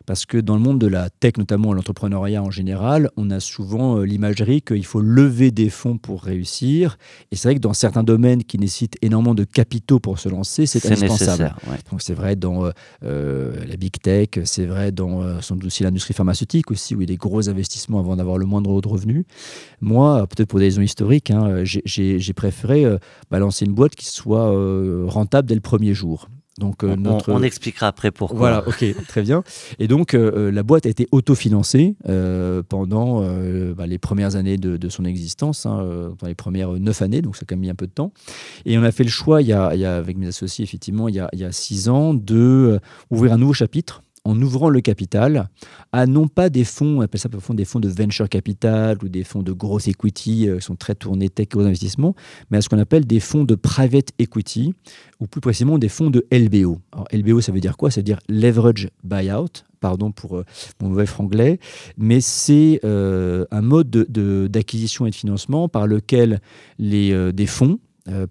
Speaker 2: Parce que dans le monde de la tech, notamment l'entrepreneuriat en général, on a souvent l'imagerie qu'il faut lever des fonds pour réussir. Et c'est vrai que dans certains domaines qui nécessitent énormément de capitaux pour se lancer, c'est indispensable.
Speaker 1: Nécessaire, ouais.
Speaker 2: Donc c'est vrai dans la big tech, c'est vrai dans sans doute aussi l'industrie pharmaceutique aussi, où il y a des gros investissements avant d'avoir le moindre de revenus. Moi, peut-être pour des raisons historiques, j'ai préféré lancer une boîte qui soit rentable dès le premier jour. Donc,
Speaker 1: on expliquera après pourquoi.
Speaker 2: Voilà, ok, très bien. Et donc, la boîte a été autofinancée pendant les premières années de son existence, dans les premières 9 années, donc ça a quand même mis un peu de temps. Et on a fait le choix, avec mes associés, effectivement, il y a 6 ans, d'ouvrir un nouveau chapitre en ouvrant le capital à non pas des fonds, on appelle ça des fonds de venture capital ou des fonds de gross equity qui sont très tournés tech aux investissements, mais à ce qu'on appelle des fonds de private equity ou plus précisément des fonds de LBO. Alors LBO, ça veut dire quoi? Ça veut dire leverage buyout. Pardon pour mon mauvais franglais, mais c'est un mode d'acquisition et de financement par lequel des fonds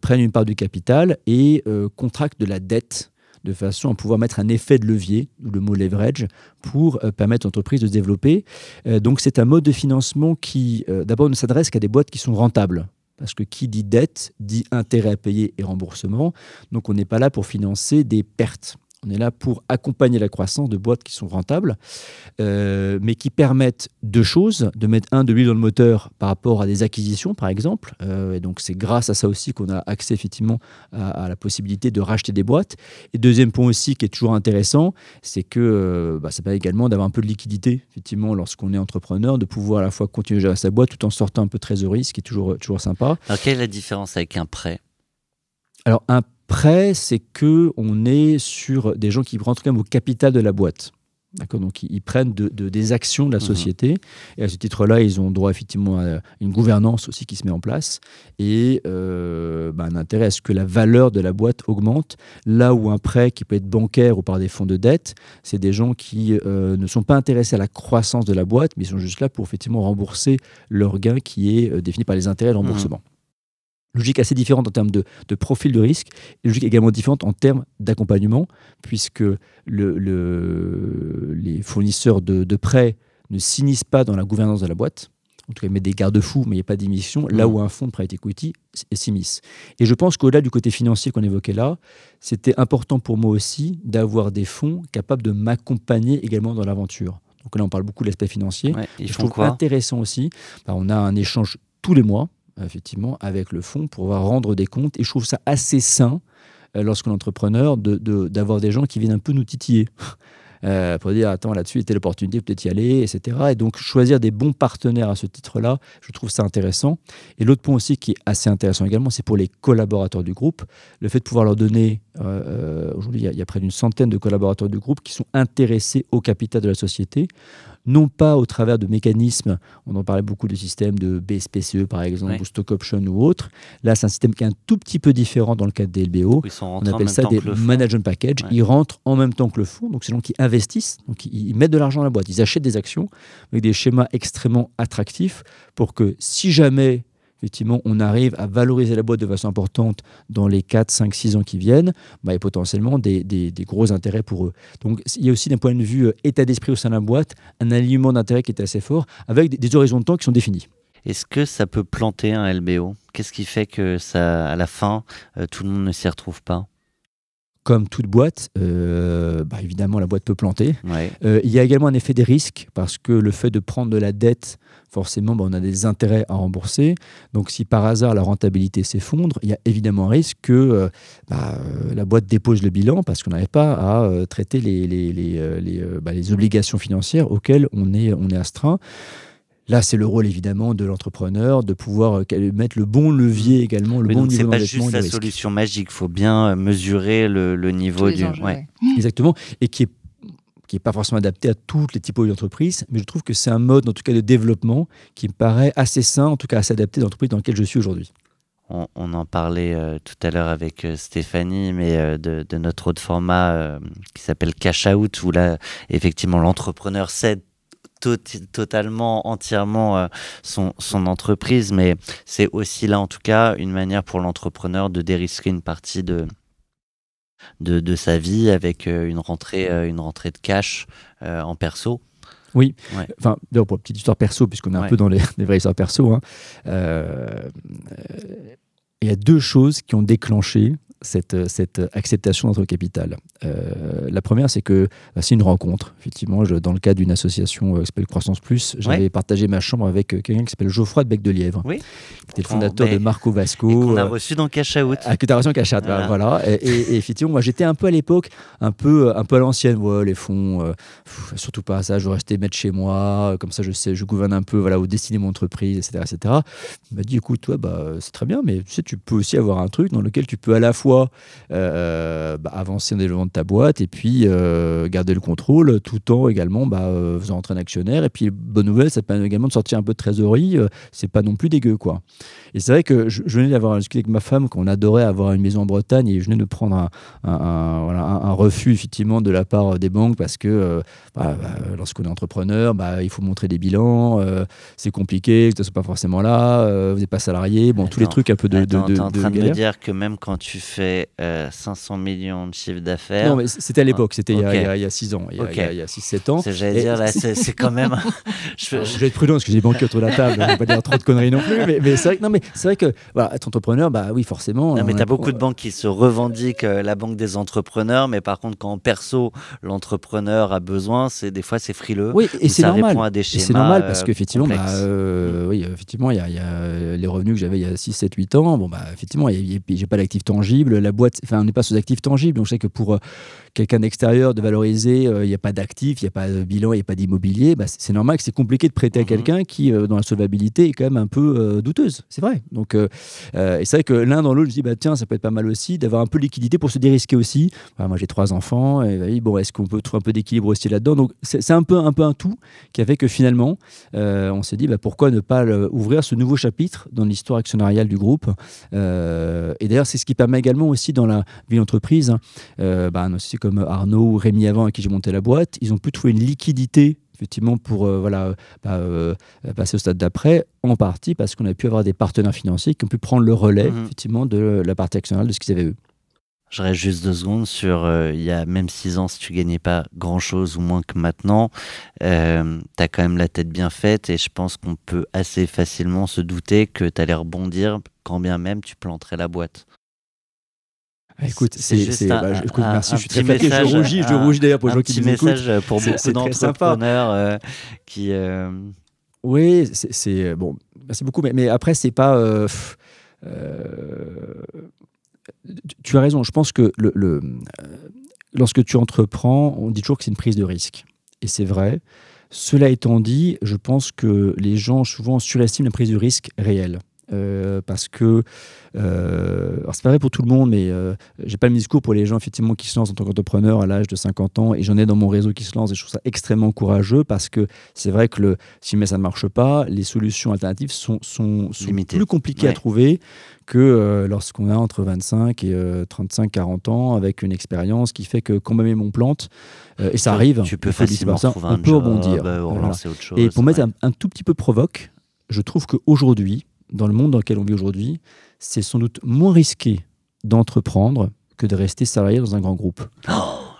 Speaker 2: prennent une part du capital et contractent de la dette de façon à pouvoir mettre un effet de levier, le mot leverage, pour permettre à l'entreprise de se développer. Donc c'est un mode de financement qui, d'abord, ne s'adresse qu'à des boîtes qui sont rentables. Parce que qui dit dette, dit intérêt à payer et remboursement. Donc on n'est pas là pour financer des pertes. On est là pour accompagner la croissance de boîtes qui sont rentables, mais qui permettent deux choses. De mettre de l'huile dans le moteur par rapport à des acquisitions, par exemple. Et donc, c'est grâce à ça aussi qu'on a accès effectivement à la possibilité de racheter des boîtes. Et deuxième point aussi qui est toujours intéressant, c'est que ça permet également d'avoir un peu de liquidité, effectivement, lorsqu'on est entrepreneur, de pouvoir à la fois continuer à gérer sa boîte tout en sortant un peu de trésorerie, ce qui est toujours sympa.
Speaker 1: Alors, quelle est la différence avec un prêt?
Speaker 2: Alors, un prêt, c'est qu'on est sur des gens qui rentrent quand même au capital de la boîte. D'accord, donc, ils prennent des actions de la société. Et à ce titre-là, ils ont droit effectivement à une gouvernance aussi qui se met en place. Et un intérêt à ce que la valeur de la boîte augmente. Là où un prêt qui peut être bancaire ou par des fonds de dette, c'est des gens qui ne sont pas intéressés à la croissance de la boîte, mais ils sont juste là pour effectivement rembourser leur gain qui est défini par les intérêts de remboursement. Logique assez différente en termes de profil de risque, et logique également différente en termes d'accompagnement, puisque les fournisseurs de prêts ne s'initient pas dans la gouvernance de la boîte. En tout cas, ils mettent des garde-fous, mais il n'y a pas d'émission, là où un fonds de private equity s'immisce. Et je pense qu'au-delà du côté financier qu'on évoquait là, c'était important pour moi aussi d'avoir des fonds capables de m'accompagner également dans l'aventure. Donc là, on parle beaucoup de l'aspect financier.
Speaker 1: Ouais,
Speaker 2: je trouve intéressant aussi. On a un échange tous les mois, effectivement, avec le fonds pour pouvoir rendre des comptes. Et je trouve ça assez sain, lorsqu'on est entrepreneur, d'avoir des gens qui viennent un peu nous titiller. Pour dire, attends, là-dessus, il y a l'opportunité, peut-être y aller, etc. Et donc, choisir des bons partenaires à ce titre-là, je trouve ça intéressant. Et l'autre point aussi qui est assez intéressant également, c'est pour les collaborateurs du groupe. Le fait de pouvoir leur donner, aujourd'hui, il y a près d'une centaine de collaborateurs du groupe qui sont intéressés au capital de la société, non pas au travers de mécanismes, on en parlait beaucoup de systèmes de BSPCE par exemple, ou stock option ou autre. Là, c'est un système qui est un tout petit peu différent dans le cadre des LBO.
Speaker 1: On
Speaker 2: appelle ça des management package. Ils rentrent en même temps que le fonds, donc c'est des gens qui investissent, donc ils mettent de l'argent dans la boîte, ils achètent des actions avec des schémas extrêmement attractifs pour que si jamais effectivement, on arrive à valoriser la boîte de façon importante dans les 4, 5, 6 ans qui viennent, il y a potentiellement des gros intérêts pour eux. Donc, il y a aussi d'un point de vue état d'esprit au sein de la boîte, un alignement d'intérêts qui est assez fort, avec des horizons de temps qui sont définis.
Speaker 1: Est-ce que ça peut planter un LBO? Qu'est-ce qui fait que ça, à la fin, tout le monde ne s'y retrouve pas?
Speaker 2: Comme toute boîte, évidemment, la boîte peut planter.
Speaker 1: Ouais.
Speaker 2: Il y a également un effet des risques, parce que le fait de prendre de la dette, forcément, on a des intérêts à rembourser. Donc, si par hasard la rentabilité s'effondre, il y a évidemment un risque que la boîte dépose le bilan parce qu'on n'arrive pas à traiter les obligations financières auxquelles on est astreint. Là, c'est le rôle évidemment de l'entrepreneur de pouvoir mettre le bon levier également, le bon niveau d'endettement.
Speaker 1: C'est pas juste la solution magique, il faut bien mesurer le niveau du...
Speaker 4: Ouais.
Speaker 2: Exactement, et qui est pas forcément adapté à toutes les typologies d'entreprises, mais je trouve que c'est un mode, en tout cas, de développement qui me paraît assez sain, en tout cas assez adapté à l'entreprise dans laquelle je suis aujourd'hui.
Speaker 1: On en parlait tout à l'heure avec Stéphanie, mais de notre autre format qui s'appelle Cash Out, où là, effectivement, l'entrepreneur cède totalement, entièrement son entreprise, mais c'est aussi là, en tout cas, une manière pour l'entrepreneur de dérisquer une partie de sa vie avec une rentrée de cash en perso.
Speaker 2: Oui,
Speaker 1: ouais.
Speaker 2: Enfin, pour une petite histoire perso, puisqu'on est un peu dans les vraies histoires perso, il y a deux choses qui ont déclenché cette acceptation d'entre capital. La première, c'est que c'est une rencontre. Effectivement, dans le cadre d'une association qui s'appelle Croissance Plus, j'avais partagé ma chambre avec quelqu'un qui s'appelle Geoffroy de Bec de Lièvre, qui était le fondateur de Marco Vasco.
Speaker 1: Et qu'on a reçu dans Cash Out.
Speaker 2: Que tu as reçu dans Cash Out, voilà. Et effectivement, moi, j'étais un peu à l'époque, un peu à l'ancienne. Ouais, les fonds, surtout pas ça, je restais mettre chez moi, comme ça, je gouverne un peu aux destinées de mon entreprise, etc. etc. Il m'a dit, écoute, toi, c'est très bien, mais tu sais, tu peux aussi avoir un truc dans lequel tu peux à la fois avancer dans le développement de ta boîte et puis garder le contrôle tout en également faisant entrer un actionnaire. Et puis, bonne nouvelle, ça permet également de sortir un peu de trésorerie. C'est pas non plus dégueu, quoi. Et c'est vrai que je venais d'avoir discuté avec ma femme qu'on adorait avoir une maison en Bretagne et je venais de prendre un refus effectivement de la part des banques parce que lorsqu'on est entrepreneur, il faut montrer des bilans, c'est compliqué, vous n'êtes pas forcément là, vous n'êtes pas salarié, tous les trucs un peu de
Speaker 1: t'es en train de me
Speaker 2: galère.
Speaker 1: dire que même quand tu fais fais 500 millions de chiffre d'affaires.
Speaker 2: Non, mais c'était à l'époque, c'était
Speaker 1: Ok.
Speaker 2: il y a 6 ans, il y a 6-7 ans.
Speaker 1: J'allais dire, là, c'est quand même.
Speaker 2: Je vais être prudent parce que j'ai des banquiers autour de la table, je ne vais pas dire trop de conneries non plus, mais c'est vrai que voilà, être entrepreneur, bah oui, forcément.
Speaker 1: Non, mais tu as beaucoup de banques qui se revendiquent la banque des entrepreneurs, mais par contre, quand en perso, l'entrepreneur a besoin, des fois, c'est frileux.
Speaker 2: Oui, et c'est
Speaker 1: ça
Speaker 2: normal.
Speaker 1: répond à des
Speaker 2: Et
Speaker 1: schémas
Speaker 2: c'est normal parce qu'effectivement,
Speaker 1: complexes.
Speaker 2: oui, effectivement, il y a les revenus que j'avais il y a 6, 7, 8 ans. Bon, bah, effectivement, j'ai pas d'actifs tangibles. La boîte, enfin, on n'est pas sous actifs tangibles. Donc, je sais que pour quelqu'un d'extérieur de valoriser, il n'y a pas d'actifs, il n'y a pas de bilan, il n'y a pas d'immobilier. Bah, c'est normal que c'est compliqué de prêter à quelqu'un qui, dans la solvabilité, est quand même un peu douteuse. C'est vrai. Donc, et c'est vrai que l'un dans l'autre, je dis, bah, tiens, ça peut être pas mal aussi d'avoir un peu de liquidité pour se dérisquer aussi. Voilà, moi, j'ai 3 enfants. Et, bah, bon, est-ce qu'on peut trouver un peu d'équilibre aussi là-dedans? Donc, c'est un peu un tout qui a fait que finalement, on s'est dit, bah, pourquoi ne pas ouvrir ce nouveau chapitre dans l'histoire actionnariale du groupe. Et d'ailleurs, c'est ce qui permet également aussi dans la vie d'entreprise. Un associé comme Arnaud ou Rémi avant, à qui j'ai monté la boîte, ils ont pu trouver une liquidité effectivement pour passer au stade d'après, en partie parce qu'on a pu avoir des partenaires financiers qui ont pu prendre le relais effectivement de la partie actionnariale de ce qu'ils avaient eux.
Speaker 1: Je reste juste 2 secondes sur il y a même 6 ans, si tu gagnais pas grand-chose ou moins que maintenant, tu as quand même la tête bien faite et je pense qu'on peut assez facilement se douter que tu allais rebondir quand bien même tu planterais la boîte.
Speaker 2: Écoute,
Speaker 1: merci,
Speaker 2: je suis très flatté, je rougis d'ailleurs pour les gens qui nous écoutent.
Speaker 1: Un petit message pour beaucoup d'entrepreneurs qui...
Speaker 2: Oui, c'est bon, merci beaucoup, mais après, c'est pas... tu as raison, je pense que lorsque tu entreprends, on dit toujours que c'est une prise de risque. Et c'est vrai. Cela étant dit, je pense que les gens souvent surestiment la prise de risque réelle. Parce que alors c'est pas vrai pour tout le monde, mais j'ai pas le même discours pour les gens effectivement qui se lancent en tant qu'entrepreneur à l'âge de 50 ans, et j'en ai dans mon réseau qui se lancent et je trouve ça extrêmement courageux parce que c'est vrai que si ça ne marche pas, les solutions alternatives sont plus compliquées à trouver que lorsqu'on a entre 25 et 35-40 ans avec une expérience qui fait que quand même on plante, et ça arrive,
Speaker 1: tu peux facilement trouver un
Speaker 2: on peut
Speaker 1: job,
Speaker 2: rebondir.
Speaker 1: relancer autre chose.
Speaker 2: Et pour mettre un tout petit peu provoque, je trouve qu'aujourd'hui, dans le monde dans lequel on vit aujourd'hui, c'est sans doute moins risqué d'entreprendre que de rester salarié dans un grand groupe.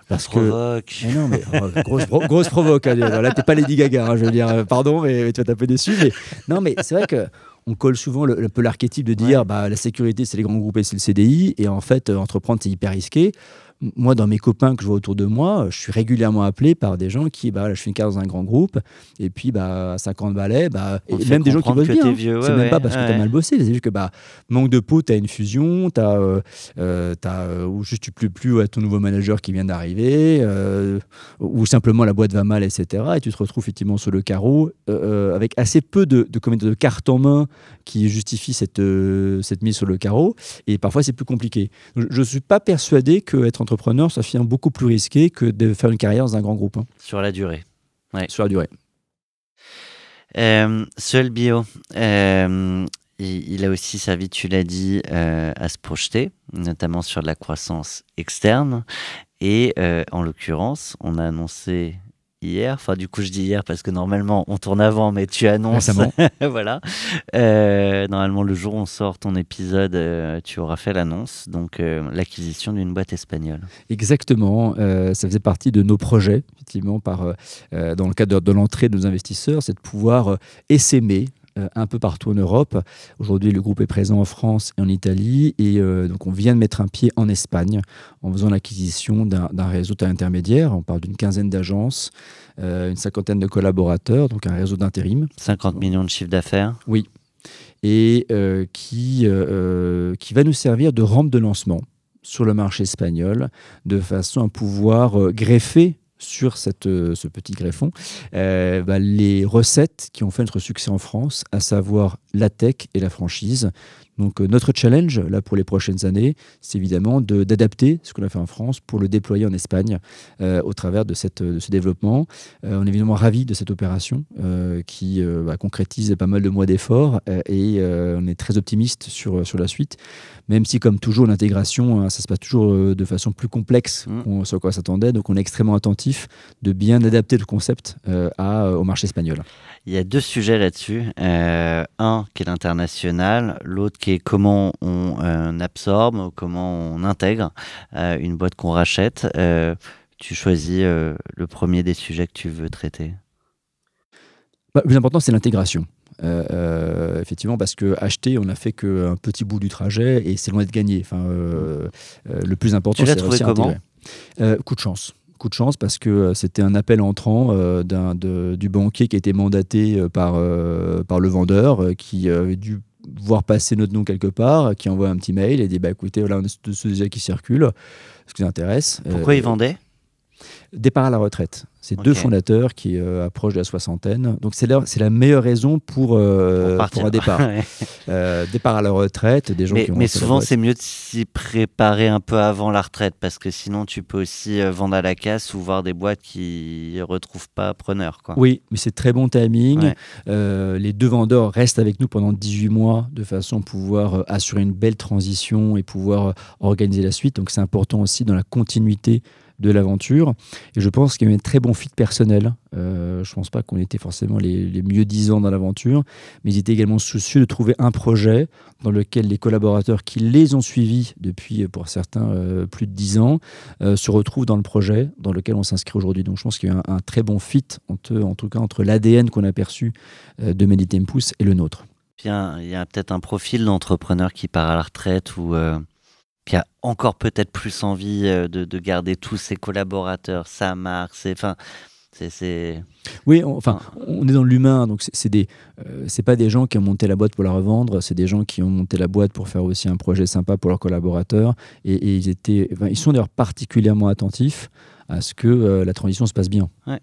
Speaker 1: Parce que...
Speaker 2: Mais non, mais grosse provoque. Hein, là, t'es pas Lady Gaga, hein, je veux dire, pardon, mais tu vas taper déçu. Mais non, mais c'est vrai que on colle souvent un peu l'archétype de dire la sécurité, c'est les grands groupes et c'est le CDI. Et en fait, entreprendre, c'est hyper risqué. Moi, dans mes copains que je vois autour de moi, je suis régulièrement appelé par des gens qui, je fais une carrière dans un grand groupe, et puis à 50 balais, et même des gens qui bossent bien.
Speaker 1: Vieux,
Speaker 2: c'est même pas parce que tu as mal bossé, c'est juste que manque de peau, tu as une fusion, ou juste tu plais plus à ton nouveau manager qui vient d'arriver, ou simplement la boîte va mal, etc. Et tu te retrouves effectivement sur le carreau, avec assez peu de cartes en main qui justifient cette mise sur le carreau, et parfois c'est plus compliqué. Donc, je ne suis pas persuadé qu'être entrepreneur, ça devient beaucoup plus risqué que de faire une carrière dans un grand groupe.
Speaker 1: Sur la durée. Ouais.
Speaker 2: Sur la durée.
Speaker 1: Seul Bio, il a aussi servi, tu l'as dit, à se projeter, notamment sur de la croissance externe. Et en l'occurrence, on a annoncé hier, enfin du coup je dis hier parce que normalement on tourne avant, mais tu annonces voilà, normalement le jour où on sort ton épisode, tu auras fait l'annonce, donc l'acquisition d'une boîte espagnole.
Speaker 2: Exactement, ça faisait partie de nos projets effectivement dans le cadre de l'entrée de nos investisseurs, c'est de pouvoir essaimer un peu partout en Europe. Aujourd'hui, le groupe est présent en France et en Italie, et donc on vient de mettre un pied en Espagne en faisant l'acquisition d'un réseau intermédiaire. On parle d'une 15aine d'agences, une 50aine de collaborateurs, donc un réseau d'intérim.
Speaker 1: 50 millions de chiffre d'affaires.
Speaker 2: Oui, et qui va nous servir de rampe de lancement sur le marché espagnol, de façon à pouvoir greffer sur ce petit greffon, les recettes qui ont fait notre succès en France, à savoir la tech et la franchise. Donc notre challenge là pour les prochaines années, c'est évidemment d'adapter ce qu'on a fait en France pour le déployer en Espagne au travers de ce développement. On est évidemment ravis de cette opération qui concrétise pas mal de mois d'efforts et on est très optimiste sur la suite, même si comme toujours l'intégration, ça se passe toujours de façon plus complexe sur quoi on s'attendait. Donc on est extrêmement attentif de bien adapter le concept au marché espagnol.
Speaker 1: Il y a 2 sujets là-dessus. Un qui est l'international, l'autre qui OK, comment on absorbe, comment on intègre une boîte qu'on rachète, tu choisis le premier des sujets que tu veux traiter?
Speaker 2: Le plus important, c'est l'intégration. Effectivement, parce que acheter, on n'a fait qu'un petit bout du trajet et c'est loin d'être gagné. Enfin, le plus important,
Speaker 1: Tu l'as
Speaker 2: c'est
Speaker 1: trouvé
Speaker 2: réussir à
Speaker 1: comment?
Speaker 2: intégrer. Coup de chance. Coup de chance parce que c'était un appel entrant du banquier qui a été mandaté par le vendeur qui avait dû voir passer notre nom quelque part, qui envoie un petit mail et dit bah, écoutez, voilà, on a ce sujet qui circule. Ce qui vous intéresse.
Speaker 1: Pourquoi il vendait?
Speaker 2: Départ à la retraite. C'est
Speaker 1: Ok.
Speaker 2: deux fondateurs qui approchent de la soixantaine. Donc, c'est la meilleure raison pour un départ.
Speaker 1: Ouais.
Speaker 2: Départ à la retraite, des gens qui ont
Speaker 1: Mais
Speaker 2: lancé la
Speaker 1: souvent,
Speaker 2: boîte.
Speaker 1: c'est mieux de s'y préparer un peu avant la retraite parce que sinon, tu peux aussi vendre à la casse ou voir des boîtes qui ne retrouvent pas preneur, quoi.
Speaker 2: Oui, mais c'est très bon timing.
Speaker 1: Ouais.
Speaker 2: Les deux vendeurs restent avec nous pendant 18 mois de façon à pouvoir assurer une belle transition et pouvoir organiser la suite. Donc, c'est important aussi dans la continuité de l'aventure. Et je pense qu'il y a eu un très bon fit personnel. Je ne pense pas qu'on était forcément les mieux disants dans l'aventure, mais ils étaient également soucieux de trouver un projet dans lequel les collaborateurs qui les ont suivis depuis, pour certains, plus de 10 ans, se retrouvent dans le projet dans lequel on s'inscrit aujourd'hui. Donc je pense qu'il y a eu un très bon fit, en tout cas entre l'ADN qu'on a perçu de Meditempus et le nôtre.
Speaker 1: Puis il y a peut-être un profil d'entrepreneur qui part à la retraite ou qui a encore peut-être plus envie de garder tous ses collaborateurs, sa marque, c'est...
Speaker 2: Oui, on est dans l'humain, donc c'est pas des gens qui ont monté la boîte pour la revendre, c'est des gens qui ont monté la boîte pour faire aussi un projet sympa pour leurs collaborateurs, et ils sont d'ailleurs particulièrement attentifs à ce que la transition se passe bien.
Speaker 1: Ouais.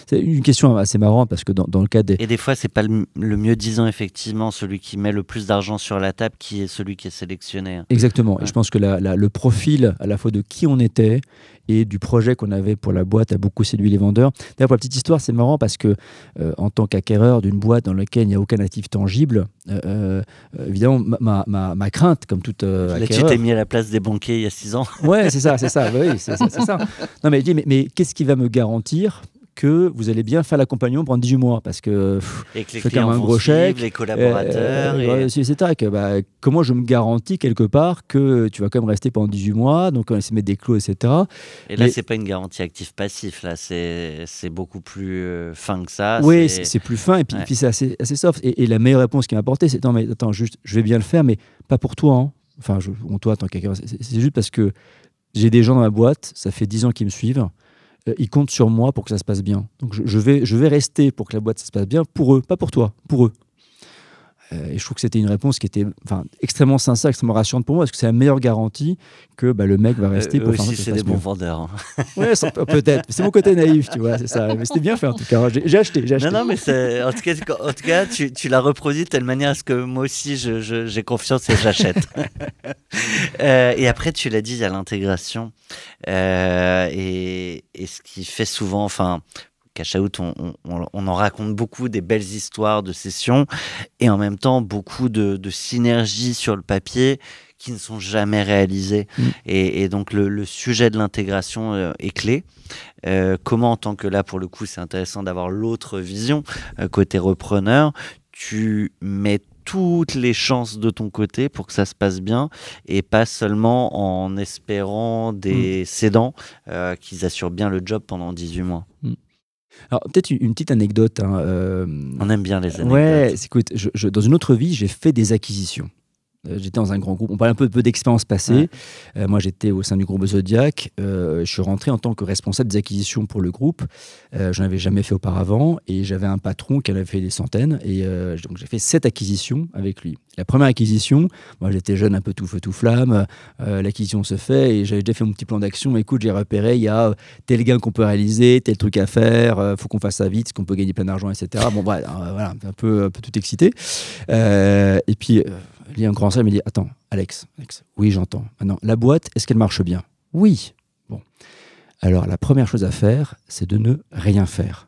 Speaker 2: C'est une question assez marrante parce que dans le cas des...
Speaker 1: Et des fois, c'est pas le mieux disant, effectivement, celui qui met le plus d'argent sur la table qui est celui qui est sélectionné.
Speaker 2: Exactement.
Speaker 1: Ouais.
Speaker 2: Et je pense que le profil à la fois de qui on était et du projet qu'on avait pour la boîte a beaucoup séduit les vendeurs. D'ailleurs, pour la petite histoire, c'est marrant parce que en tant qu'acquéreur d'une boîte dans laquelle il n'y a aucun actif tangible, évidemment, ma crainte, comme toute
Speaker 1: Là, tu
Speaker 2: acquéreur...
Speaker 1: t'es mis à la place des banquiers il y a 6 ans.
Speaker 2: Ouais, c'est ça. Oui, c'est ça. Non, mais il dit, mais qu'est-ce qui va me garantir que vous allez bien faire l'accompagnement pendant 18 mois parce que
Speaker 1: Et que les
Speaker 2: je fais
Speaker 1: clients
Speaker 2: comme un
Speaker 1: vont
Speaker 2: gros
Speaker 1: suivre,
Speaker 2: chèque,
Speaker 1: les collaborateurs.
Speaker 2: etc. Comment je me garantis quelque part que tu vas quand même rester pendant 18 mois, donc on essaie de mettre des clauses, etc.
Speaker 1: Et là,
Speaker 2: Mais-
Speaker 1: c'est pas une garantie actif-passif, là, c'est beaucoup plus fin que ça.
Speaker 2: Oui, c'est plus fin et puis,
Speaker 1: Ouais.
Speaker 2: puis c'est assez soft. Et la meilleure réponse qu'il m'a apportée, c'est non, mais attends, juste, je vais bien le faire, mais pas pour toi. Hein. Enfin, toi, tant qu'acquéreur, c'est juste parce que j'ai des gens dans ma boîte, ça fait 10 ans qu'ils me suivent. Ils comptent sur moi pour que ça se passe bien. Donc je vais rester pour que la boîte ça se passe bien pour eux, pas pour toi, pour eux. Et je trouve que c'était une réponse qui était extrêmement sincère, extrêmement rassurante pour moi, parce que c'est la meilleure garantie que le mec va rester pour
Speaker 1: eux
Speaker 2: faire en
Speaker 1: aussi,
Speaker 2: sorte que
Speaker 1: c'est
Speaker 2: ça
Speaker 1: des
Speaker 2: se
Speaker 1: bons
Speaker 2: passe
Speaker 1: vendeurs. Hein.
Speaker 2: bien. Ouais, peut-être. C'est mon côté naïf, tu vois, c'est ça. Mais c'était bien fait en tout cas. J'ai acheté.
Speaker 1: Non, mais en tout cas tu l'as reproduit de telle manière à ce que moi aussi, j'ai confiance et j'achète. Et après, tu l'as dit, il y a l'intégration. Et ce qui fait souvent, Cash Out, on en raconte beaucoup des belles histoires de sessions et en même temps beaucoup de synergies sur le papier qui ne sont jamais réalisées. Et donc le sujet de l'intégration est clé. Comment, en tant que là, pour le coup, c'est intéressant d'avoir l'autre vision, côté repreneur, tu mets toutes les chances de ton côté pour que ça se passe bien et pas seulement en espérant des cédants qu'ils assurent bien le job pendant 18 mois.
Speaker 2: Alors peut-être une petite anecdote.
Speaker 1: On aime bien les anecdotes.
Speaker 2: Ouais, écoute, dans une autre vie, j'ai fait des acquisitions. J'étais dans un grand groupe. On parle un peu d'expérience passée.
Speaker 1: Ouais.
Speaker 2: Moi, j'étais au sein du groupe Zodiac. Je suis rentré en tant que responsable des acquisitions pour le groupe. Je n'en avais jamais fait auparavant. Et j'avais un patron qui en avait fait des centaines. Et donc, j'ai fait 7 acquisitions avec lui. La première acquisition, moi, j'étais jeune, un peu tout feu, tout flamme. L'acquisition se fait et j'avais déjà fait mon petit plan d'action. Écoute, j'ai repéré, il y a tel gain qu'on peut réaliser, tel truc à faire. Faut qu'on fasse ça vite, qu'on peut gagner plein d'argent, etc. Bon, voilà, un peu tout excité. Et puis... il y a un grand salle, il me dit attends, Alex, oui, j'entends. Maintenant, la boîte, est-ce qu'elle marche bien? Oui. Bon. Alors, la première chose à faire, c'est de ne rien faire.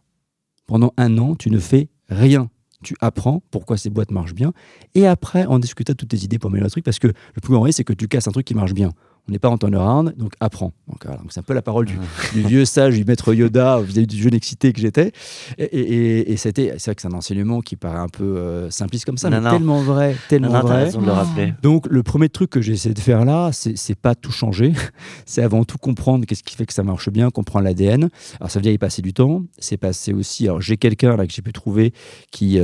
Speaker 2: Pendant 1 an, tu ne fais rien. Tu apprends pourquoi ces boîtes marchent bien. Et après, on discute de toutes tes idées pour améliorer le truc, parce que le plus grand risque, c'est que tu casses un truc qui marche bien. On n'est pas en turnaround, donc apprends. Donc, voilà, donc c'est un peu la parole du vieux sage, du maître Yoda vis-à-vis du jeune excité que j'étais. Et c'est vrai que c'est un enseignement qui paraît un peu simpliste comme ça, mais tellement vrai, tellement
Speaker 1: t'as
Speaker 2: vrai.
Speaker 1: raison de le rappeler.
Speaker 2: Donc le premier truc que j'essaie de faire là, c'est pas tout changer, c'est avant tout comprendre qu'est-ce qui fait que ça marche bien, comprendre l'ADN. Alors ça veut dire y passer du temps, c'est passer aussi. Alors j'ai quelqu'un là que j'ai pu trouver qui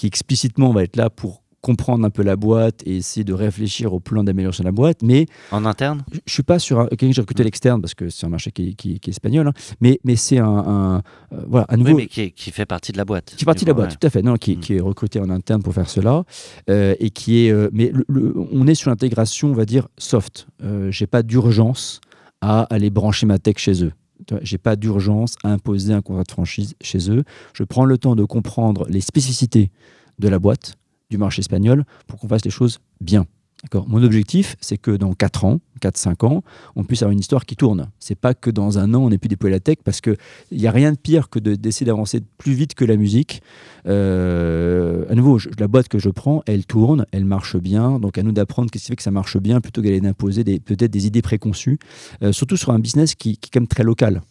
Speaker 2: explicitement va être là pour comprendre un peu la boîte et essayer de réfléchir au plan d'amélioration de la boîte, mais
Speaker 1: en interne,
Speaker 2: je suis pas sur quelqu'un que j'ai recruté à l'externe parce que c'est un marché qui est espagnol, hein, mais c'est voilà, à nouveau,
Speaker 1: oui, mais qui fait partie de la boîte.
Speaker 2: Qui fait partie de la boîte, tout à fait. Non, qui est recruté en interne pour faire cela et qui est. Mais on est sur l'intégration, on va dire soft. J'ai pas d'urgence à aller brancher ma tech chez eux. J'ai pas d'urgence à imposer un contrat de franchise chez eux. Je prends le temps de comprendre les spécificités de la boîte, du marché espagnol, pour qu'on fasse les choses bien. D'accord. Mon objectif, c'est que dans 4-5 ans, on puisse avoir une histoire qui tourne. C'est pas que dans un an, on ait pu déployer la tech, parce qu'il n'y a rien de pire que d'essayer d'avancer plus vite que la musique. À nouveau, la boîte que je prends, elle tourne, elle marche bien. Donc à nous d'apprendre qu'est-ce qui fait que ça marche bien, plutôt qu'aller d'imposer peut-être des idées préconçues. Surtout sur un business qui est quand même très local.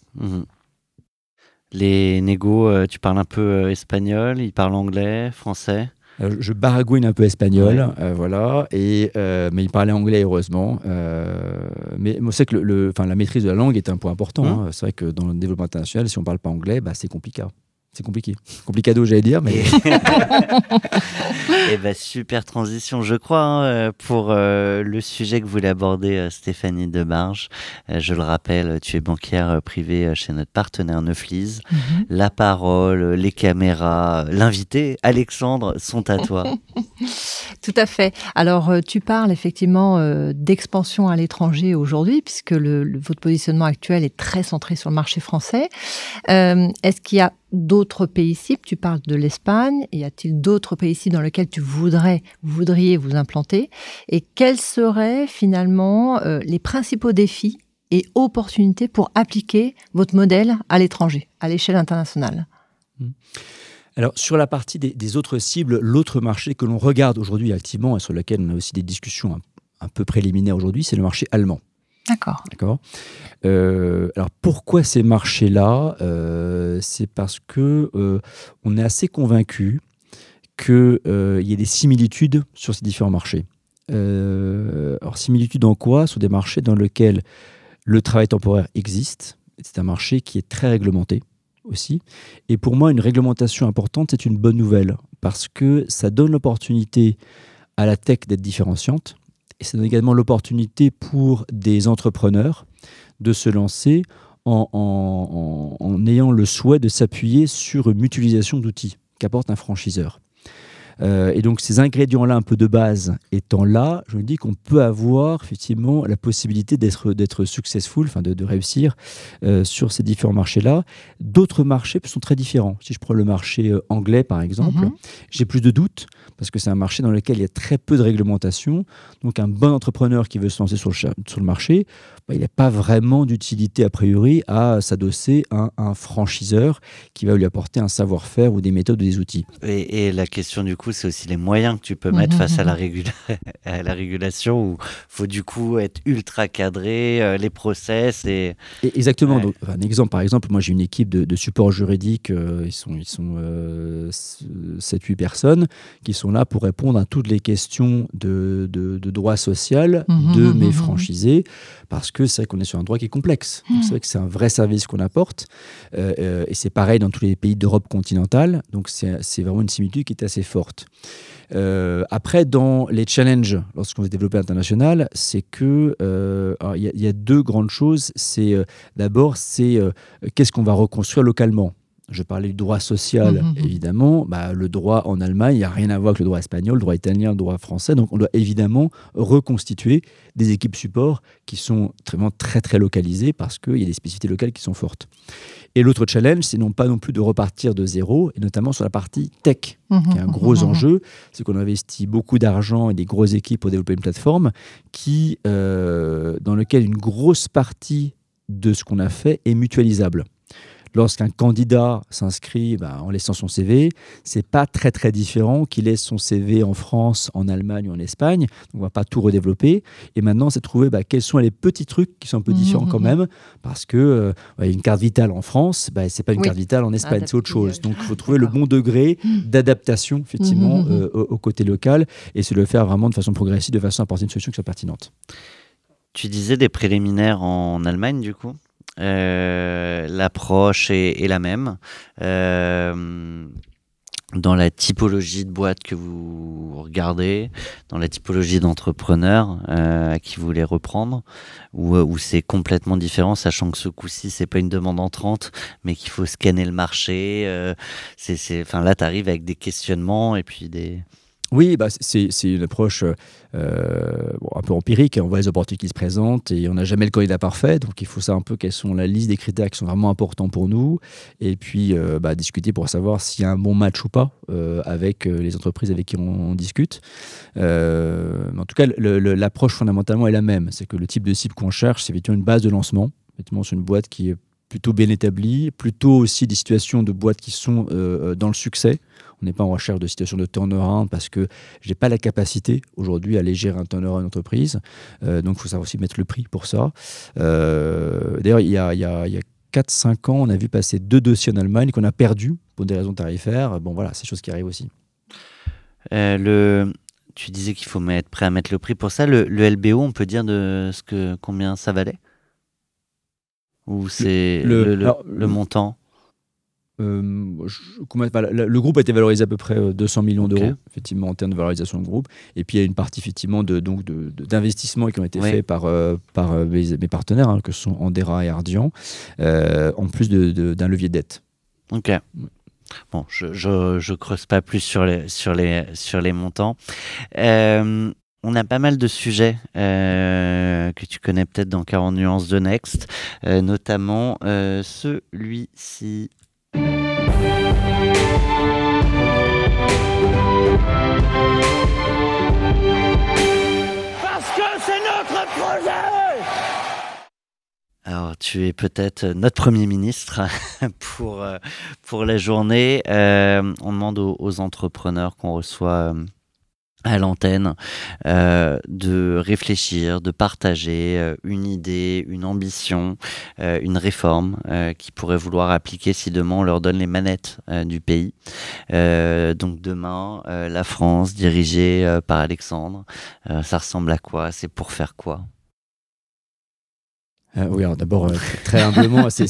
Speaker 1: Les négos, tu parles un peu espagnol, ils parlent anglais, français?
Speaker 2: Je baragouine un peu espagnol, voilà, mais il parlait anglais heureusement. Mais moi, c'est que la maîtrise de la langue est un point important. Hein. C'est vrai que dans le développement international, si on ne parle pas anglais, c'est compliqué. C'est compliqué. Complicado, j'allais dire, mais...
Speaker 1: Eh ben, super transition, je crois, hein, pour le sujet que voulait aborder Stéphanie Debarge. Je le rappelle, tu es banquière privée chez notre partenaire Neuflize. La parole, les caméras, l'invité, Alexandre, sont à toi.
Speaker 4: Tout à fait. Alors, tu parles effectivement d'expansion à l'étranger aujourd'hui, puisque votre positionnement actuel est très centré sur le marché français. Est-ce qu'il y a d'autres pays cibles? Tu parles de l'Espagne. Y a-t-il d'autres pays cibles dans lesquels vous voudriez vous implanter? Et quels seraient finalement les principaux défis et opportunités pour appliquer votre modèle à l'étranger, à l'échelle internationale?
Speaker 2: Alors, sur la partie des autres cibles, l'autre marché que l'on regarde aujourd'hui activement et sur lequel on a aussi des discussions un peu préliminaires aujourd'hui, c'est le marché allemand.
Speaker 4: D'accord.
Speaker 2: Alors, pourquoi ces marchés-là? C'est parce que on est assez convaincu qu'il y ait des similitudes sur ces différents marchés. Alors, similitudes en quoi? Sur des marchés dans lesquels le travail temporaire existe. C'est un marché qui est très réglementé aussi. Et pour moi, une réglementation importante, c'est une bonne nouvelle parce que ça donne l'opportunité à la tech d'être différenciante et ça donne également l'opportunité pour des entrepreneurs de se lancer en ayant le souhait de s'appuyer sur une mutualisation d'outils qu'apporte un franchiseur. Et donc ces ingrédients-là un peu de base étant là, je me dis qu'on peut avoir effectivement la possibilité d'être successful, enfin de réussir sur ces différents marchés-là. D'autres marchés sont très différents. Si je prends le marché anglais par exemple, j'ai plus de doutes parce que c'est un marché dans lequel il y a très peu de réglementation. Donc un bon entrepreneur qui veut se lancer sur le marché, il n'a pas vraiment d'utilité a priori à s'adosser à un franchiseur qui va lui apporter un savoir-faire ou des méthodes ou des outils.
Speaker 1: Et la question du coup, c'est aussi les moyens que tu peux mettre face à la régulation où il faut du coup être ultra cadré, les process et
Speaker 2: exactement. Donc, un exemple, par exemple, moi j'ai une équipe de support juridique, ils sont 7-8 personnes qui sont là pour répondre à toutes les questions de droit social de mes franchisés parce que c'est vrai qu'on est sur un droit qui est complexe. Donc, c'est vrai que c'est un vrai service qu'on apporte et c'est pareil dans tous les pays d'Europe continentale. Donc c'est vraiment une similitude qui est assez forte. Après, dans les challenges, lorsqu'on se développe à l'international, c'est que il y a deux grandes choses. D'abord, qu'est-ce qu'on va reconstruire localement. Je parlais du droit social, évidemment. Le droit en Allemagne, il n'y a rien à voir avec le droit espagnol, le droit italien, le droit français. Donc, on doit évidemment reconstituer des équipes support qui sont vraiment très, très localisées parce qu'il y a des spécificités locales qui sont fortes. Et l'autre challenge, c'est non pas non plus de repartir de zéro, et notamment sur la partie tech, qui est un gros enjeu. C'est qu'on investit beaucoup d'argent et des grosses équipes pour développer une plateforme dans laquelle une grosse partie de ce qu'on a fait est mutualisable. lorsqu'un candidat s'inscrit en laissant son CV, c'est pas très très différent qu'il laisse son CV en France, en Allemagne ou en Espagne. On va pas tout redévelopper. Et maintenant, c'est de trouver quels sont les petits trucs qui sont un peu différents quand même, parce que une carte vitale en France, c'est pas une carte vitale en Espagne, c'est autre chose. Donc, il faut trouver le bon degré d'adaptation, effectivement, au côté local, et c'est le faire vraiment de façon progressive, de façon à apporter une solution qui soit pertinente.
Speaker 1: Tu disais des préliminaires en Allemagne, du coup. L'approche est la même. Dans la typologie de boîte que vous regardez, dans la typologie d'entrepreneurs à qui vous voulez reprendre, où c'est complètement différent, sachant que ce coup-ci, c'est pas une demande entrante, mais qu'il faut scanner le marché. Là, tu arrives avec des questionnements et puis des...
Speaker 2: Oui, c'est une approche un peu empirique. On voit les opportunités qui se présentent et on n'a jamais le candidat parfait. Donc, il faut savoir un peu quelles sont la liste des critères qui sont vraiment importants pour nous. Et puis, discuter pour savoir s'il y a un bon match ou pas avec les entreprises avec qui on discute. En tout cas, l'approche fondamentalement est la même. C'est que le type de cible qu'on cherche, c'est effectivement une base de lancement. Effectivement, c'est une boîte qui est plutôt bien établie, plutôt aussi des situations de boîtes qui sont dans le succès. On n'est pas en recherche de situations de turnaround parce que je n'ai pas la capacité aujourd'hui à aller gérer un turnaround entreprise. Donc, il faut savoir aussi mettre le prix pour ça. D'ailleurs, il y a 4-5 ans, on a vu passer 2 dossiers en Allemagne qu'on a perdus pour des raisons tarifaires. Bon, voilà, c'est des choses qui arrivent aussi.
Speaker 1: Tu disais qu'il faut être prêt à mettre le prix pour ça. Le LBO, on peut dire combien ça valait? Ou c'est le montant?
Speaker 2: Le groupe a été valorisé à peu près 200 millions d'euros, effectivement, en termes de valorisation de groupe. Et puis, il y a une partie, effectivement, d'investissements qui ont été faits par mes partenaires, que sont Andera et Ardian, en plus d'un levier de dette.
Speaker 1: Ok. Bon, je creuse pas plus sur les montants. On a pas mal de sujets que tu connais peut-être dans 40 nuances de Next, notamment celui-ci.
Speaker 6: Parce que c'est notre projet!
Speaker 1: Alors, tu es peut-être notre Premier ministre pour la journée. On demande aux entrepreneurs qu'on reçoit à l'antenne de réfléchir, de partager une idée, une ambition, une réforme qu'ils pourraient vouloir appliquer si demain on leur donne les manettes du pays. Donc demain, la France dirigée par Alexandre, ça ressemble à quoi? C'est pour faire quoi?
Speaker 2: Oui, alors d'abord, très humblement, c'est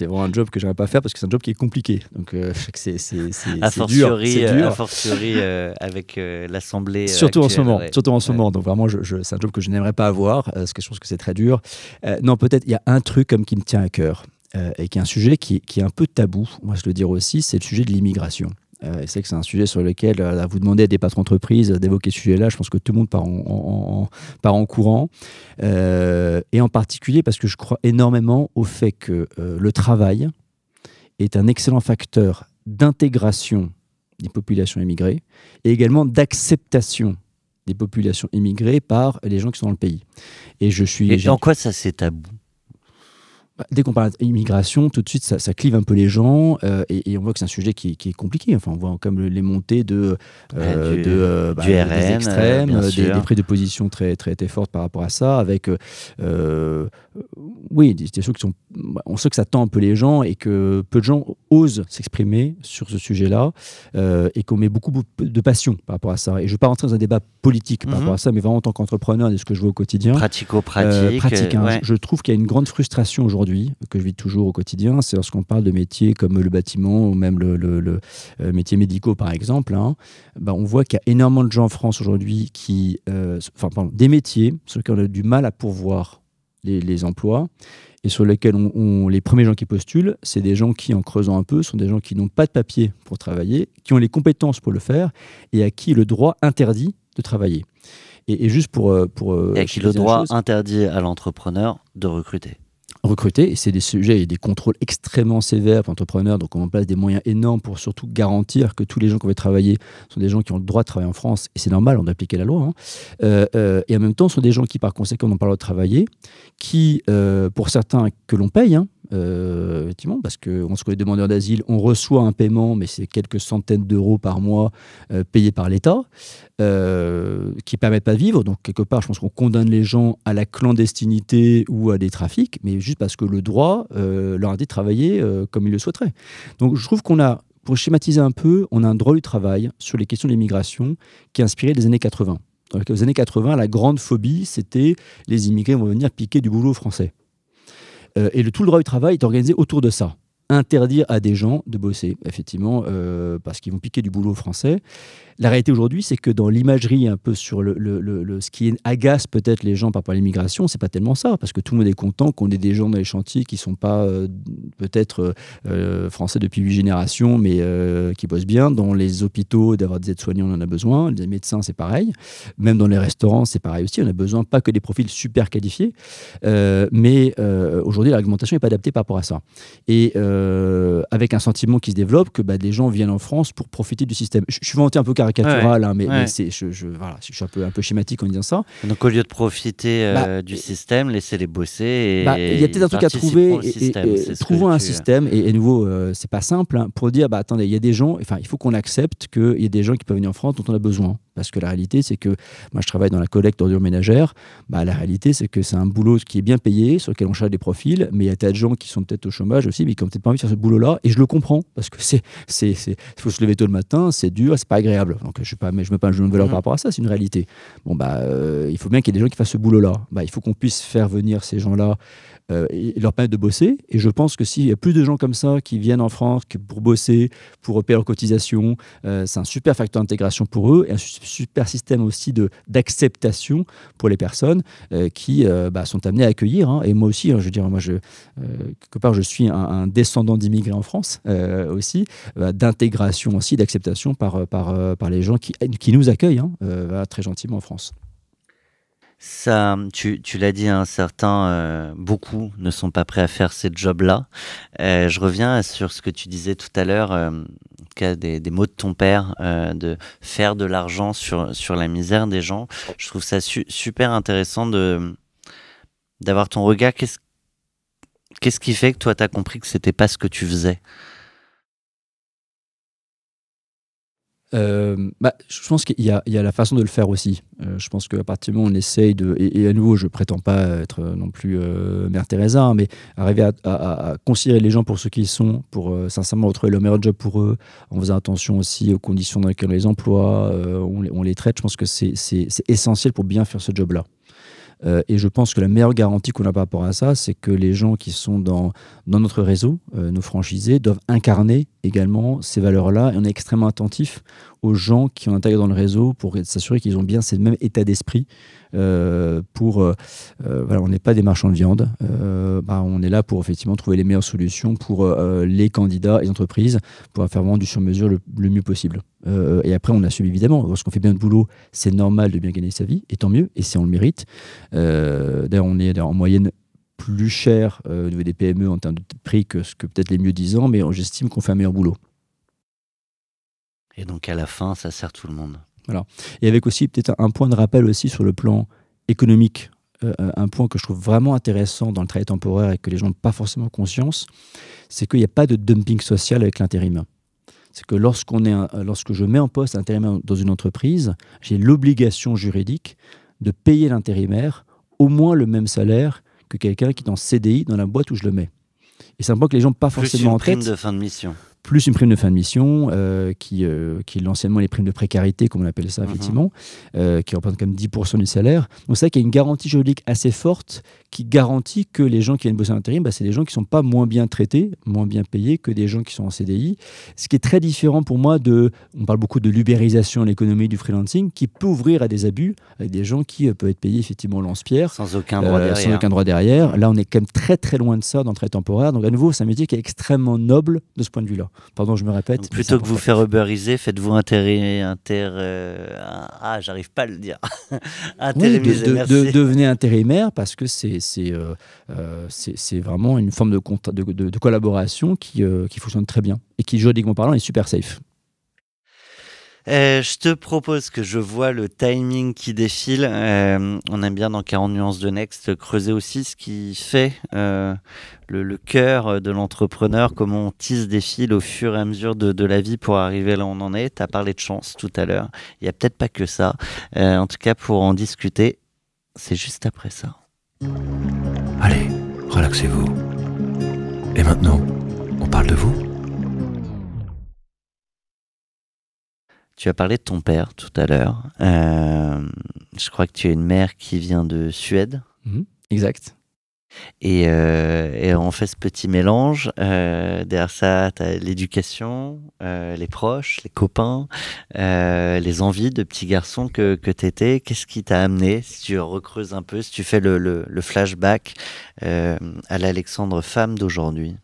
Speaker 2: vraiment un job que je n'aimerais pas faire parce que c'est un job qui est compliqué. Donc, c'est dur.
Speaker 1: A fortiori avec l'Assemblée.
Speaker 2: Surtout
Speaker 1: actuelle,
Speaker 2: en ce moment. Donc, vraiment, c'est un job que je n'aimerais pas avoir parce que je pense que c'est très dur. Non, peut-être, il y a un truc qui me tient à cœur et qui est un sujet qui est un peu tabou. Moi, je le dire aussi, c'est le sujet de l'immigration. C'est que c'est un sujet sur lequel vous demandez à des patrons d'entreprise d'évoquer ce sujet-là. Je pense que tout le monde part en courant. Et en particulier parce que je crois énormément au fait que le travail est un excellent facteur d'intégration des populations immigrées et également d'acceptation des populations immigrées par les gens qui sont dans le pays.
Speaker 1: Et en quoi ça c'est tabou?
Speaker 2: Dès qu'on parle d'immigration, tout de suite, ça clive un peu les gens et on voit que c'est un sujet qui est compliqué. Enfin, on voit comme les montées du RN, des extrêmes, des prises de position très, très, très fortes par rapport à ça, avec des situations qui sont... On sait que ça tend un peu les gens et que peu de gens osent s'exprimer sur ce sujet-là et qu'on met beaucoup de passion par rapport à ça. Et je ne veux pas rentrer dans un débat politique par rapport à ça, mais vraiment en tant qu'entrepreneur, de ce que je vois au quotidien.
Speaker 1: Pratico-pratique.
Speaker 2: Ouais. Je trouve qu'il y a une grande frustration aujourd'hui, que je vis toujours au quotidien, c'est lorsqu'on parle de métiers comme le bâtiment ou même le métiers médicaux par exemple. On voit qu'il y a énormément de gens en France aujourd'hui des métiers sur lesquels on a du mal à pourvoir les emplois et sur lesquels les premiers gens qui postulent, c'est des gens qui, en creusant un peu, sont des gens qui n'ont pas de papier pour travailler, qui ont les compétences pour le faire et à qui le droit interdit de travailler. Et juste pour
Speaker 1: et à qui le droit interdit à l'entrepreneur de recruter.
Speaker 2: Et c'est des sujets et des contrôles extrêmement sévères pour l'entrepreneur, donc on met en place des moyens énormes pour surtout garantir que tous les gens qui vont travailler sont des gens qui ont le droit de travailler en France, et c'est normal, on doit appliquer la loi, et en même temps sont des gens qui par conséquent n'ont pas le droit de travailler, qui pour certains que l'on paye, effectivement, parce qu'on se connaît demandeurs d'asile, on reçoit un paiement, mais c'est quelques centaines d'euros par mois payés par l'État, qui ne permettent pas de vivre. Donc, quelque part, je pense qu'on condamne les gens à la clandestinité ou à des trafics, mais juste parce que le droit leur a dit de travailler comme ils le souhaiteraient. Donc, je trouve qu'on a, pour schématiser un peu, on a un droit du travail sur les questions de l'immigration qui est inspiré des années 80. Donc, aux années 80, la grande phobie, c'était les immigrés vont venir piquer du boulot français. Et tout le droit du travail est organisé autour de ça. Interdire à des gens de bosser, effectivement, parce qu'ils vont piquer du boulot français. La réalité aujourd'hui, c'est que dans l'imagerie, un peu sur ce qui agace peut-être les gens par rapport à l'immigration, c'est pas tellement ça, parce que tout le monde est content qu'on ait des gens dans les chantiers qui sont pas peut-être français depuis 8 générations, mais qui bossent bien. Dans les hôpitaux, d'avoir des aides-soignants, on en a besoin. Les médecins, c'est pareil. Même dans les restaurants, c'est pareil aussi. On a besoin pas que des profils super qualifiés, mais aujourd'hui, la réglementation n'est pas adaptée par rapport à ça. Et avec un sentiment qui se développe que des gens viennent en France pour profiter du système. Je suis vanté un peu caricatural, mais voilà, je suis un peu schématique en disant ça.
Speaker 1: Donc au lieu de profiter du système, laissez-les bosser.
Speaker 2: Il y a peut-être un truc à trouver. Trouvons un système. Et à nouveau, c'est pas simple pour dire attendez, il y a des gens, il faut qu'on accepte qu'il y a des gens qui peuvent venir en France dont on a besoin. Parce que la réalité, c'est que moi, je travaille dans la collecte d'ordures ménagères. La réalité, c'est que c'est un boulot qui est bien payé, sur lequel on charge des profils, mais il y a tas de gens qui sont peut-être au chômage aussi, mais qui n'ont peut-être pas envie de faire ce boulot-là. Et je le comprends, parce que il faut se lever tôt le matin, c'est dur, c'est pas agréable. Donc, je ne mets pas un jeu de valeur par rapport à ça, c'est une réalité. Il faut bien qu'il y ait des gens qui fassent ce boulot-là. Il faut qu'on puisse faire venir ces gens-là et leur permettre de bosser. Et je pense que s'il y a plus de gens comme ça qui viennent en France pour bosser, pour payer leurs cotisations, c'est un super facteur d'intégration pour eux et un super système aussi d'acceptation pour les personnes qui sont amenées à accueillir. Et moi aussi, je veux dire, quelque part, je suis un descendant d'immigrés en France aussi, d'intégration aussi, d'acceptation par les gens qui nous accueillent très gentiment en France.
Speaker 1: Ça, tu l'as dit, beaucoup ne sont pas prêts à faire ces jobs-là. Je reviens sur ce que tu disais tout à l'heure, des mots de ton père, de faire de l'argent sur la misère des gens. Je trouve ça super intéressant d'avoir ton regard. Qu'est-ce qui fait que toi, tu as compris que c'était pas ce que tu faisais ?
Speaker 2: Je pense qu'il y a la façon de le faire aussi. Je pense qu'à partir du moment où on essaye et à nouveau, je prétends pas être non plus Mère Teresa, mais arriver à considérer les gens pour ce qu'ils sont, pour sincèrement retrouver le meilleur job pour eux, en faisant attention aussi aux conditions dans lesquelles on les emploie, on les traite. Je pense que c'est essentiel pour bien faire ce job-là. Et je pense que la meilleure garantie qu'on a par rapport à ça, c'est que les gens qui sont dans notre réseau, nos franchisés, doivent incarner également ces valeurs-là. Et on est extrêmement attentif aux gens qui ont intégré dans le réseau pour s'assurer qu'ils ont bien ce même état d'esprit. On n'est pas des marchands de viande. On est là pour effectivement trouver les meilleures solutions pour les candidats et les entreprises pour faire vraiment du sur-mesure le mieux possible. Et après, on assume évidemment. Lorsqu'on fait bien le boulot, c'est normal de bien gagner sa vie, et tant mieux, et on le mérite. D'ailleurs, on est en moyenne plus cher au niveau des PME en termes de prix que ce que peut-être les mieux-disants, mais j'estime qu'on fait un meilleur boulot.
Speaker 1: Et donc à la fin, ça sert tout le monde.
Speaker 2: Voilà. Et avec aussi peut-être un point de rappel aussi sur le plan économique, un point que je trouve vraiment intéressant dans le travail temporaire et que les gens n'ont pas forcément conscience, c'est qu'il n'y a pas de dumping social avec l'intérim. C'est que lorsque je mets en poste un intérimaire dans une entreprise, j'ai l'obligation juridique de payer l'intérimaire au moins le même salaire que quelqu'un qui est en CDI dans la boîte où je le mets. Et c'est un point que les gens n'ont pas forcément en tête.
Speaker 1: Plus une prime de fin de mission.
Speaker 2: Plus une prime de fin de mission, qui est l'anciennement les primes de précarité, comme on appelle ça, effectivement, qui représente quand même 10% du salaire. Donc c'est vrai qu'il y a une garantie juridique assez forte qui garantit que les gens qui viennent bosser en intérim, c'est des gens qui ne sont pas moins bien traités, moins bien payés que des gens qui sont en CDI. Ce qui est très différent pour moi on parle beaucoup de l'ubérisation de l'économie du freelancing, qui peut ouvrir à des abus avec des gens qui peuvent être payés effectivement lance-pierre.
Speaker 1: Sans aucun droit derrière.
Speaker 2: Sans aucun droit derrière. Là, on est quand même très très loin de ça dans le travail temporaire. Donc à nouveau, c'est un métier qui est extrêmement noble de ce point de vue-là. Pardon, je me répète.
Speaker 1: Donc, plutôt que vous faire uberiser, faites-vous j'arrive pas à le dire.
Speaker 2: Devenez intérimaire parce que c'est vraiment une forme de collaboration qui fonctionne très bien et qui, juridiquement parlant, est super safe.
Speaker 1: Je te propose que je vois le timing qui défile. On aime bien dans 40 nuances de Next creuser aussi ce qui fait le cœur de l'entrepreneur, comment on tisse des fils au fur et à mesure de la vie pour arriver là où on en est. Tu as parlé de chance tout à l'heure. Il n'y a peut-être pas que ça. En tout cas, pour en discuter, c'est juste après ça.
Speaker 3: Allez, relaxez-vous. Et maintenant, on parle de vous?
Speaker 1: Tu as parlé de ton père tout à l'heure. Je crois que tu as une mère qui vient de Suède.
Speaker 2: Exact.
Speaker 1: Et on fait ce petit mélange. Derrière ça, tu as l'éducation, les proches, les copains, les envies de petit garçon que tu étais. Qu'est-ce qui t'a amené, si tu recreuses un peu, si tu fais le flashback à l'Alexandre femme d'aujourd'hui?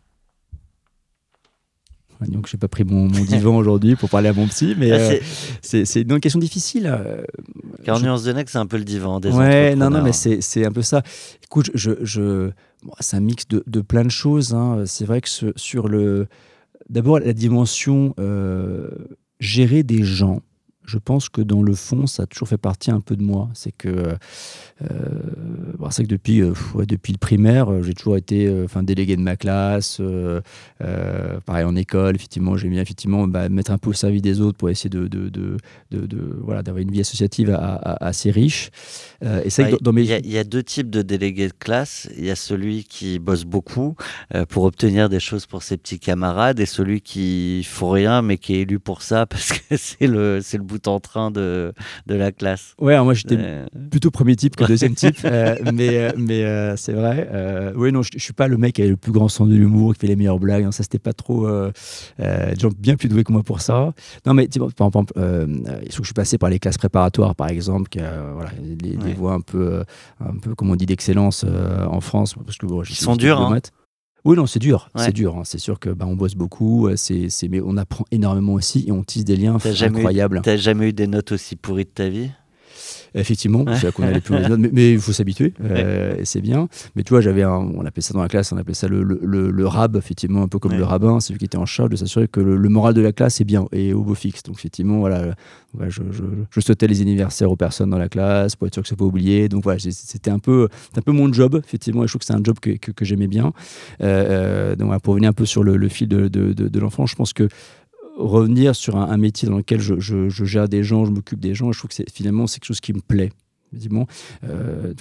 Speaker 2: Donc, je n'ai pas pris mon divan aujourd'hui pour parler à mon psy, mais c'est une question difficile.
Speaker 1: 40 nuances de Next, c'est un peu le divan des
Speaker 2: Ouais,
Speaker 1: entrepreneurs.
Speaker 2: non, mais c'est un peu ça. Écoute, bon, c'est un mix de plein de choses. Hein. C'est vrai que d'abord, la dimension gérer des gens, je pense que dans le fond, ça a toujours fait partie un peu de moi. C'est que depuis le primaire, j'ai toujours été délégué de ma classe. Pareil en école, effectivement, j'aime bien mettre un peu au service des autres pour essayer d'avoir une vie associative assez riche. Et c'est vrai que
Speaker 1: il y a deux types de délégués de classe. Il y a celui qui bosse beaucoup pour obtenir des choses pour ses petits camarades, et celui qui fout rien mais qui est élu pour ça parce que c'est le bout en train de la classe.
Speaker 2: Ouais, alors moi j'étais plutôt premier type que deuxième type, mais c'est vrai. Oui, non, je suis pas le mec qui a le plus grand sens de l'humour, qui fait les meilleures blagues. Non, ça, c'était pas trop. Des gens bien plus doués que moi pour ça. Non, mais par exemple, il faut que je suis passé par les classes préparatoires, par exemple, des voies un peu, comme on dit, d'excellence en France. Parce que,
Speaker 1: ils sont durs, hein.
Speaker 2: Oui, non, c'est dur.
Speaker 1: Ouais.
Speaker 2: C'est dur. Hein. C'est sûr que on bosse beaucoup, mais on apprend énormément aussi et on tisse des liens incroyables.
Speaker 1: T'as jamais eu des notes aussi pourries de ta vie?
Speaker 2: Effectivement, c'est là qu'on allait plus les notes, mais il faut s'habituer, et c'est bien. Mais tu vois, on appelait ça dans la classe, on appelait ça le rab, effectivement, un peu comme le rabbin, c'est lui qui était en charge de s'assurer que le moral de la classe est bien et au beau fixe. Donc effectivement, voilà, je sautais les anniversaires aux personnes dans la classe pour être sûr que c'est pas oublié. Donc voilà, c'était un peu mon job, effectivement, et je trouve que c'est un job que j'aimais bien. Donc voilà, pour revenir un peu sur le fil de l'enfant, je pense que revenir sur un métier dans lequel je gère des gens, je m'occupe des gens, je trouve que c'est quelque chose qui me plaît. Tu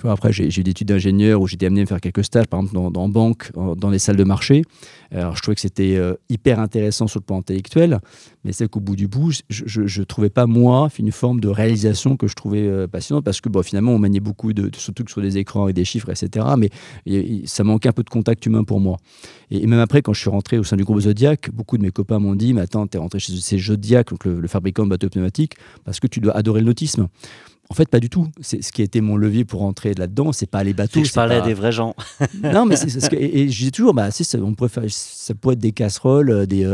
Speaker 2: vois, après, j'ai eu des études d'ingénieur où j'étais amené à faire quelques stages, par exemple dans banque, dans les salles de marché. Alors, je trouvais que c'était hyper intéressant sur le plan intellectuel, mais c'est qu'au bout du bout, je ne trouvais pas, moi, une forme de réalisation que je trouvais passionnante, parce que finalement, on maniait beaucoup, surtout sur des écrans et des chiffres, etc. Mais ça manquait un peu de contact humain pour moi. Et même après, quand je suis rentré au sein du groupe Zodiac, beaucoup de mes copains m'ont dit « Mais attends, t'es rentré chez Zodiac, donc le fabricant de bateaux pneumatiques, parce que tu dois adorer le nautisme. » En fait, pas du tout. C'est ce qui a été mon levier pour rentrer là-dedans. C'est pas les bateaux.
Speaker 1: Je parlais à des vrais gens.
Speaker 2: Non, mais et je disais toujours, on pourrait faire, ça pourrait être des casseroles, des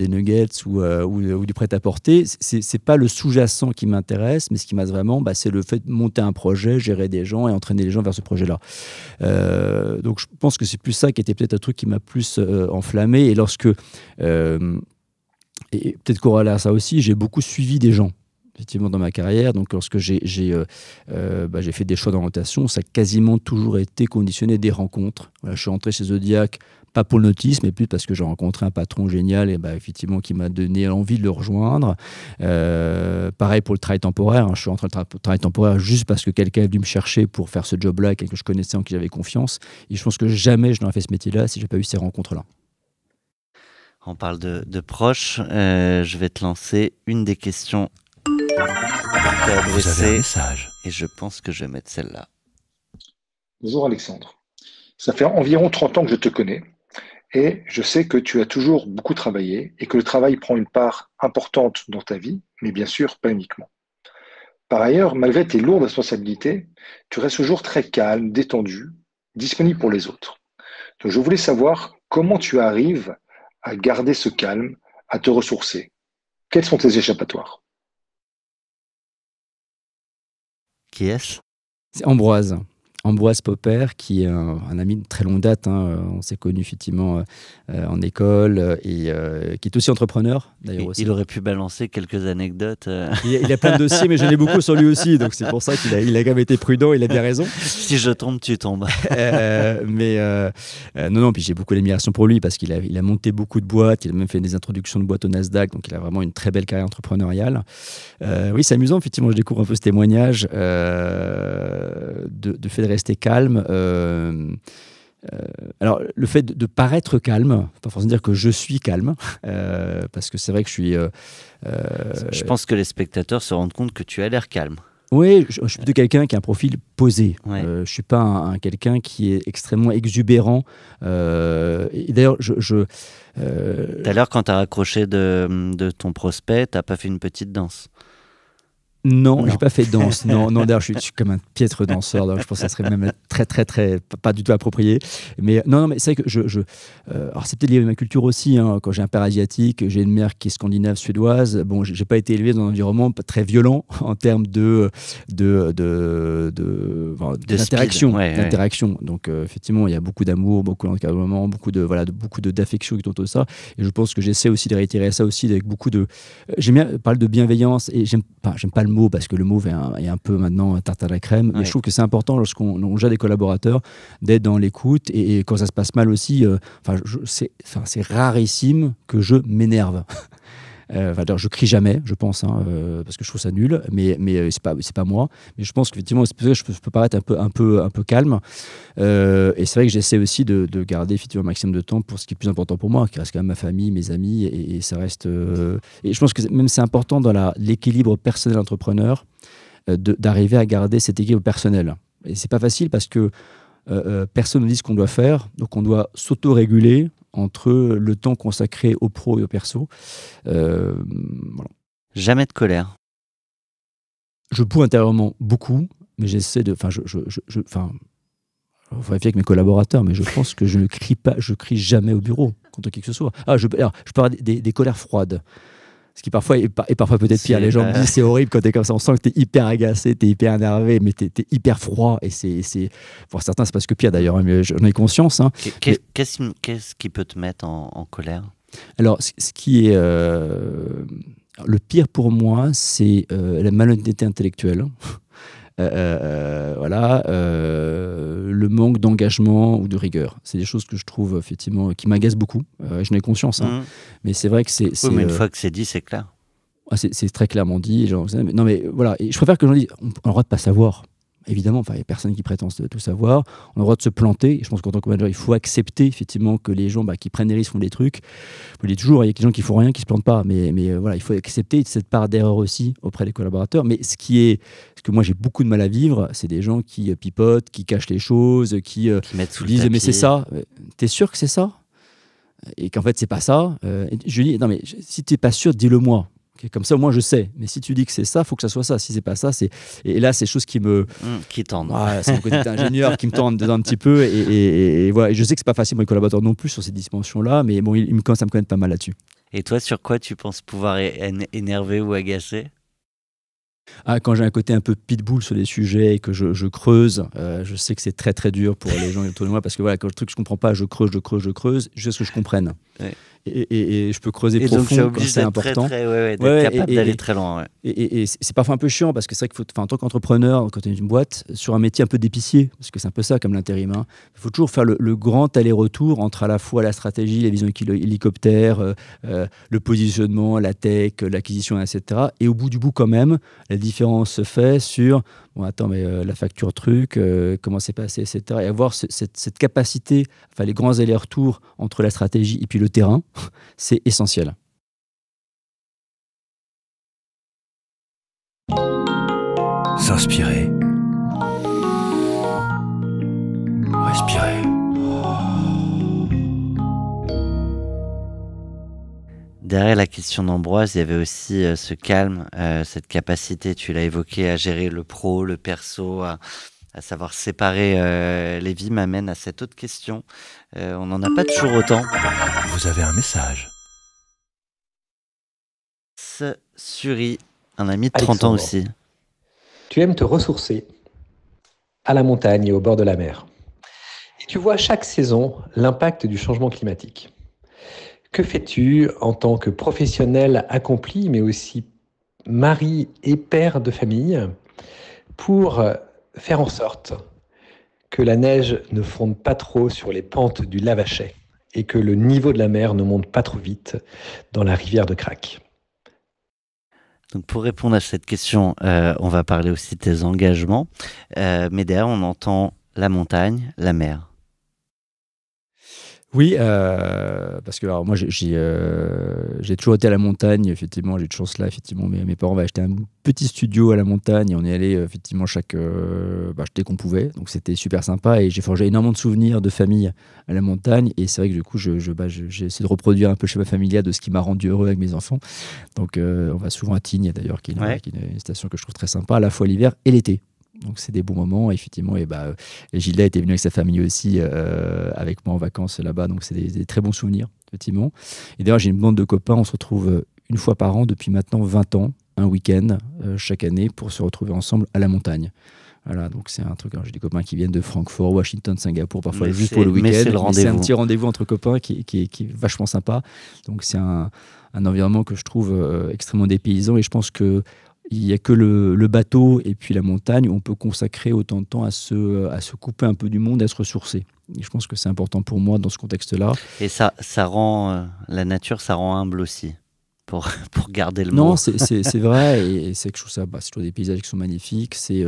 Speaker 2: nuggets ou du prêt-à-porter. C'est pas le sous-jacent qui m'intéresse, mais ce qui m'intéresse vraiment, c'est le fait de monter un projet, gérer des gens et entraîner les gens vers ce projet-là. Donc, je pense que c'est plus ça qui était peut-être un truc qui m'a plus enflammé. Et et peut-être corollaire à ça aussi, j'ai beaucoup suivi des gens. Effectivement, dans ma carrière, donc lorsque j'ai fait des choix d'orientation, ça a quasiment toujours été conditionné des rencontres. Voilà, je suis rentré chez Zodiac, pas pour le nautisme, mais plus parce que j'ai rencontré un patron génial et effectivement qui m'a donné envie de le rejoindre. Pareil pour le travail temporaire. Je suis rentré dans le travail temporaire juste parce que quelqu'un est venu me chercher pour faire ce job-là, quelqu'un que je connaissais, en qui j'avais confiance. Et je pense que jamais je n'aurais fait ce métier-là si je n'avais pas eu ces rencontres-là.
Speaker 1: On parle de proches. Je vais te lancer une des questions.
Speaker 3: Vous avez un message.
Speaker 1: Et je pense que je vais mettre celle-là.
Speaker 7: Bonjour Alexandre. Ça fait environ 30 ans que je te connais et je sais que tu as toujours beaucoup travaillé et que le travail prend une part importante dans ta vie, mais bien sûr pas uniquement. Par ailleurs, malgré tes lourdes responsabilités, tu restes toujours très calme, détendu, disponible pour les autres. Donc je voulais savoir comment tu arrives à garder ce calme, à te ressourcer. Quels sont tes échappatoires ?
Speaker 1: Qui est-ce ?
Speaker 2: C'est Ambroise Ambroise Popper, qui est un ami de très longue date. On s'est connus effectivement en école et qui est aussi entrepreneur. D'ailleurs aussi.
Speaker 1: Il aurait pu balancer quelques anecdotes.
Speaker 2: Il a plein de dossiers, mais j'en ai beaucoup sur lui aussi. Donc c'est pour ça qu'il a quand même été prudent, il a bien raison.
Speaker 1: Si je tombe, tu tombes.
Speaker 2: Non, puis j'ai beaucoup d'admiration pour lui parce qu'il a monté beaucoup de boîtes, il a même fait des introductions de boîtes au Nasdaq, donc il a vraiment une très belle carrière entrepreneuriale. Oui, c'est amusant, effectivement, je découvre un peu ce témoignage de fait de rester calme. Alors, le fait de paraître calme, pas forcément dire que je suis calme, parce que c'est vrai que je suis...
Speaker 1: Je pense que les spectateurs se rendent compte que tu as l'air calme.
Speaker 2: Oui, je suis plutôt quelqu'un qui a un profil posé.
Speaker 1: Ouais.
Speaker 2: Je ne suis pas quelqu'un qui est extrêmement exubérant. Et d'ailleurs,
Speaker 1: Tout à l'heure, quand tu as raccroché de ton prospect, tu n'as pas fait une petite danse.
Speaker 2: Non, j'ai pas fait de danse. Non, d'ailleurs, je suis comme un piètre danseur. Donc je pense que ça serait même très, pas du tout approprié. Mais non, mais c'est vrai que alors c'est peut-être lié à ma culture aussi. Quand j'ai un père asiatique, j'ai une mère qui est scandinave suédoise. Bon, j'ai pas été élevé dans un environnement très violent en termes d'interaction. D'interaction. Donc effectivement, il y a beaucoup d'amour, beaucoup d'encadrement, beaucoup d'affection qui tourne autour de ça. Et je pense que j'essaie aussi de réitérer ça aussi avec beaucoup de. J'aime bien parler de bienveillance et j'aime pas le mot parce que le mot est un peu maintenant tarte à la crème, mais je trouve que c'est important lorsqu'on gère des collaborateurs d'être dans l'écoute et quand ça se passe mal aussi, c'est rarissime que je m'énerve. Je crie jamais, je pense, parce que je trouve ça nul, mais c'est pas moi. Mais je pense qu'effectivement, c'est pour ça que je peux paraître un peu calme. Et c'est vrai que j'essaie aussi de garder effectivement un maximum de temps pour ce qui est plus important pour moi, qui reste quand même ma famille, mes amis, et ça reste. Et je pense que même c'est important dans l'équilibre personnel entrepreneur d'arriver à garder cet équilibre personnel. Et c'est pas facile parce que personne ne dit ce qu'on doit faire, donc on doit s'auto-réguler entre le temps consacré au pro et au perso. Voilà.
Speaker 1: Jamais de colère.
Speaker 2: Je poue intérieurement beaucoup, mais j'essaie de... Enfin, il faut vérifier avec mes collaborateurs, mais je pense que je ne crie pas, je crie jamais au bureau contre qui que ce soit. Je peux avoir des colères froides. Ce qui parfois est parfois peut-être pire. Les gens me disent c'est horrible quand t'es comme ça. On sent que t'es hyper agacé, t'es hyper énervé, mais t'es hyper froid. Et pour certains, c'est parce que pire d'ailleurs, mais j'en ai conscience.
Speaker 1: Qu'est-ce qui peut te mettre en colère ?
Speaker 2: Alors, ce qui est le pire pour moi, c'est la malhonnêteté intellectuelle. Le manque d'engagement ou de rigueur. C'est des choses que je trouve effectivement qui m'agacent beaucoup. J'en ai conscience, mais c'est vrai que c'est.
Speaker 1: Mais une fois que c'est dit, c'est clair.
Speaker 2: C'est très clairement dit. Non, mais voilà. Et je préfère que j'en dise. On a le droit de pas savoir. Évidemment, il n'y a personne qui prétend tout savoir. On a le droit de se planter. Et je pense qu'en tant que manager, il faut accepter effectivement que les gens qui prennent des risques font des trucs. Je le dis toujours, il y a des gens qui font rien, qui se plantent pas. Mais voilà, il faut accepter cette part d'erreur aussi auprès des collaborateurs. Mais ce que moi j'ai beaucoup de mal à vivre, c'est des gens qui pipotent, qui cachent les choses, qui
Speaker 1: mettent sous le
Speaker 2: disent
Speaker 1: tapis.
Speaker 2: Mais c'est ça. T'es sûr que c'est ça ? Et qu'en fait c'est pas ça. Je dis non mais si t'es pas sûr, dis-le-moi. Comme ça, au moins, je sais. Mais si tu dis que c'est ça, il faut que ça soit ça. Si c'est pas ça, c'est... Et là, c'est des choses qui me...
Speaker 1: qui tendent.
Speaker 2: C'est mon côté ingénieur qui me tend dedans un petit peu. Et voilà. Et je sais que c'est pas facile pour les collaborateurs non plus sur ces dimensions-là, mais bon, ils me commencent à me connaître pas mal là-dessus.
Speaker 1: Et toi, sur quoi tu penses pouvoir énerver ou agacer ?
Speaker 2: Quand j'ai un côté un peu pitbull sur les sujets et que je creuse, je sais que c'est très très dur pour les gens autour de moi parce que voilà, quand le truc je comprends pas, je creuse jusqu'à ce que je comprenne. Ouais. Et je peux creuser profond quand c'est important.
Speaker 1: D'être capable d'aller très loin. Ouais.
Speaker 2: Et c'est parfois un peu chiant parce que c'est vrai qu'en tant qu'entrepreneur, quand tu es une boîte, sur un métier un peu d'épicier, parce que c'est un peu ça comme l'intérim, il faut toujours faire le grand aller-retour entre à la fois la stratégie, la vision hélicoptère, le positionnement, la tech, l'acquisition, etc. Et au bout du bout quand même, la différence se fait sur la facture truc, comment c'est passé, etc. Et avoir cette capacité, les grands allers-retours entre la stratégie et puis le terrain, c'est essentiel.
Speaker 3: S'inspirer. Respirer.
Speaker 1: Derrière la question d'Ambroise, il y avait aussi ce calme, cette capacité, tu l'as évoqué, à gérer le pro, le perso, à savoir séparer les vies, m'amène à cette autre question. On n'en a pas toujours autant.
Speaker 3: Vous avez un message.
Speaker 1: Suri, un ami de 30 ans aussi.
Speaker 5: Tu aimes te ressourcer. à la montagne et au bord de la mer. Et tu vois chaque saison l'impact du changement climatique. Que fais-tu en tant que professionnel accompli, mais aussi mari et père de famille, pour faire en sorte que la neige ne fonde pas trop sur les pentes du Lavachet et que le niveau de la mer ne monte pas trop vite dans la rivière de Crac?
Speaker 1: Donc pour répondre à cette question, on va parler aussi de tes engagements. Mais derrière, on entend la montagne, la mer.
Speaker 2: Oui, parce que alors, moi j'ai toujours été à la montagne, effectivement, j'ai de chance là, effectivement, mes parents avaient acheté un petit studio à la montagne et on y allait effectivement dès qu'on pouvait, donc c'était super sympa et j'ai forgé énormément de souvenirs de famille à la montagne et c'est vrai que du coup j'ai essayé de reproduire un peu chez ma familia de ce qui m'a rendu heureux avec mes enfants, donc on va souvent à Tignes d'ailleurs, qui est une station que je trouve très sympa, à la fois l'hiver et l'été. Donc c'est des bons moments, effectivement. Et Gilda était venu avec sa famille aussi, avec moi en vacances là-bas. Donc c'est des très bons souvenirs, effectivement. Et d'ailleurs, j'ai une bande de copains. On se retrouve une fois par an depuis maintenant 20 ans, un week-end chaque année, pour se retrouver ensemble à la montagne. Voilà, donc c'est un truc. J'ai des copains qui viennent de Francfort, Washington, Singapour, parfois juste pour le week-end. C'est un petit rendez-vous entre copains qui est vachement sympa. Donc c'est un environnement que je trouve extrêmement dépaysant et je pense que il n'y a que le bateau et puis la montagne où on peut consacrer autant de temps à se couper un peu du monde, à se ressourcer. Et je pense que c'est important pour moi dans ce contexte-là.
Speaker 1: Et ça rend la nature, ça rend humble aussi, pour garder le mot.
Speaker 2: Non, c'est vrai, et c'est que je trouve ça, c'est toujours des paysages qui sont magnifiques. C'est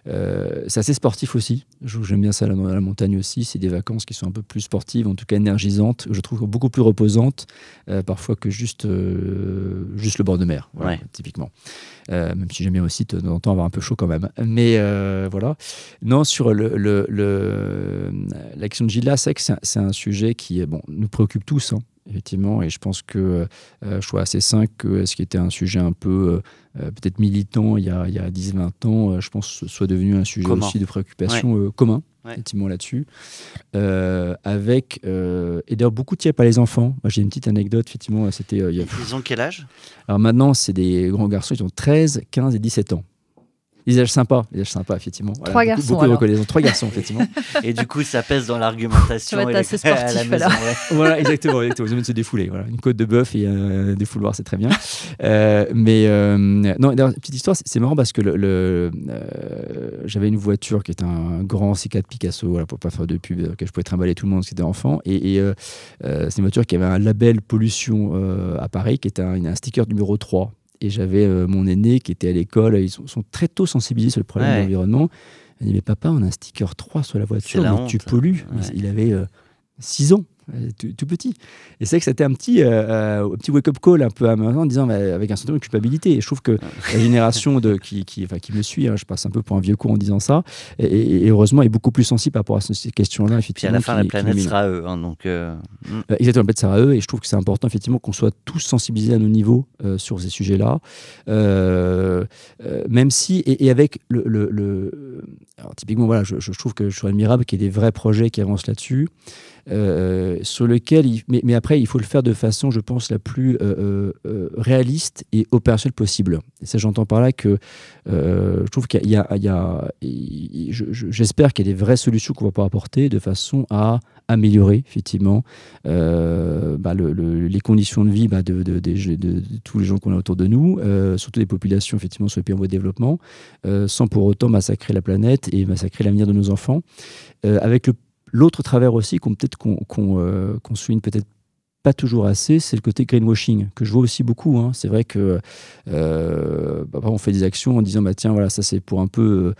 Speaker 2: assez sportif aussi. J'aime bien ça dans la montagne aussi. C'est des vacances qui sont un peu plus sportives, en tout cas énergisantes. Je trouve beaucoup plus reposantes, parfois que juste le bord de mer, voilà, typiquement. Même si j'aime bien aussi de temps en temps avoir un peu chaud quand même. Mais voilà. Non, sur l'action de Gilda, c'est que c'est un sujet qui nous préoccupe tous, hein, effectivement, et je pense que je trouve assez sain que ce qui était un sujet un peu peut-être militant il y a 10-20 ans, je pense que soit devenu un sujet aussi de préoccupation commun, effectivement, là-dessus. Et d'ailleurs, beaucoup ne tiennent pas les enfants. Moi, j'ai une petite anecdote, effectivement.
Speaker 1: Ils ont quel âge?
Speaker 2: Alors maintenant, c'est des grands garçons, ils ont 13, 15 et 17 ans. Les âges sympas, effectivement. Voilà,
Speaker 4: Trois garçons.
Speaker 2: Beaucoup de reconnaissance. 3 garçons, effectivement.
Speaker 1: Et du coup, ça pèse dans l'argumentation.
Speaker 4: Tu vas être assez sportif, alors.
Speaker 2: Voilà, exactement. Ils ont de se défouler. Voilà. Une côte de bœuf et un défouloir, c'est très bien. Non, petite histoire, c'est marrant parce que j'avais une voiture qui était un grand C4 Picasso, voilà, pour pas faire de pub, que je pouvais trimballer tout le monde, c'était enfant. Et c'est une voiture qui avait un label pollution à Paris, qui était un sticker numéro 3. Et j'avais mon aîné qui était à l'école. Ils sont très tôt sensibilisés sur le problème de l'environnement. Il m'a dit, mais papa, on a un sticker 3 sur la voiture, mais tu pollues. Il avait 6 ans. Tout petit. Et c'est vrai que c'était un petit wake-up call un peu amusant en disant, avec un sentiment de culpabilité. Et je trouve que la génération qui me suit, hein, je passe un peu pour un vieux con en disant ça, et heureusement est beaucoup plus sensible par rapport à ces questions-là.
Speaker 1: Puis à la fin, la planète sera à eux. Hein,
Speaker 2: exactement, la planète sera à eux. Et je trouve que c'est important, effectivement, qu'on soit tous sensibilisés à nos niveaux sur ces sujets-là. Même si, et avec alors, typiquement, voilà, je trouve que je suis admirable qu'il y ait des vrais projets qui avancent là-dessus. Sur lequel, mais après, il faut le faire de façon, je pense, la plus réaliste et opérationnelle possible. Et ça, j'entends par là que je trouve qu'il y a j'espère qu'il y a des vraies solutions qu'on va pouvoir apporter de façon à améliorer, effectivement, les conditions de vie de tous les gens qu'on a autour de nous, surtout des populations, effectivement, sur les pays en voie de développement, sans pour autant massacrer la planète et massacrer l'avenir de nos enfants. Avec l'autre travers aussi qu'on souligne peut-être pas toujours assez, c'est le côté greenwashing, que je vois aussi beaucoup. Hein. C'est vrai que on fait des actions en disant tiens, voilà, ça c'est pour un peu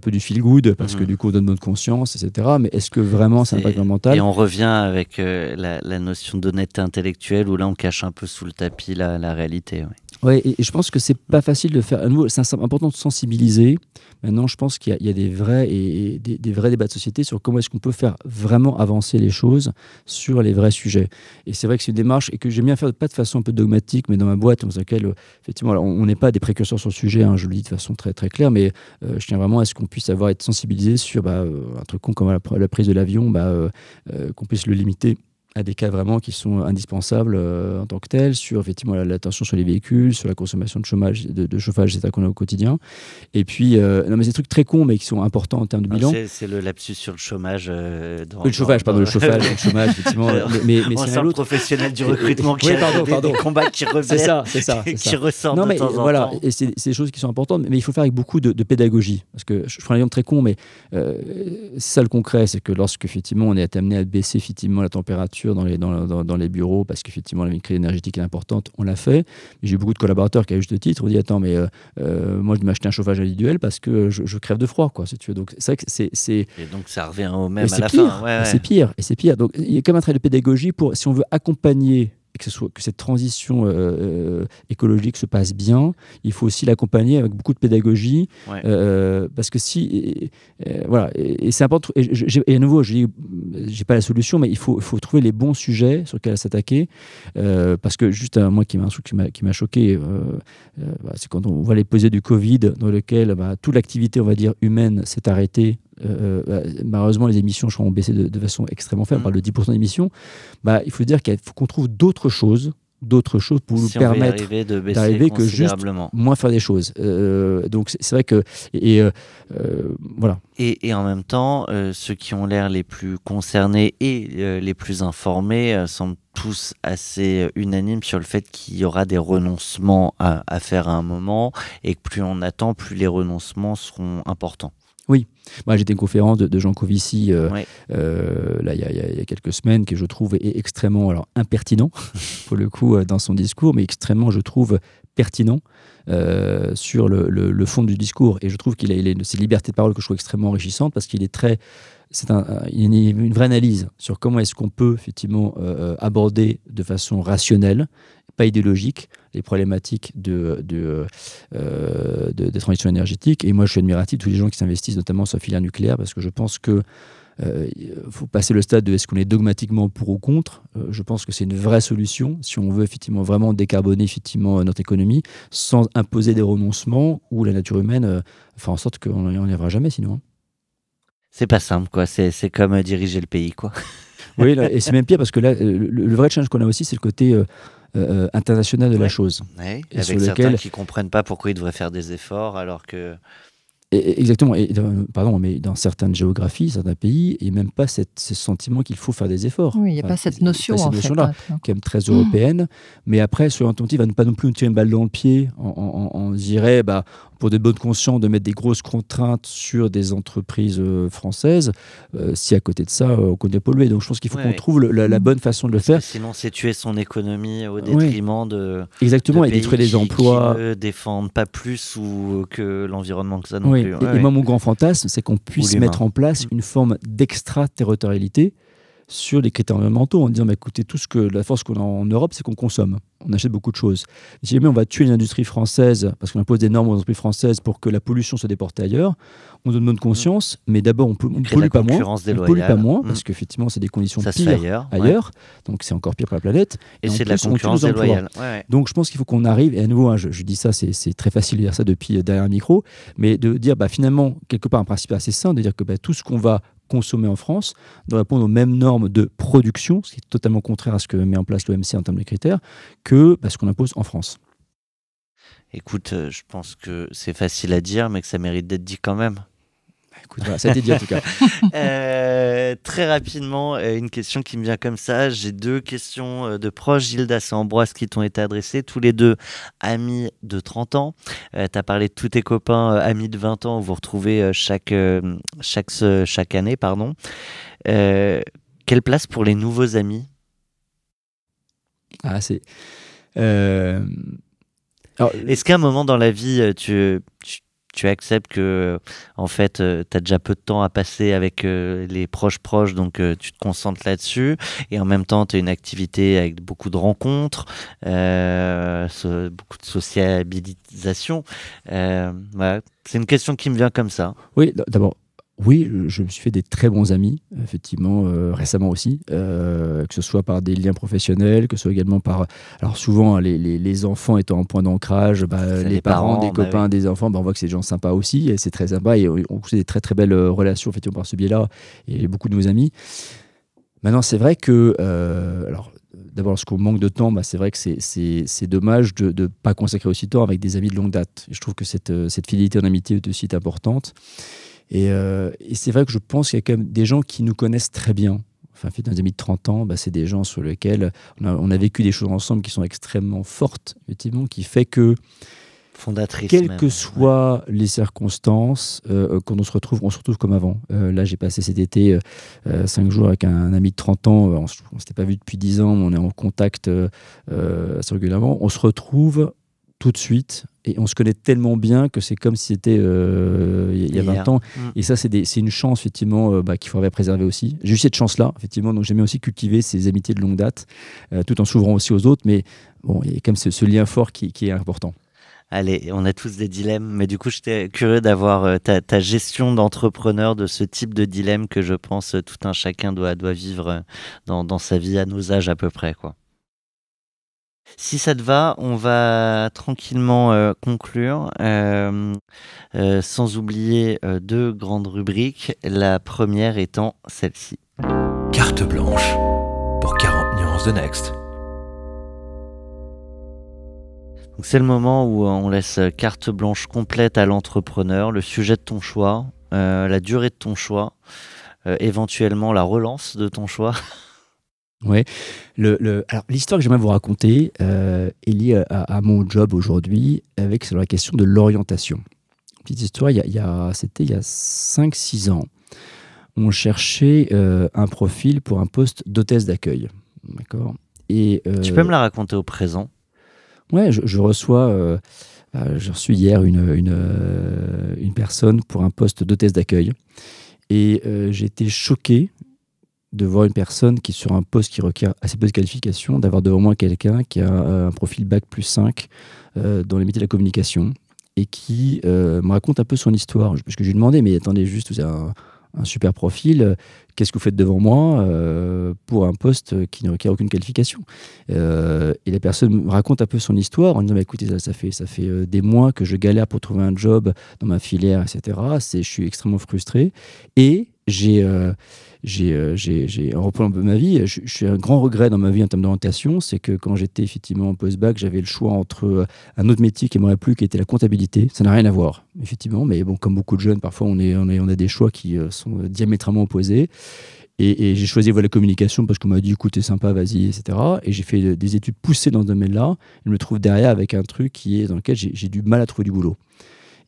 Speaker 2: du feel good, parce que du coup on donne bonne conscience, etc. Mais est-ce que vraiment c'est un impact environnemental ?
Speaker 1: Et on revient avec la notion d'honnêteté intellectuelle, où là on cache un peu sous le tapis la réalité. Oui.
Speaker 2: Ouais, et je pense que c'est pas facile de faire. À nouveau, c'est important de sensibiliser. Maintenant, je pense qu'il y a des vrais des vrais débats de société sur comment est-ce qu'on peut faire vraiment avancer les choses sur les vrais sujets. Et c'est vrai que c'est une démarche et que j'aime bien faire, pas de façon un peu dogmatique, mais dans ma boîte, dans laquelle effectivement, on n'est pas des précurseurs sur le sujet. Hein, je le dis de façon très très claire, mais je tiens vraiment à ce qu'on puisse être sensibilisé sur un truc con comme la prise de l'avion, qu'on puisse le limiter à des cas vraiment qui sont indispensables en tant que tels, sur effectivement l'attention sur les véhicules, sur la consommation de chauffage, c'est ça qu'on a au quotidien. Et puis, non mais c'est des trucs très cons, mais qui sont importants en termes de bilan.
Speaker 1: C'est le lapsus sur le chômage.
Speaker 2: Le chauffage, effectivement. mais
Speaker 1: on
Speaker 2: c'est
Speaker 1: sent le professionnel du recrutement qui a des combats qui reviennent, qui ressortent de temps en temps.
Speaker 2: Et c'est des choses qui sont importantes, mais il faut le faire avec beaucoup de pédagogie. Parce que je prends un exemple très con, mais c'est ça le concret, c'est que lorsque effectivement on est amené à baisser effectivement la température dans les bureaux, parce qu'effectivement la crise énergétique est importante, on l'a fait. J'ai eu beaucoup de collaborateurs qui, à juste titre, ont dit attends, mais moi je vais m'acheter un chauffage individuel parce que je crève de froid, quoi, si tu veux. Donc c'est vrai que c'est
Speaker 1: et donc ça revient au même à la
Speaker 2: pire,
Speaker 1: fin. Ouais.
Speaker 2: C'est pire. Donc il y a quand même un travail de pédagogie pour, si on veut accompagner et que cette transition écologique se passe bien, il faut aussi l'accompagner avec beaucoup de pédagogie, parce que voilà, et c'est important. Et à nouveau, je dis, j'ai pas la solution, mais il faut trouver les bons sujets sur lesquels s'attaquer, parce que juste moi un truc qui m'a choqué, c'est quand on voit les pesées du Covid, dans lequel toute l'activité, on va dire, humaine s'est arrêtée. Malheureusement, les émissions ont baissé de façon extrêmement faible, on parle de 10% d'émissions. Il faut dire qu'il faut qu'on trouve d'autres choses pour nous permettre d'arriver que juste moins faire des choses. Donc c'est vrai que voilà.
Speaker 1: Et en même temps, ceux qui ont l'air les plus concernés et les plus informés semblent tous assez unanimes sur le fait qu'il y aura des renoncements à faire à un moment, et que plus on attend, plus les renoncements seront importants.
Speaker 2: Oui, moi j'étais à une conférence de Jean Covici là il y a quelques semaines, que je trouve est extrêmement impertinent pour le coup dans son discours, mais extrêmement, je trouve, pertinent sur le fond du discours. Et je trouve qu'il a cette liberté de parole que je trouve extrêmement enrichissante, parce qu'il est il y a une vraie analyse sur comment est-ce qu'on peut effectivement aborder de façon rationnelle, pas idéologique, les problématiques de transition énergétique. Et moi, je suis admiratif de tous les gens qui s'investissent notamment sur la filière nucléaire, parce que je pense que faut passer le stade de est-ce qu'on est dogmatiquement pour ou contre. Je pense que c'est une vraie solution si on veut effectivement vraiment décarboner effectivement notre économie, sans imposer des renoncements où la nature humaine fait en sorte qu'on n'y arrivera jamais sinon.
Speaker 1: C'est pas simple, quoi. C'est comme diriger le pays, quoi.
Speaker 2: Oui, là, et c'est même pire, parce que là, le vrai challenge qu'on a aussi, c'est le côté international de la chose.
Speaker 1: Ouais, avec certains qui ne comprennent pas pourquoi ils devraient faire des efforts, alors que...
Speaker 2: Exactement. Mais dans certaines géographies, certains pays, il n'y a même pas ce sentiment qu'il faut faire des efforts.
Speaker 4: Oui, il n'y a pas cette notion, en fait.
Speaker 2: Là, qui est très européenne. Mais après, ce entité va ne pas non plus nous tirer une balle dans le pied. On dirait, pour de bonnes consciences, de mettre des grosses contraintes sur des entreprises françaises, si à côté de ça, on connaît polluer. Donc je pense qu'il faut qu'on trouve la bonne façon de le faire.
Speaker 1: Sinon, c'est tuer son économie au détriment de...
Speaker 2: Exactement,
Speaker 1: de
Speaker 2: et détruire les emplois.
Speaker 1: Qui ne défendent pas plus que l'environnement que ça non plus.
Speaker 2: Et moi, mon grand fantasme, c'est qu'on puisse mettre en place une forme d'extraterritorialité sur les critères environnementaux, en disant écoutez, la force qu'on a en Europe, c'est qu'on consomme. On achète beaucoup de choses. Si jamais on va tuer une industrie française parce qu'on impose des normes aux entreprises françaises pour que la pollution soit déportée ailleurs, on donne bonne conscience, mais d'abord on pollue pas moins, parce qu'effectivement c'est des conditions pires ailleurs, donc c'est encore pire pour la planète.
Speaker 1: Et c'est de la concurrence déloyale.
Speaker 2: Donc je pense qu'il faut qu'on arrive, et à nouveau, je dis ça, c'est très facile de dire ça depuis derrière un micro, mais de dire finalement, quelque part un principe assez simple, de dire que tout ce qu'on va consommer en France doit répondre aux mêmes normes de production, ce qui est totalement contraire à ce que met en place l'OMC en termes de critères, que ce qu'on impose en France.
Speaker 1: Écoute, je pense que c'est facile à dire, mais que ça mérite d'être dit quand même.
Speaker 2: Écoute, voilà, ça a été dit en tout cas.
Speaker 1: Très rapidement, une question qui me vient comme ça. J'ai deux questions de proches, Gildas et Ambroise, qui t'ont été adressées, tous les deux amis de 30 ans. Tu as parlé de tous tes copains amis de 20 ans, où vous retrouvez chaque année. Quelle place pour les nouveaux amis ?
Speaker 2: C'est...
Speaker 1: Est-ce qu'à un moment dans la vie, tu acceptes que en fait tu as déjà peu de temps à passer avec les proches, donc tu te concentres là-dessus, et en même temps tu as une activité avec beaucoup de rencontres, beaucoup de sociabilisation, voilà. C'est une question qui me vient comme ça.
Speaker 2: Oui, d'abord, oui, je me suis fait des très bons amis, effectivement, récemment aussi, que ce soit par des liens professionnels, que ce soit également par... Alors souvent, les enfants étant en point d'ancrage, les parents des copains des enfants, on voit que c'est des gens sympas aussi, et c'est très sympa, et on crée des très très belles relations, effectivement, par ce biais-là, et beaucoup de nos amis. Maintenant, c'est vrai que, alors, d'abord, lorsqu'on manque de temps, c'est vrai que c'est dommage de ne pas consacrer aussi de temps avec des amis de longue date. Et je trouve que cette fidélité en amitié est aussi importante. Et c'est vrai que je pense qu'il y a quand même des gens qui nous connaissent très bien. Enfin, des amis de 30 ans, c'est des gens sur lesquels on a vécu des choses ensemble qui sont extrêmement fortes, effectivement, qui fait que,
Speaker 1: fondatrice
Speaker 2: quelles
Speaker 1: même.
Speaker 2: que soient les circonstances, quand on se retrouve comme avant. Là, j'ai passé cet été 5 jours avec un ami de 30 ans. On ne s'était pas vu depuis 10 ans, mais on est en contact assez régulièrement. On se retrouve tout de suite et on se connaît tellement bien que c'est comme si c'était il y a 20 ans. Et ça, c'est une chance, effectivement, qu'il faudrait préserver aussi. J'ai eu cette chance-là, effectivement, donc j'aime aussi cultiver ces amitiés de longue date, tout en s'ouvrant aussi aux autres, mais bon, il y a quand même ce lien fort qui est important.
Speaker 1: Allez, on a tous des dilemmes, mais du coup, j'étais curieux d'avoir ta gestion d'entrepreneur, de ce type de dilemme que je pense tout un chacun doit vivre dans sa vie à nos âges à peu près, quoi. Si ça te va, on va tranquillement conclure, sans oublier 2 grandes rubriques. La première étant celle-ci.
Speaker 3: Carte blanche pour 40 nuances de Next.
Speaker 1: Donc c'est le moment où on laisse carte blanche complète à l'entrepreneur, le sujet de ton choix, la durée de ton choix, éventuellement la relance de ton choix.
Speaker 2: Oui. Alors, l'histoire que j'aimerais vous raconter est liée à mon job aujourd'hui, sur la question de l'orientation. Petite histoire, c'était il y a 5-6 ans. On cherchait un profil pour un poste d'hôtesse d'accueil. D'accord. Et,
Speaker 1: tu peux me la raconter au présent?
Speaker 2: Ouais, j'ai reçu hier une personne pour un poste d'hôtesse d'accueil. Et j'ai été choqué de voir une personne qui est sur un poste qui requiert assez peu de qualifications, d'avoir devant moi quelqu'un qui a un profil Bac+5 dans les métiers de la communication et qui me raconte un peu son histoire. Parce que je lui ai demandé, mais attendez, juste, vous avez un super profil, qu'est-ce que vous faites devant moi pour un poste qui ne requiert aucune qualification? Et la personne me raconte un peu son histoire en disant, écoutez, ça fait des mois que je galère pour trouver un job dans ma filière, etc. Je suis extrêmement frustré et en reprenant un peu ma vie, je suis un grand regret dans ma vie en termes d'orientation, c'est que quand j'étais effectivement en post-bac, j'avais le choix entre un autre métier qui m'aurait plu, qui était la comptabilité. Ça n'a rien à voir, effectivement, mais bon, comme beaucoup de jeunes, parfois on a des choix qui sont diamétralement opposés. Et j'ai choisi la communication parce qu'on m'a dit, écoute, t'es sympa, vas-y, etc. Et j'ai fait des études poussées dans ce domaine-là. Je me trouve derrière avec un truc dans lequel j'ai du mal à trouver du boulot.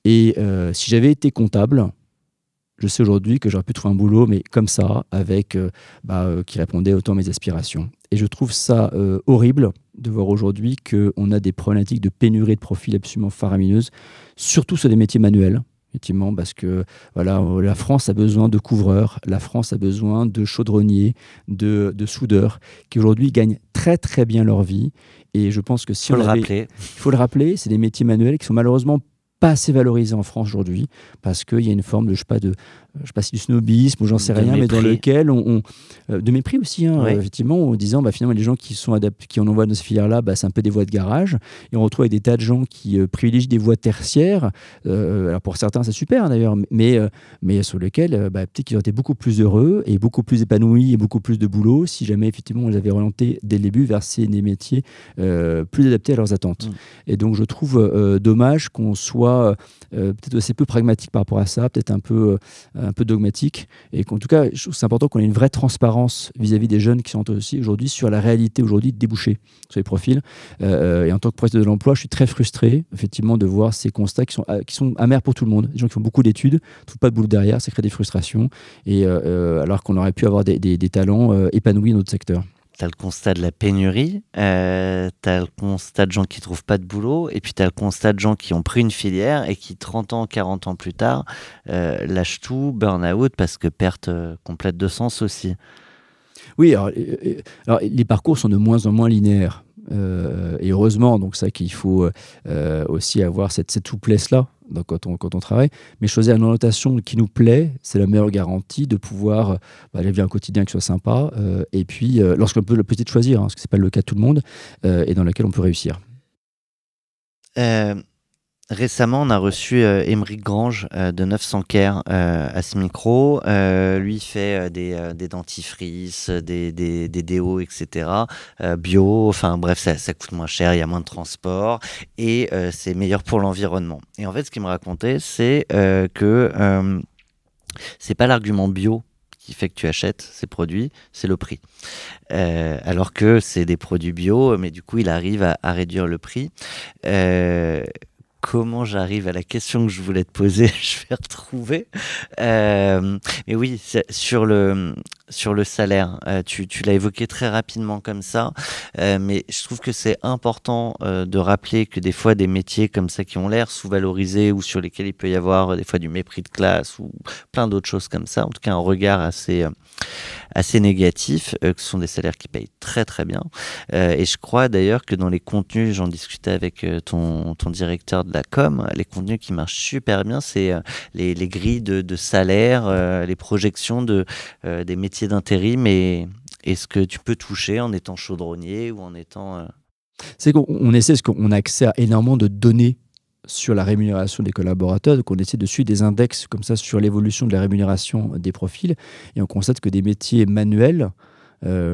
Speaker 2: Et si j'avais été comptable, je sais aujourd'hui que j'aurais pu trouver un boulot, mais comme ça, qui répondait autant à mes aspirations. Et je trouve ça horrible de voir aujourd'hui qu'on a des problématiques de pénurie de profils absolument faramineuses, surtout sur des métiers manuels. Effectivement, parce que la France a besoin de couvreurs, la France a besoin de chaudronniers, de soudeurs, qui aujourd'hui gagnent très très bien leur vie. Et je pense que il faut le rappeler, c'est des métiers manuels qui sont malheureusement pas assez valorisés en France aujourd'hui, parce qu'il y a une forme de, je sais pas si du snobisme ou j'en sais rien, mais dans lequel de mépris aussi, effectivement, en disant finalement les gens qui on envoie dans ces filières-là, c'est un peu des voies de garage, et on retrouve avec des tas de gens qui privilégient des voies tertiaires. Alors pour certains c'est super d'ailleurs, mais sur lesquels peut-être qu'ils auraient été beaucoup plus heureux et beaucoup plus épanouis et beaucoup plus de boulot si jamais effectivement on les avait orientés dès le début vers des métiers plus adaptés à leurs attentes. Et donc je trouve dommage qu'on soit peut-être assez peu pragmatique par rapport à ça, peut-être un peu dogmatique, et qu'en tout cas, je trouve que c'est important qu'on ait une vraie transparence vis-à-vis des jeunes qui sont aussi aujourd'hui sur la réalité aujourd'hui de débouchés sur les profils. Et en tant que professeur de l'emploi, je suis très frustré, effectivement, de voir ces constats qui sont amers pour tout le monde. Des gens qui font beaucoup d'études, ne trouvent pas de boulot derrière, ça crée des frustrations, et alors qu'on aurait pu avoir des talents épanouis dans notre secteur.
Speaker 1: Tu as le constat de la pénurie, tu as le constat de gens qui ne trouvent pas de boulot, et puis tu as le constat de gens qui ont pris une filière et qui, 30 ans, 40 ans plus tard, lâchent tout, burn-out, parce que perte complète de sens aussi.
Speaker 2: Oui, alors les parcours sont de moins en moins linéaires. Et heureusement, donc ça qu'il faut aussi avoir cette souplesse-là quand on travaille. Mais choisir une orientation qui nous plaît, c'est la meilleure garantie de pouvoir vivre un quotidien qui soit sympa. Et puis, lorsqu'on peut peut-être choisir, parce que ce n'est pas le cas de tout le monde, et dans lequel on peut réussir.
Speaker 1: Récemment, on a reçu Émeric Grange de 900 Care à ce micro. Lui, il fait des dentifrices, des déos, etc. Bio, enfin bref, ça coûte moins cher, il y a moins de transport et c'est meilleur pour l'environnement. Et en fait, ce qu'il me racontait, c'est que c'est pas l'argument bio qui fait que tu achètes ces produits, c'est le prix. Alors que c'est des produits bio, mais du coup, il arrive à réduire le prix. Comment j'arrive à la question que je voulais te poser, je vais retrouver. Mais oui, sur le salaire, tu l'as évoqué très rapidement comme ça, mais je trouve que c'est important de rappeler que des fois des métiers comme ça qui ont l'air sous-valorisés ou sur lesquels il peut y avoir des fois du mépris de classe ou plein d'autres choses comme ça, en tout cas un regard assez négatif, que ce sont des salaires qui payent très très bien. Et je crois d'ailleurs que dans les contenus, j'en discutais avec ton directeur de la com, les contenus qui marchent super bien, c'est les grilles de salaire, les projections des métiers d'intérim et ce que tu peux toucher en étant chaudronnier ou en étant...
Speaker 2: C'est qu'on essaie, parce qu'on a accès à énormément de données sur la rémunération des collaborateurs, donc on essaie de suivre des index comme ça sur l'évolution de la rémunération des profils, et on constate que des métiers manuels,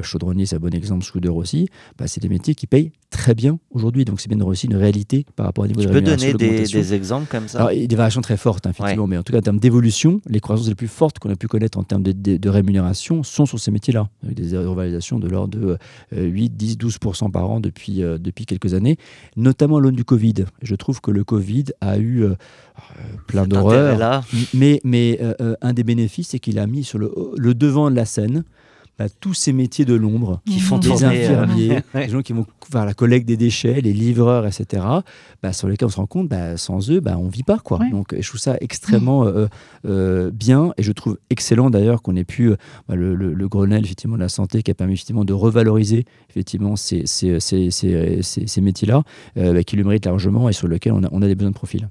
Speaker 2: chaudronnier c'est un bon exemple, soudeur aussi, c'est des métiers qui payent très bien aujourd'hui, donc c'est bien aussi une réalité par rapport au niveau de rémunération.
Speaker 1: Tu peux donner des exemples comme ça?
Speaker 2: Alors, il y a des variations très fortes, effectivement, mais en tout cas en termes d'évolution, les croissances les plus fortes qu'on a pu connaître en termes de rémunération sont sur ces métiers-là, avec des revalorisations de l'ordre de 8, 10, 12% par an depuis quelques années, notamment à l'aune du Covid. Je trouve que le Covid a eu plein d'horreurs, mais un des bénéfices, c'est qu'il a mis sur le devant de la scène tous ces métiers de l'ombre,
Speaker 1: qui font
Speaker 2: des
Speaker 1: tourner,
Speaker 2: infirmiers, les gens qui vont faire la collecte des déchets, les livreurs, etc., sur lesquels on se rend compte, sans eux, on ne vit pas, quoi. Donc, je trouve ça extrêmement bien, et je trouve excellent d'ailleurs qu'on ait pu, le Grenelle effectivement, de la santé, qui a permis effectivement de revaloriser effectivement ces métiers-là, qui le méritent largement et sur lesquels on a des besoins de profil.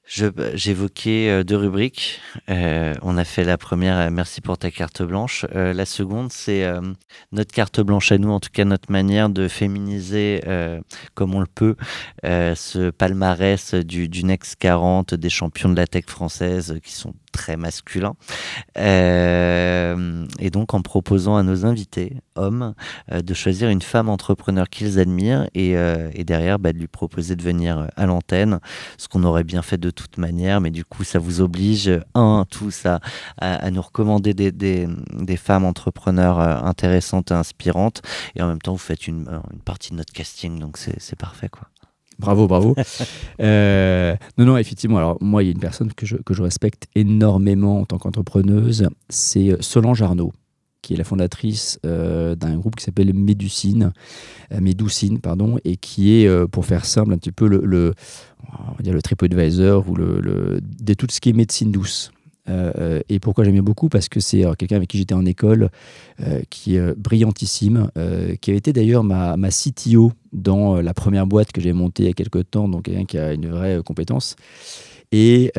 Speaker 1: J'évoquais 2 rubriques. On a fait la première, merci pour ta carte blanche. La seconde, c'est notre carte blanche à nous, en tout cas notre manière de féminiser, comme on le peut, ce palmarès du Next 40 des champions de la tech française qui sont très masculins. Et donc en proposant à nos invités, hommes, de choisir une femme entrepreneur qu'ils admirent et derrière de lui proposer de venir à l'antenne, ce qu'on aurait bien fait de toute manière, mais du coup ça vous oblige tous à nous recommander des femmes entrepreneurs intéressantes et inspirantes, et en même temps vous faites une partie de notre casting, donc c'est parfait, quoi.
Speaker 2: Bravo. Non, effectivement. Alors, moi, il y a une personne que je respecte énormément en tant qu'entrepreneuse, c'est Solange Arnaud, qui est la fondatrice d'un groupe qui s'appelle Médoucine, et qui est, pour faire simple, un petit peu on va dire le TripAdvisor ou de tout ce qui est médecine douce. Et pourquoi j'aime beaucoup? Parce que c'est quelqu'un avec qui j'étais en école, qui est brillantissime, qui avait été d'ailleurs ma CTO dans la première boîte que j'ai montée il y a quelques temps, donc quelqu'un qui a une vraie compétence. Et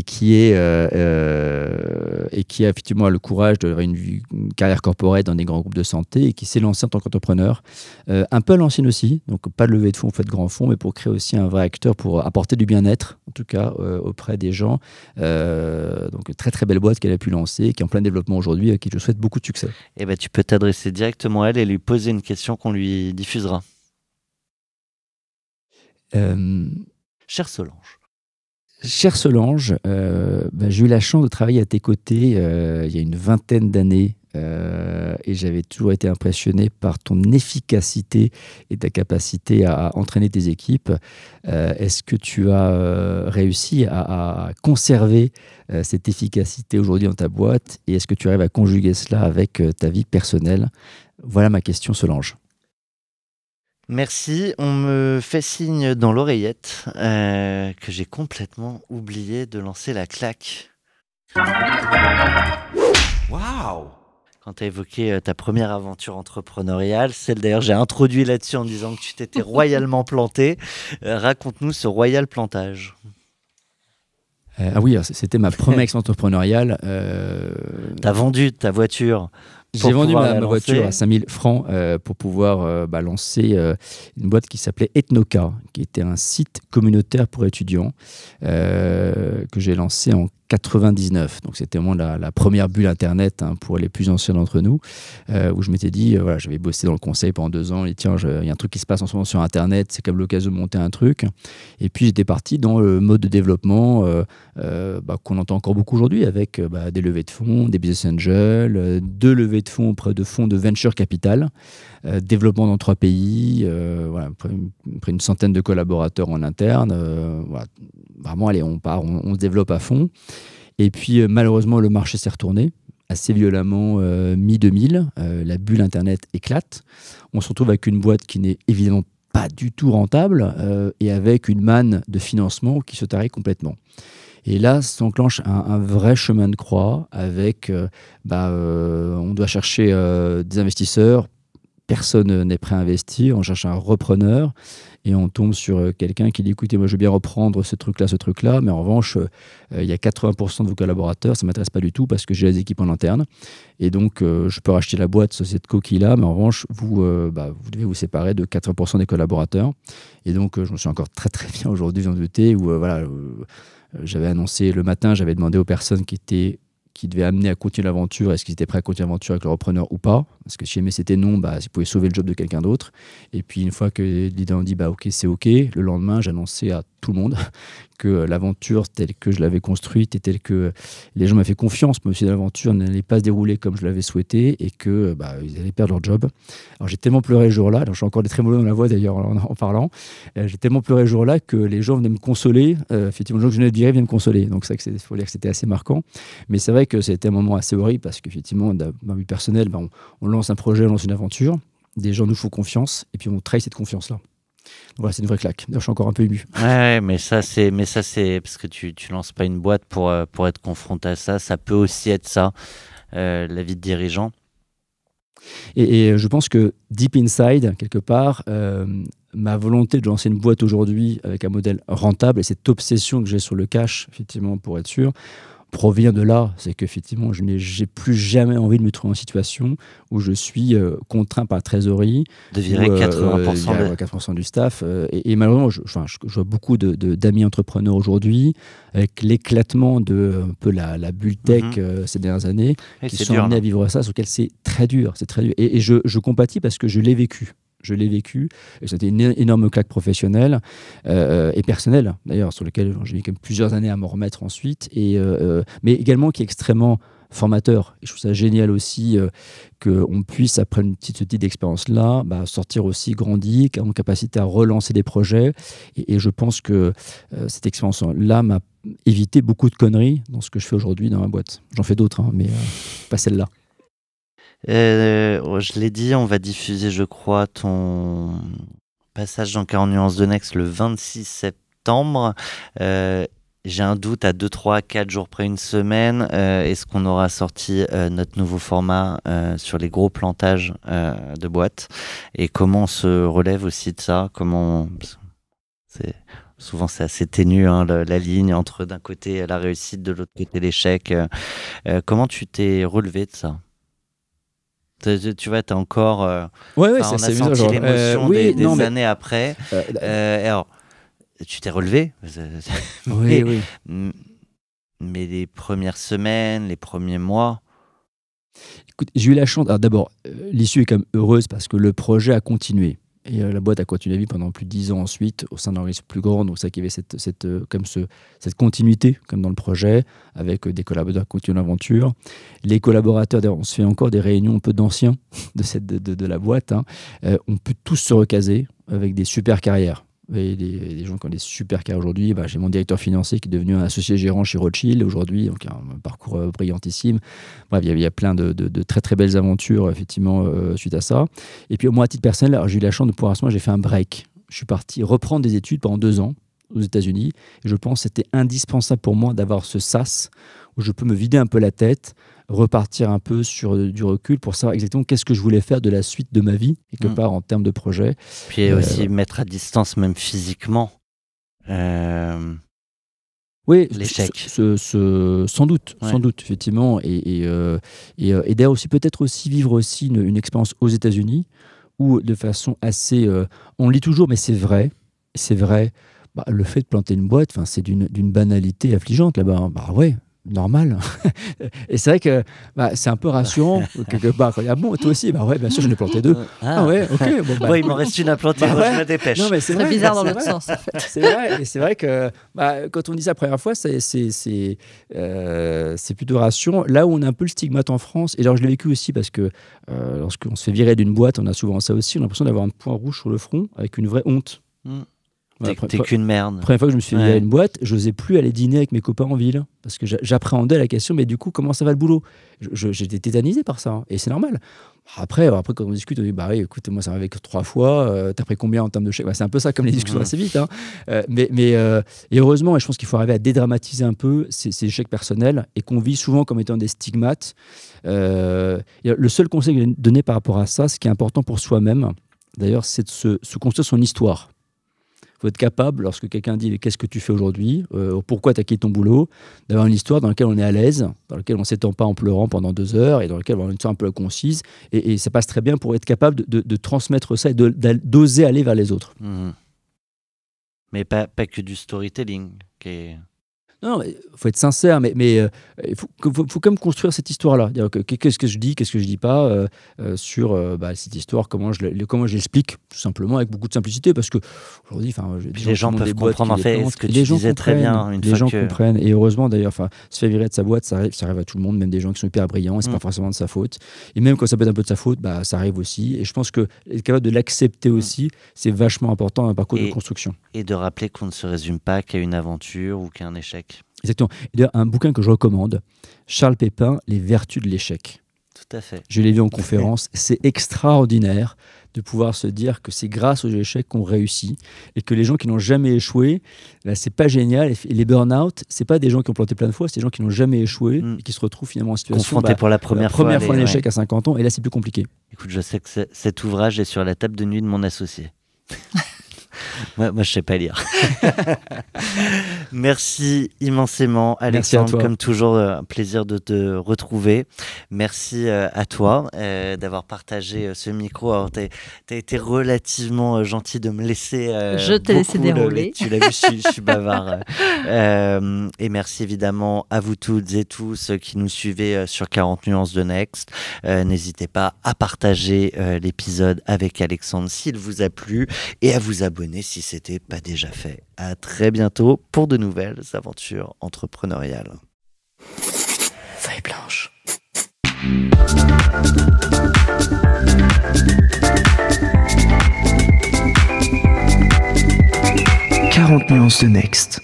Speaker 2: qui a effectivement le courage d'avoir une carrière corporate dans des grands groupes de santé et qui s'est lancé en tant qu'entrepreneur, un peu à l'ancienne aussi, donc pas de levée de fonds, pas de grands fonds, mais pour créer aussi un vrai acteur pour apporter du bien-être, en tout cas auprès des gens. Donc très très belle boîte qu'elle a pu lancer, qui est en plein développement aujourd'hui, à qui je souhaite beaucoup de succès.
Speaker 1: Et tu peux t'adresser directement à elle et lui poser une question qu'on lui diffusera. Chère Solange.
Speaker 2: Chère Solange, j'ai eu la chance de travailler à tes côtés il y a une vingtaine d'années et j'avais toujours été impressionné par ton efficacité et ta capacité à entraîner tes équipes. Est-ce que tu as réussi à conserver cette efficacité aujourd'hui dans ta boîte, et est-ce que tu arrives à conjuguer cela avec ta vie personnelle? Voilà ma question, Solange.
Speaker 1: Merci, on me fait signe dans l'oreillette que j'ai complètement oublié de lancer la claque.
Speaker 3: Waouh!
Speaker 1: Quand tu as évoqué ta première aventure entrepreneuriale, celle d'ailleurs j'ai introduit là-dessus en disant que tu t'étais royalement planté. Raconte-nous ce royal plantage.
Speaker 2: Ah oui, c'était ma première expérience entrepreneuriale.
Speaker 1: T'as vendu ta voiture
Speaker 2: J'ai vendu ma voiture à 5000 francs pour pouvoir lancer une boîte qui s'appelait Ethnoca, qui était un site communautaire pour étudiants que j'ai lancé en 99. Donc c'était vraiment la première bulle Internet pour les plus anciens d'entre nous, où je m'étais dit, voilà, j'avais bossé dans le conseil pendant 2 ans, et tiens, il y a un truc qui se passe en ce moment sur Internet, c'est comme l'occasion de monter un truc. Et puis j'étais parti dans le mode de développement qu'on entend encore beaucoup aujourd'hui, avec des levées de fonds, des business angels, 2 levées de fonds auprès de fonds de venture capital, développement dans 3 pays, voilà, près une centaine de collaborateurs en interne. Voilà. Vraiment, allez, on part, on se développe à fond. Et puis, malheureusement, le marché s'est retourné assez violemment mi-2000. La bulle Internet éclate. On se retrouve avec une boîte qui n'est évidemment pas du tout rentable et avec une manne de financement qui se tarit complètement. Et là, s'enclenche un vrai chemin de croix avec, on doit chercher des investisseurs. Personne n'est prêt à investir, on cherche un repreneur et on tombe sur quelqu'un qui dit écoutez, moi je veux bien reprendre ce truc-là, mais en revanche, il y a 80% de vos collaborateurs, ça ne m'intéresse pas du tout parce que j'ai les équipes en interne et donc je peux racheter la boîte Société Coquille-là, mais en revanche, vous devez vous séparer de 80% des collaborateurs. Et donc je me suis encore très très bien aujourd'hui, vous en doutez, où j'avais annoncé le matin, j'avais demandé aux personnes qui devaient amener à continuer l'aventure, est-ce qu'ils étaient prêts à continuer l'aventure avec le repreneur ou pas. Parce que si jamais c'était non, ils pouvaient sauver le job de quelqu'un d'autre. Et puis une fois que les leaders ont dit ok, c'est ok, le lendemain, j'annonçais à tout le monde que l'aventure telle que je l'avais construite et telle que les gens m'avaient fait confiance, mais aussi l'aventure n'allait pas se dérouler comme je l'avais souhaité et que ils allaient perdre leur job. Alors j'ai tellement pleuré ce jour-là, alors j'ai encore des trémolos dans la voix d'ailleurs en parlant, j'ai tellement pleuré ce jour-là que les gens venaient me consoler, effectivement les gens que je venais de virer viennent me consoler, donc c'est il faut dire que c'était assez marquant, mais c'est vrai que c'était un moment assez horrible parce qu'effectivement, dans ma vie personnelle, on lance un projet, on lance une aventure, des gens nous font confiance et puis on trahit cette confiance-là. Voilà, c'est une vraie claque. D'ailleurs, je suis encore un peu ému.
Speaker 1: Ouais, mais ça c'est parce que tu lances pas une boîte pour être confronté à ça. Ça peut aussi être ça, la vie de dirigeant.
Speaker 2: Et je pense que deep inside, quelque part, ma volonté de lancer une boîte aujourd'hui avec un modèle rentable et cette obsession que j'ai sur le cash, effectivement, pour être sûr, provient de là. C'est qu'effectivement, je n'ai plus jamais envie de me trouver en situation où je suis contraint par la trésorerie.
Speaker 1: De virer
Speaker 2: 80% du staff. Et malheureusement, je vois beaucoup d'amis entrepreneurs aujourd'hui, avec l'éclatement de un peu la bulle tech ces dernières années, qui sont amenés à vivre ça, sur lequel c'est très dur. C'est très dur. Et je compatis parce que je l'ai vécu. Et c'était une énorme claque professionnelle et personnelle, d'ailleurs, sur lequel j'ai mis quand même plusieurs années à me remettre ensuite, mais également qui est extrêmement formateur. Et je trouve ça génial aussi qu'on puisse, après ce type d'expérience-là, sortir aussi grandi, en capacité à relancer des projets. Et je pense que cette expérience-là m'a évité beaucoup de conneries dans ce que je fais aujourd'hui dans ma boîte. J'en fais d'autres, mais pas celle-là.
Speaker 1: Je l'ai dit, on va diffuser, je crois, ton passage dans 40 nuances de Next le 26 septembre. J'ai un doute à 2, 3, 4 jours près, une semaine. Est-ce qu'on aura sorti notre nouveau format sur les gros plantages de boîtes? Et comment on se relève aussi de ça? Souvent, c'est assez ténu, la ligne entre d'un côté la réussite, de l'autre côté l'échec. Comment tu t'es relevé de ça? Tu vois, t'es encore.
Speaker 2: On
Speaker 1: a senti l'émotion des années après. Alors, tu t'es relevé.
Speaker 2: Oui.
Speaker 1: Mais les premières semaines, les premiers mois.
Speaker 2: Écoute, j'ai eu la chance. Alors d'abord, l'issue est quand même heureuse parce que le projet a continué. Et la boîte a continué à vivre pendant plus de 10 ans ensuite, au sein d'un organisme plus grand. Donc, ça qui avait cette continuité, comme dans le projet, avec des collaborateurs qui continuent l'aventure. Les collaborateurs, d'ailleurs, on se fait encore des réunions un peu d'anciens de la boîte. On peut tous se recaser avec des super carrières. Et des gens qui ont des super carrières aujourd'hui. J'ai mon directeur financier qui est devenu un associé gérant chez Rothschild aujourd'hui, donc un parcours brillantissime. Bref, il y a plein de très très belles aventures effectivement suite à ça. Et puis moi, à titre personnel, j'ai eu la chance de pouvoir à ce moment, j'ai fait un break. Je suis parti reprendre des études pendant 2 ans aux États-Unis. Et je pense que c'était indispensable pour moi d'avoir ce sas où je peux me vider un peu la tête, repartir un peu sur du recul pour savoir exactement qu'est-ce que je voulais faire de la suite de ma vie, quelque part en termes de projet.
Speaker 1: Puis aussi mettre à distance, même physiquement.
Speaker 2: Oui,
Speaker 1: l'échec.
Speaker 2: Sans doute, effectivement. Et d'ailleurs aussi peut-être aussi vivre aussi une expérience aux États-Unis où de façon assez, on lit toujours, mais c'est vrai. Bah, le fait de planter une boîte, c'est d'une banalité affligeante là-bas. Bah ouais, normal. Et c'est vrai que c'est un peu rassurant quelque part. Ah bon, toi aussi? Bah ouais, bien sûr, j'en ai planté 2. Ah ouais, ok. Bon,
Speaker 1: il m'en reste une à planter, moi je me dépêche.
Speaker 2: Non, mais c'est
Speaker 4: très
Speaker 2: vrai,
Speaker 4: bizarre dans l'autre sens, en fait.
Speaker 2: C'est vrai, et c'est vrai que quand on dit ça la première fois, c'est plutôt rassurant. Là où on a un peu le stigmate en France, et alors je l'ai vécu aussi parce que lorsqu'on se fait virer d'une boîte, on a souvent ça aussi, on a l'impression d'avoir un point rouge sur le front avec une vraie honte.
Speaker 1: T'es qu'une merde.
Speaker 2: La première fois que je me suis mis à une boîte, j'osais plus aller dîner avec mes copains en ville parce que j'appréhendais la question, mais du coup, comment ça va le boulot? J'étais tétanisé par ça, et c'est normal. Après, quand on discute, on dit bah oui, écoute, moi ça m'arrive que 3 fois, t'as pris combien en termes de chèques? C'est un peu ça, comme les discussions assez vite. Mais heureusement, et je pense qu'il faut arriver à dédramatiser un peu ces échecs personnels et qu'on vit souvent comme étant des stigmates. Le seul conseil que je vais donner par rapport à ça, ce qui est important pour soi-même, d'ailleurs, c'est de se construire son histoire. Il faut être capable, lorsque quelqu'un dit qu'est-ce que tu fais aujourd'hui, pourquoi tu as quitté ton boulot, d'avoir une histoire dans laquelle on est à l'aise, dans laquelle on ne s'étend pas en pleurant pendant 2 heures et dans laquelle on a une histoire un peu concise. Et ça passe très bien pour être capable de transmettre ça et d'oser aller vers les autres.
Speaker 1: Mais pas que du storytelling.
Speaker 2: Non, il faut être sincère, mais il faut quand même construire cette histoire-là. Qu'est-ce que je dis, qu'est-ce que je dis pas sur cette histoire, comment je l'explique, tout simplement, avec beaucoup de simplicité, parce que aujourd'hui,
Speaker 1: les gens peuvent comprendre en fait ce que tu disais très bien.
Speaker 2: Les gens comprennent, et heureusement d'ailleurs, se faire virer de sa boîte, ça arrive à tout le monde, même des gens qui sont hyper brillants, et c'est pas forcément de sa faute. Et même quand ça peut être un peu de sa faute, ça arrive aussi. Et je pense que être capable de l'accepter aussi, c'est vachement important dans un parcours de construction.
Speaker 1: Et de rappeler qu'on ne se résume pas qu'à une aventure ou qu'à un échec.
Speaker 2: Exactement. Et d'ailleurs, un bouquin que je recommande, Charles Pépin, Les vertus de l'échec.
Speaker 1: Tout à fait.
Speaker 2: Je l'ai lu en conférence. C'est extraordinaire de pouvoir se dire que c'est grâce aux échecs qu'on réussit et que les gens qui n'ont jamais échoué, c'est pas génial. Et les burn-out, c'est pas des gens qui ont planté plein de fois, c'est des gens qui n'ont jamais échoué et qui se retrouvent finalement en situation
Speaker 1: confrontés pour la première fois
Speaker 2: un échec à 50 ans. Et là, c'est plus compliqué.
Speaker 1: Écoute, je sais que cet ouvrage est sur la table de nuit de mon associé. Moi, je sais pas lire. Merci immensément, Alexandre.
Speaker 2: Merci à toi.
Speaker 1: Comme toujours, un plaisir de te retrouver. Merci à toi d'avoir partagé ce micro. Alors, t'as été relativement gentil de me laisser.
Speaker 4: Je t'ai laissé dérouler.
Speaker 1: Tu l'as vu, je suis bavard. Et merci évidemment à vous toutes et tous qui nous suivez sur 40 nuances de Next. N'hésitez pas à partager l'épisode avec Alexandre s'il vous a plu et à vous abonner si c'était pas déjà fait. À très bientôt pour de nouvelles aventures entrepreneuriales.
Speaker 3: Feuille blanche. 40 nuances de Next.